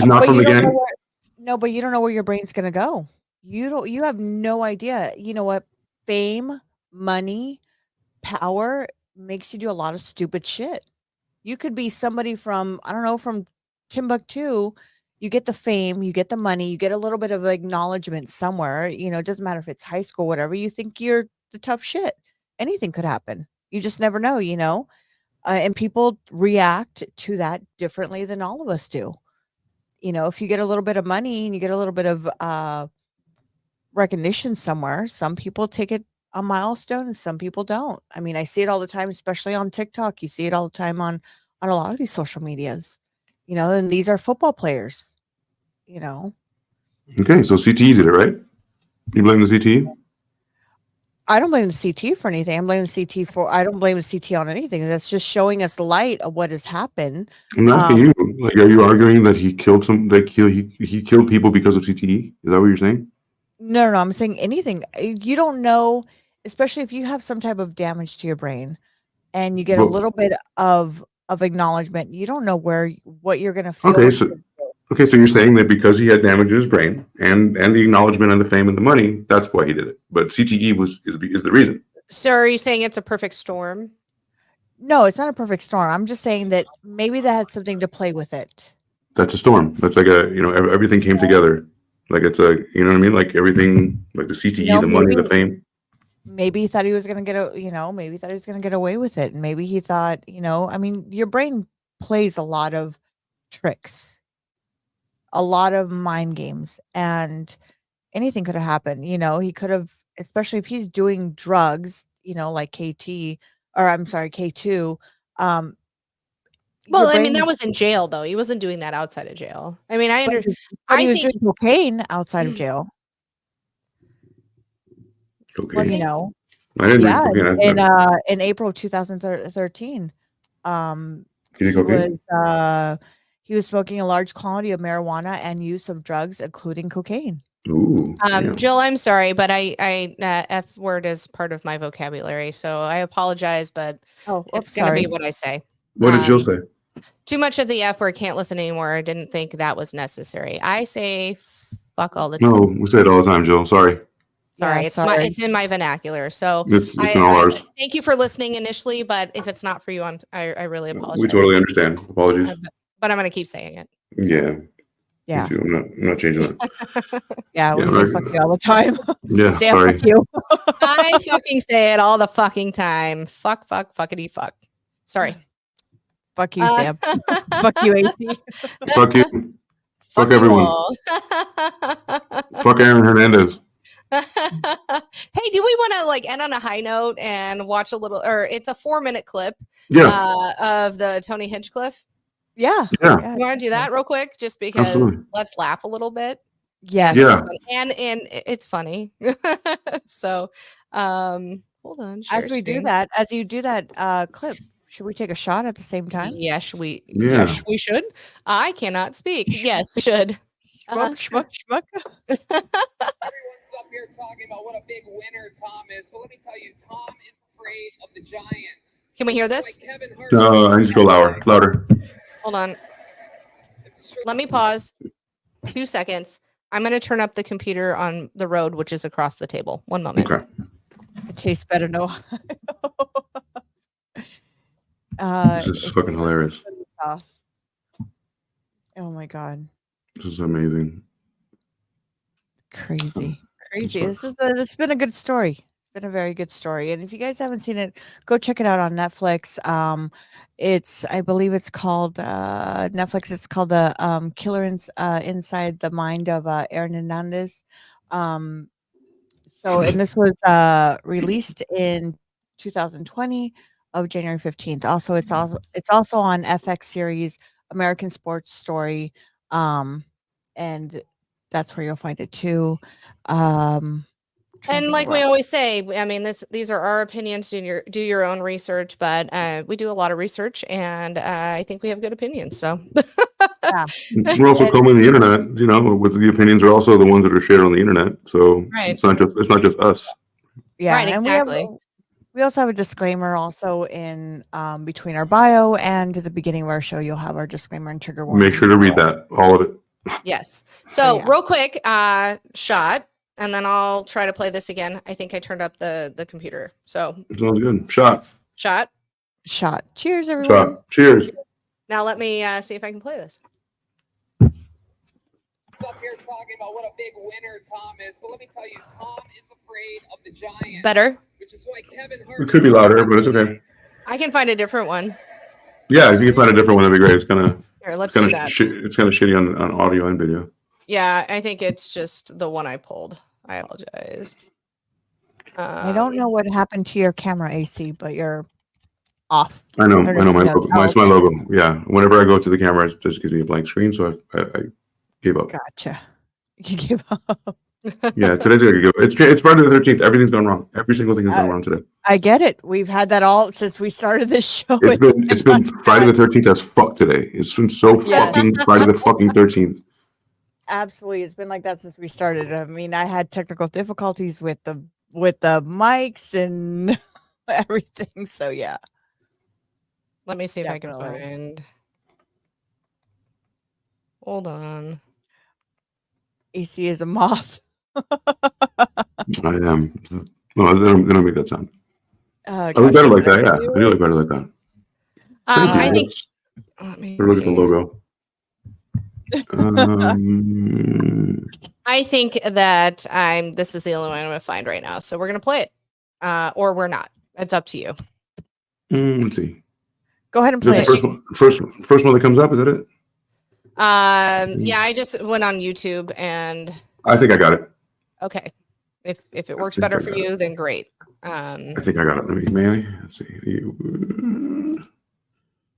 not from the gang. No, but you don't know where your brain's going to go. You have no idea. You know what? Fame, money, power makes you do a lot of stupid shit. You could be somebody from, I don't know, from Timbuktu. You get the fame, you get the money, you get a little bit of acknowledgement somewhere. It doesn't matter if it's high school, whatever. You think you're the tough shit. Anything could happen. You just never know, and people react to that differently than all of us do. If you get a little bit of money and you get a little bit of recognition somewhere, some people take it a milestone and some people don't. I mean, I see it all the time, especially on TikTok. You see it all the time on a lot of these social medias, and these are football players, Okay, so CTE did it, right? You blame the CTE? I don't blame the CT for anything. I don't blame the CT on anything. That's just showing us light of what has happened. I'm asking you, are you arguing that he killed he killed people because of CTE? Is that what you're saying? No, I'm saying anything. You don't know, especially if you have some type of damage to your brain and you get a little bit of acknowledgement. You don't know what you're going to feel. Okay, so you're saying that because he had damage to his brain and the acknowledgement and the fame and the money, that's why he did it. But CTE is the reason. So are you saying it's a perfect storm? No, it's not a perfect storm. I'm just saying that maybe that had something to play with it. That's a storm. That's like everything came together. Like it's you know what I mean? Like everything, like the CTE, the money, the fame. Maybe he thought he was going to maybe he thought he was going to get away with it. And maybe he thought, I mean, your brain plays a lot of tricks, a lot of mind games, and anything could have happened. He could have, especially if he's doing drugs, like K2. Well, I mean, that was in jail, though. He wasn't doing that outside of jail. I mean, I understand. He was doing cocaine outside of jail. Okay. Was he? I didn't read cocaine. In April 2013, he was smoking a large quantity of marijuana and use of drugs, including cocaine. Ooh, Jill, I'm sorry, but I F word is part of my vocabulary, so I apologize, but it's going to be what I say. What did Jill say? Too much of the F word, can't listen anymore. I didn't think that was necessary. I say fuck all the time. No, we say it all the time, Jill. Sorry. Sorry, it's in my vernacular. So it's in all ours. Thank you for listening initially, but if it's not for you, I really apologize. We totally understand. Apologies. But I'm going to keep saying it. Yeah. Yeah. Me too. I'm not changing that. Yeah, we say fuck you all the time. Yeah, Sam, sorry. fuck you. I fucking say it all the fucking time. Fuck, fuckity, fuck. Sorry. Fuck you, Sam. Fuck you, AC. Fuck you. Fuck everyone. Fuck Aaron Hernandez. Hey, do we want to end on a high note and watch a little, or it's a 4-minute clip of the Tony Hinchcliffe? Yeah. You want to do that real quick? Just because Absolutely. Let's laugh a little bit. Yeah. And it's funny. So hold on. As you do that clip, should we take a shot at the same time? Yes, we should. I cannot speak. Yes, we should. Schmuck. Everyone's up here talking about what a big winner Tom is, but let me tell you, Tom is afraid of the Giants. Can we hear this? I need to go louder. Hold on. Let me pause. 2 seconds. I'm going to turn up the computer on the road, which is across the table. 1 moment. Okay. It tastes better in Ohio. This is fucking hilarious. Oh my God. This is amazing. Crazy. It's been a good story. It's been a very good story. And if you guys haven't seen it, go check it out on Netflix. I believe it's called Netflix. It's called the Killer Inside the Mind of Aaron Hernandez. And this was released in 2020 of January 15th. Also, it's also on FX series American Sports Story. And that's where you'll find it too. And like we always say, I mean, these are our opinions. Do your own research, but we do a lot of research, and I think we have good opinions. So, yeah, Yeah. We're also combing the internet, with the opinions are also the ones that are shared on the internet. So Right. it's not just us. Yeah. Right, And exactly. we also have a disclaimer also in between our bio and at the beginning of our show. You'll have our disclaimer and trigger warning. Make sure to read that, all of it. Yes. So yeah. real quick, shot, and then I'll try to play this again. I think I turned up the computer. So Sounds good. Shot. shot. Cheers, everyone. Shot. Cheers. Now let me see if I can play this. Up here talking about what a big winner Tom is, but let me tell you, Tom is afraid of the Giants. Better. Which is why Kevin Hart. It could be louder, but it's okay. I can find a different one. Yeah, if you can find a different one, that'd be great. It's kind of Here, let's do that. It's kind of shitty on audio and video. Yeah, I think it's just the one I pulled. I apologize. I don't know what happened to your camera, AC, but you're off. I know. Or My no. logo. Oh, It's my okay. logo. Yeah. Whenever I go to the camera, it just gives me a blank screen. So I gave up. Gotcha. You give up. Yeah, today's like a good. It's Friday the 13th. Everything's gone wrong. Every single thing has gone wrong today. I get it. We've had that all since we started this show. It's been Friday the 13th as fuck today. It's been so Yes. fucking Friday the fucking 13th. Absolutely, it's been like that since we started. I mean, I had technical difficulties with the mics and everything. So yeah. Let me see if I Definitely. can find. Hold on. AC is a moth. I am. No, they don't make that sound. I look Gotcha. better like that. Yeah, I do look better like that. Thank you. I think. Let me Look at the see. logo. I think that this is the only one I'm going to find right now. So we're going to play it, or we're not. It's up to you. Let's see. Go ahead and Is play this it. the first one that comes up? Is that it? Yeah, I just went on YouTube and I think I got it. okay. If it works think better I for got you, then great. I think I got it. May I? Let's see.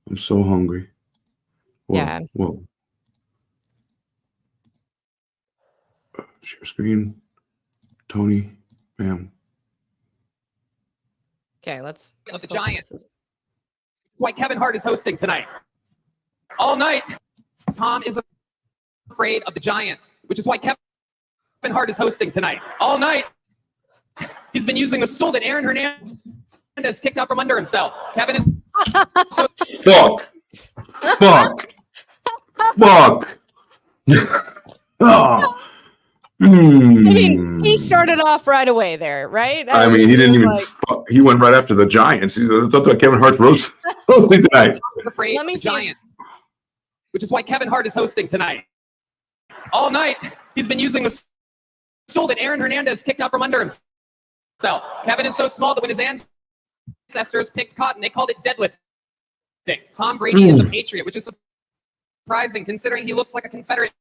I'm so hungry. Whoa, Yeah. Whoa. Share screen. Tony. Bam. Okay, let's Of the go. Giants. Why Kevin Hart is hosting tonight. All night, Tom is afraid of the Giants, which is why Kevin Hart is hosting tonight. All night, he's been using the stool that Aaron Hernandez kicked out from under himself. Kevin is so Fuck. Fuck. Fuck. Oh. I mean, he started off right away there, right? I mean, he didn't was even. like, Fuck. He went right after the Giants. He thought Kevin Hart's roasting tonight. afraid Let of me the see if- Giants, which is why Kevin Hart is hosting tonight. All night, he's been using the stool that Aaron Hernandez kicked out from under himself. Kevin is so small that when his ancestors picked cotton, they called it deadlifting. Tom Brady is a Patriot, which is surprising considering he looks like a Confederate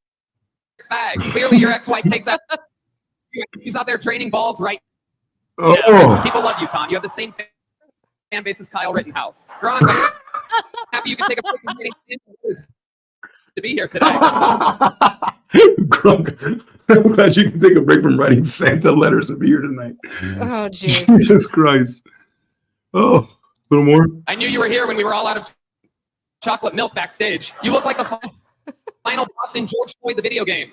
fag. Clearly, your ex-wife takes out. He's out there training balls right now. Oh. People love you, Tom. You have the same fan base as Kyle Rittenhouse. Gronk, I'm happy you can take a break from getting to be here today. Grunk, I'm glad you can take a break from writing Santa letters to be here tonight. oh, jeez. Jesus Christ. Oh, a little more. I knew you were here when we were all out of chocolate milk backstage. You look like the final boss in George Floyd, the video game.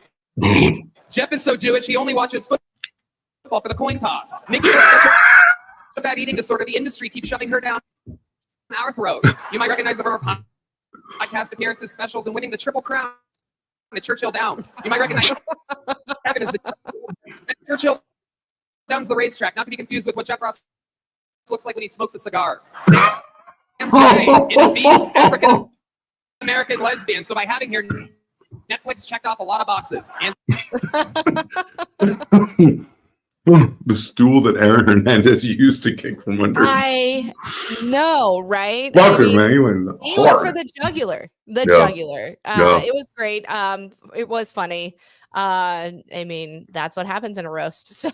Jeff is so Jewish, he only watches football for the coin toss. Nikki has such a bad eating disorder, the industry keeps shoving her down our throat. You might recognize her from her podcast appearances, specials, and winning the Triple Crown at Churchill Downs. You might recognize Kevin as the Churchill Downs, the racetrack, not to be confused with what Jeff Ross looks like when he smokes a cigar. Sam J in a beast, African American lesbian. So by having here, Netflix checked off a lot of boxes. And The stool that Aaron Hernandez used to kick from under. I know, right? Fucker, I mean, man. He went he went for hard. the jugular. The Yeah. jugular. Yeah. It was great. It was funny. I mean, that's what happens in a roast. So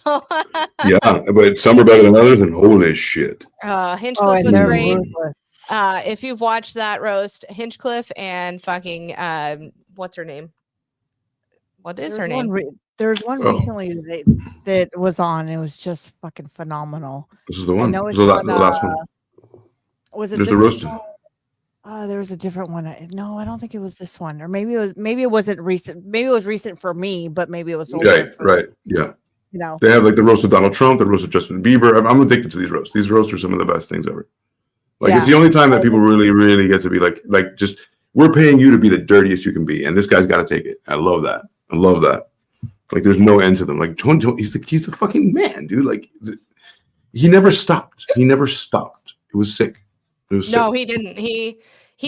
Yeah, but some are better than others, and holy shit. Hinchcliffe and was they're great. ruthless. If you've watched that roast, Hinchcliffe and fucking what's her name? What is her name? There's one Oh. recently that was on. It was just fucking phenomenal. This is the I one. know This it's is the on, last one. Was it There's the this roast. one? There was a different one. No, I don't think it was this one. Or maybe it wasn't recent. Maybe it was recent for me, but maybe it was older Right. Yeah. you know. They have like the roast of Donald Trump, the roast of Justin Bieber. I'm addicted to these roasts. These roasts are some of the best things ever. Like it's the only time that people really get to be like just we're paying you to be the dirtiest you can be, and this guy's got to take it. I love that. Like there's no end to them. Like he's the fucking man, dude. Like he never stopped. It was sick. No, he didn't. He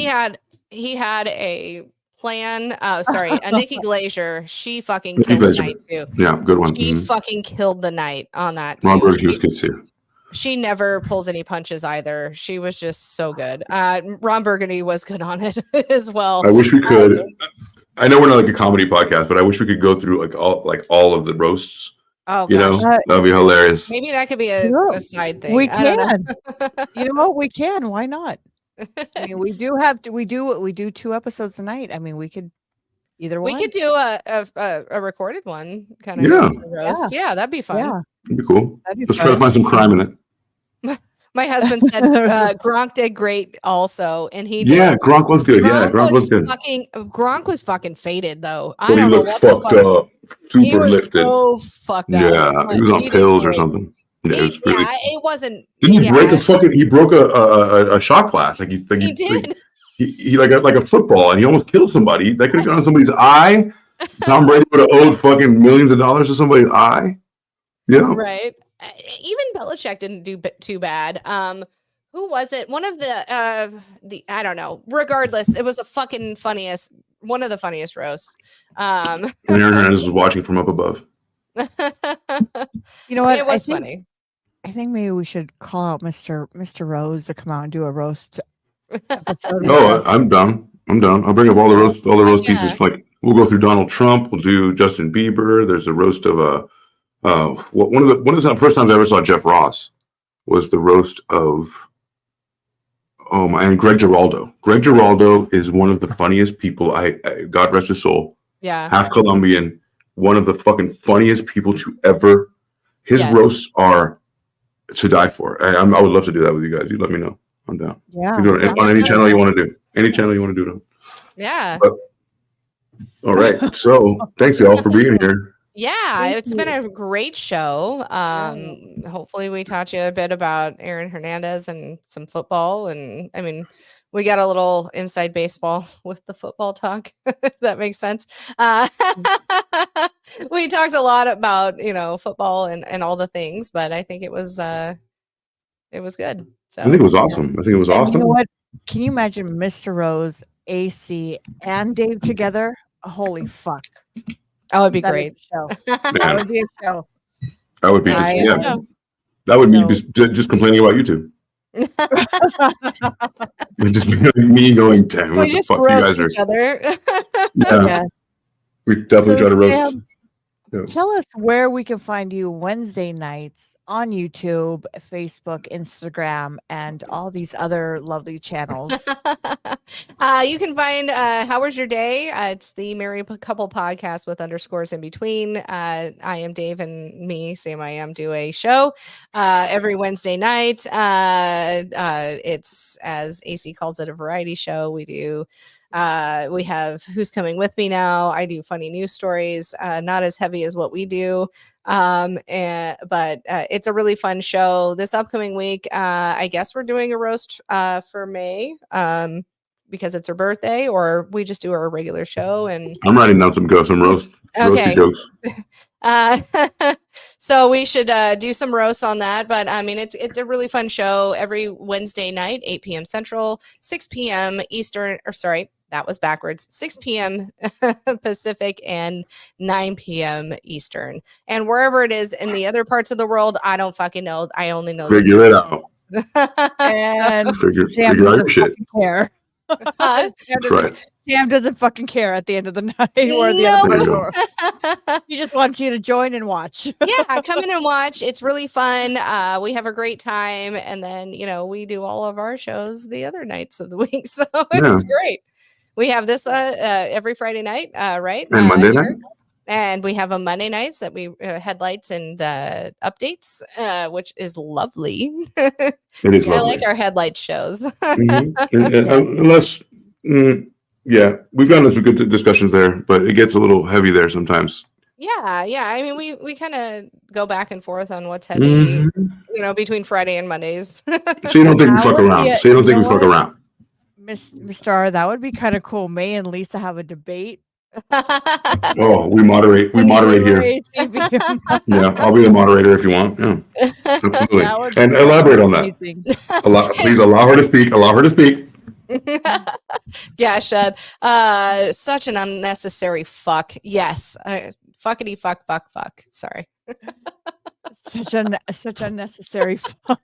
had a plan. Sorry, a Nikki Glaser. She fucking killed the night too. Yeah, good one. She fucking killed the night on that too. Ron Burgundy was good too. She never pulls any punches either. She was just so good. Ron Burgundy was good on it as well. I wish we could. I know we're not like a comedy podcast, but I wish we could go through all of the roasts. Oh, you know, that'd be hilarious. Maybe that could be a side thing. We can. You know what? We can. Why not? I mean, we do 2 episodes a night. I mean, we could either one. We could do a recorded one, kind of roast. Yeah, that'd be fun. Yeah, that'd be cool. Let's try to find some crime in it. My husband said Gronk did great also, and Gronk was good. Gronk was good. Gronk was fucking faded though. But he looked fucked up, super lifted. So fucked up. Yeah, he was on pills or something. Yeah, it wasn't. Didn't he break a fucking? He broke a shot glass. Like he did. He like a football, and he almost killed somebody. That could have gone on somebody's eye. Tom Brady would have owed fucking millions of dollars to somebody's eye. Yeah, right. Even Belichick didn't do too bad. Who was it? One of the I don't know. Regardless, it was one of the funniest roasts. Aaron Hernandez was watching from up above. You know what? It was funny. I think maybe we should call out Mr. Rose to come out and do a roast episode. I'm down. I'll bring up all the roast pieces. Like we'll go through Donald Trump. We'll do Justin Bieber. There's a roast of one of the first times I ever saw Jeff Ross was the roast of and Greg Giraldo. Greg Giraldo is one of the funniest people. I God rest his soul. Yeah, half Colombian. One of the fucking funniest people to ever. His roasts are to die for. I would love to do that with you guys. You let me know. I'm down. Yeah. On any channel you want to do. Any channel you want to do them. Yeah. All right. So thanks y'all for being here. Yeah, it's been a great show. Hopefully we taught you a bit about Aaron Hernandez and some football. And I mean, we got a little inside baseball with the football talk. If that makes sense. We talked a lot about, football and all the things, but I think it was good. So I think it was awesome. You know what? Can you imagine Mr. Rose, AC, and Dave together? Holy fuck. That would be great. That would be a show. That would be that would be just complaining about YouTube. Just me going, damn, what the fuck you guys are. Each other. Yeah. We definitely try to roast. Sam, tell us where we can find you Wednesday nights on YouTube, Facebook, Instagram, and all these other lovely channels. You can find How Was Your Day? It's the Married Couple podcast with underscores in between. I am Dave and me, Sam I Am, do a show every Wednesday night. It's, as AC calls it, a variety show. We have Who's Coming With Me Now. I do funny news stories, not as heavy as what we do. But it's a really fun show. This upcoming week, I guess we're doing a roast for May because it's her birthday, or we just do our regular show. And I'm writing down some roasty jokes. So we should do some roasts on that. But I mean, it's a really fun show every Wednesday night, 8 p.m. Central, 6 p.m. Eastern, or sorry, that was backwards, 6 p.m. Pacific and 9 p.m. Eastern. And wherever it is in the other parts of the world, I don't fucking know. I only know. Figure it out. And figure out your shit. Care. Sam doesn't fucking care at the end of the night or the other part of the world. He just wants you to join and watch. Yeah, come in and watch. It's really fun. We have a great time. And then, we do all of our shows the other nights of the week. So it's great. We have this every Friday night, right? And Monday night. And we have a Monday nights that we headlights and updates, which is lovely. It is I lovely. like our headlight shows. And unless, yeah, we've gotten into good discussions there, but it gets a little heavy there sometimes. Yeah. I mean, we kind of go back and forth on what's heavy, between Friday and Mondays. So you don't think we That fuck would around. be So you don't you think we know fuck what? around. Mr. R, that would be kind of cool. May and Lisa have a debate. Oh, we moderate here. Yeah, I'll be the moderator if you want. Yeah, absolutely. And elaborate on that. Please allow her to speak. Allow her to speak. Yeah, Shed. Such an unnecessary fuck. Yes. Fuckity fuck. Sorry. Such unnecessary fuck.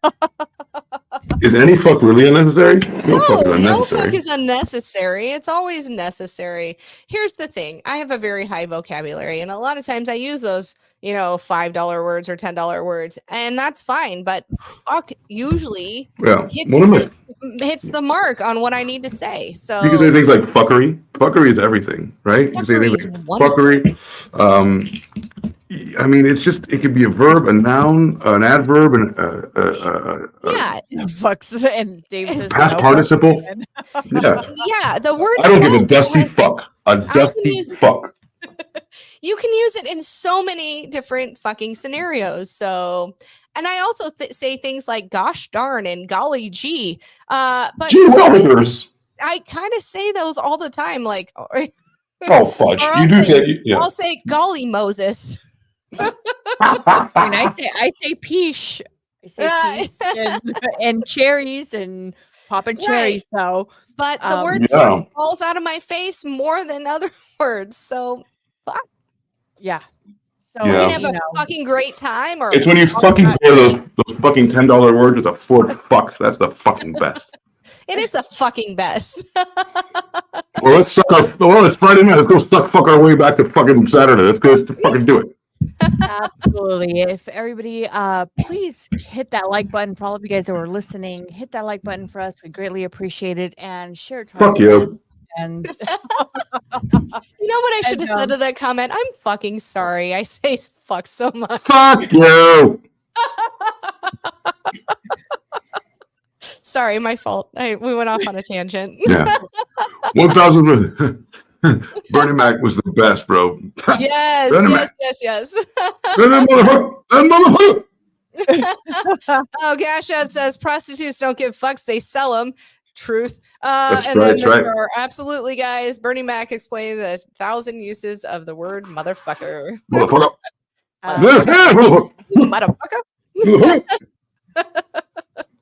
Is any fuck really unnecessary? No fuck is unnecessary. It's always necessary. Here's the thing. I have a very high vocabulary, and a lot of times I use those, $5 words or $10 words, and that's fine. But fuck usually hits the mark on what I need to say. So you can say things like fuckery. Fuckery is everything, right? You can say things like fuckery. I mean, it could be a verb, a noun, an adverb, and fucks and Dave says past participle. Yeah, the word. I don't give a dusty fuck. A dusty fuck. You can use it in so many different fucking scenarios. So, and I also say things like "gosh darn" and "golly gee." But gee willikers. I kind of say those all the time, like. Oh fudge! You do say. Yeah. I'll say "golly Moses." I say peach. I say peach and cherries and popping cherries. So, but the word fuck falls out of my face more than other words. So, fuck. Yeah. So we can have a fucking great time. Or it's when you fucking pair those fucking $10 words with a Ford fuck. That's the fucking best. It is the fucking best. Well, it's Friday night. Let's go fuck our way back to fucking Saturday. Let's go fucking do it. Absolutely. If everybody please hit that like button for all of you guys that were listening. Hit that like button for us. We greatly appreciate it, and share it. Fuck you. And you know what I should have said to that comment? I'm fucking sorry. I say fuck so much. Fuck you. Sorry, my fault. We went off on a tangent. Yeah. 1,000. Bernie Mac was the best, bro. Yes. Oh, Gashad says prostitutes don't give fucks, they sell them. Truth. That's and right, then right. Absolutely, guys. Bernie Mac explained the 1,000 uses of the word motherfucker. Motherfucker.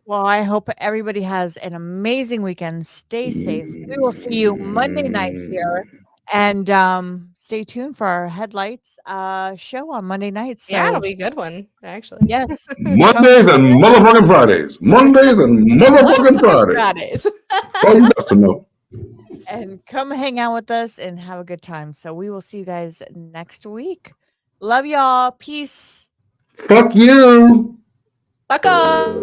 Well, I hope everybody has an amazing weekend. Stay safe. We will see you Monday night here. And stay tuned for our Headlights show on Monday nights. So. Yeah, it'll be a good one, actually. Yes. Mondays and motherfucking Fridays. Mondays and motherfucking Fridays. Oh, you got to know. And come hang out with us and have a good time. So we will see you guys next week. Love y'all. Peace. Fuck you. Fuck up.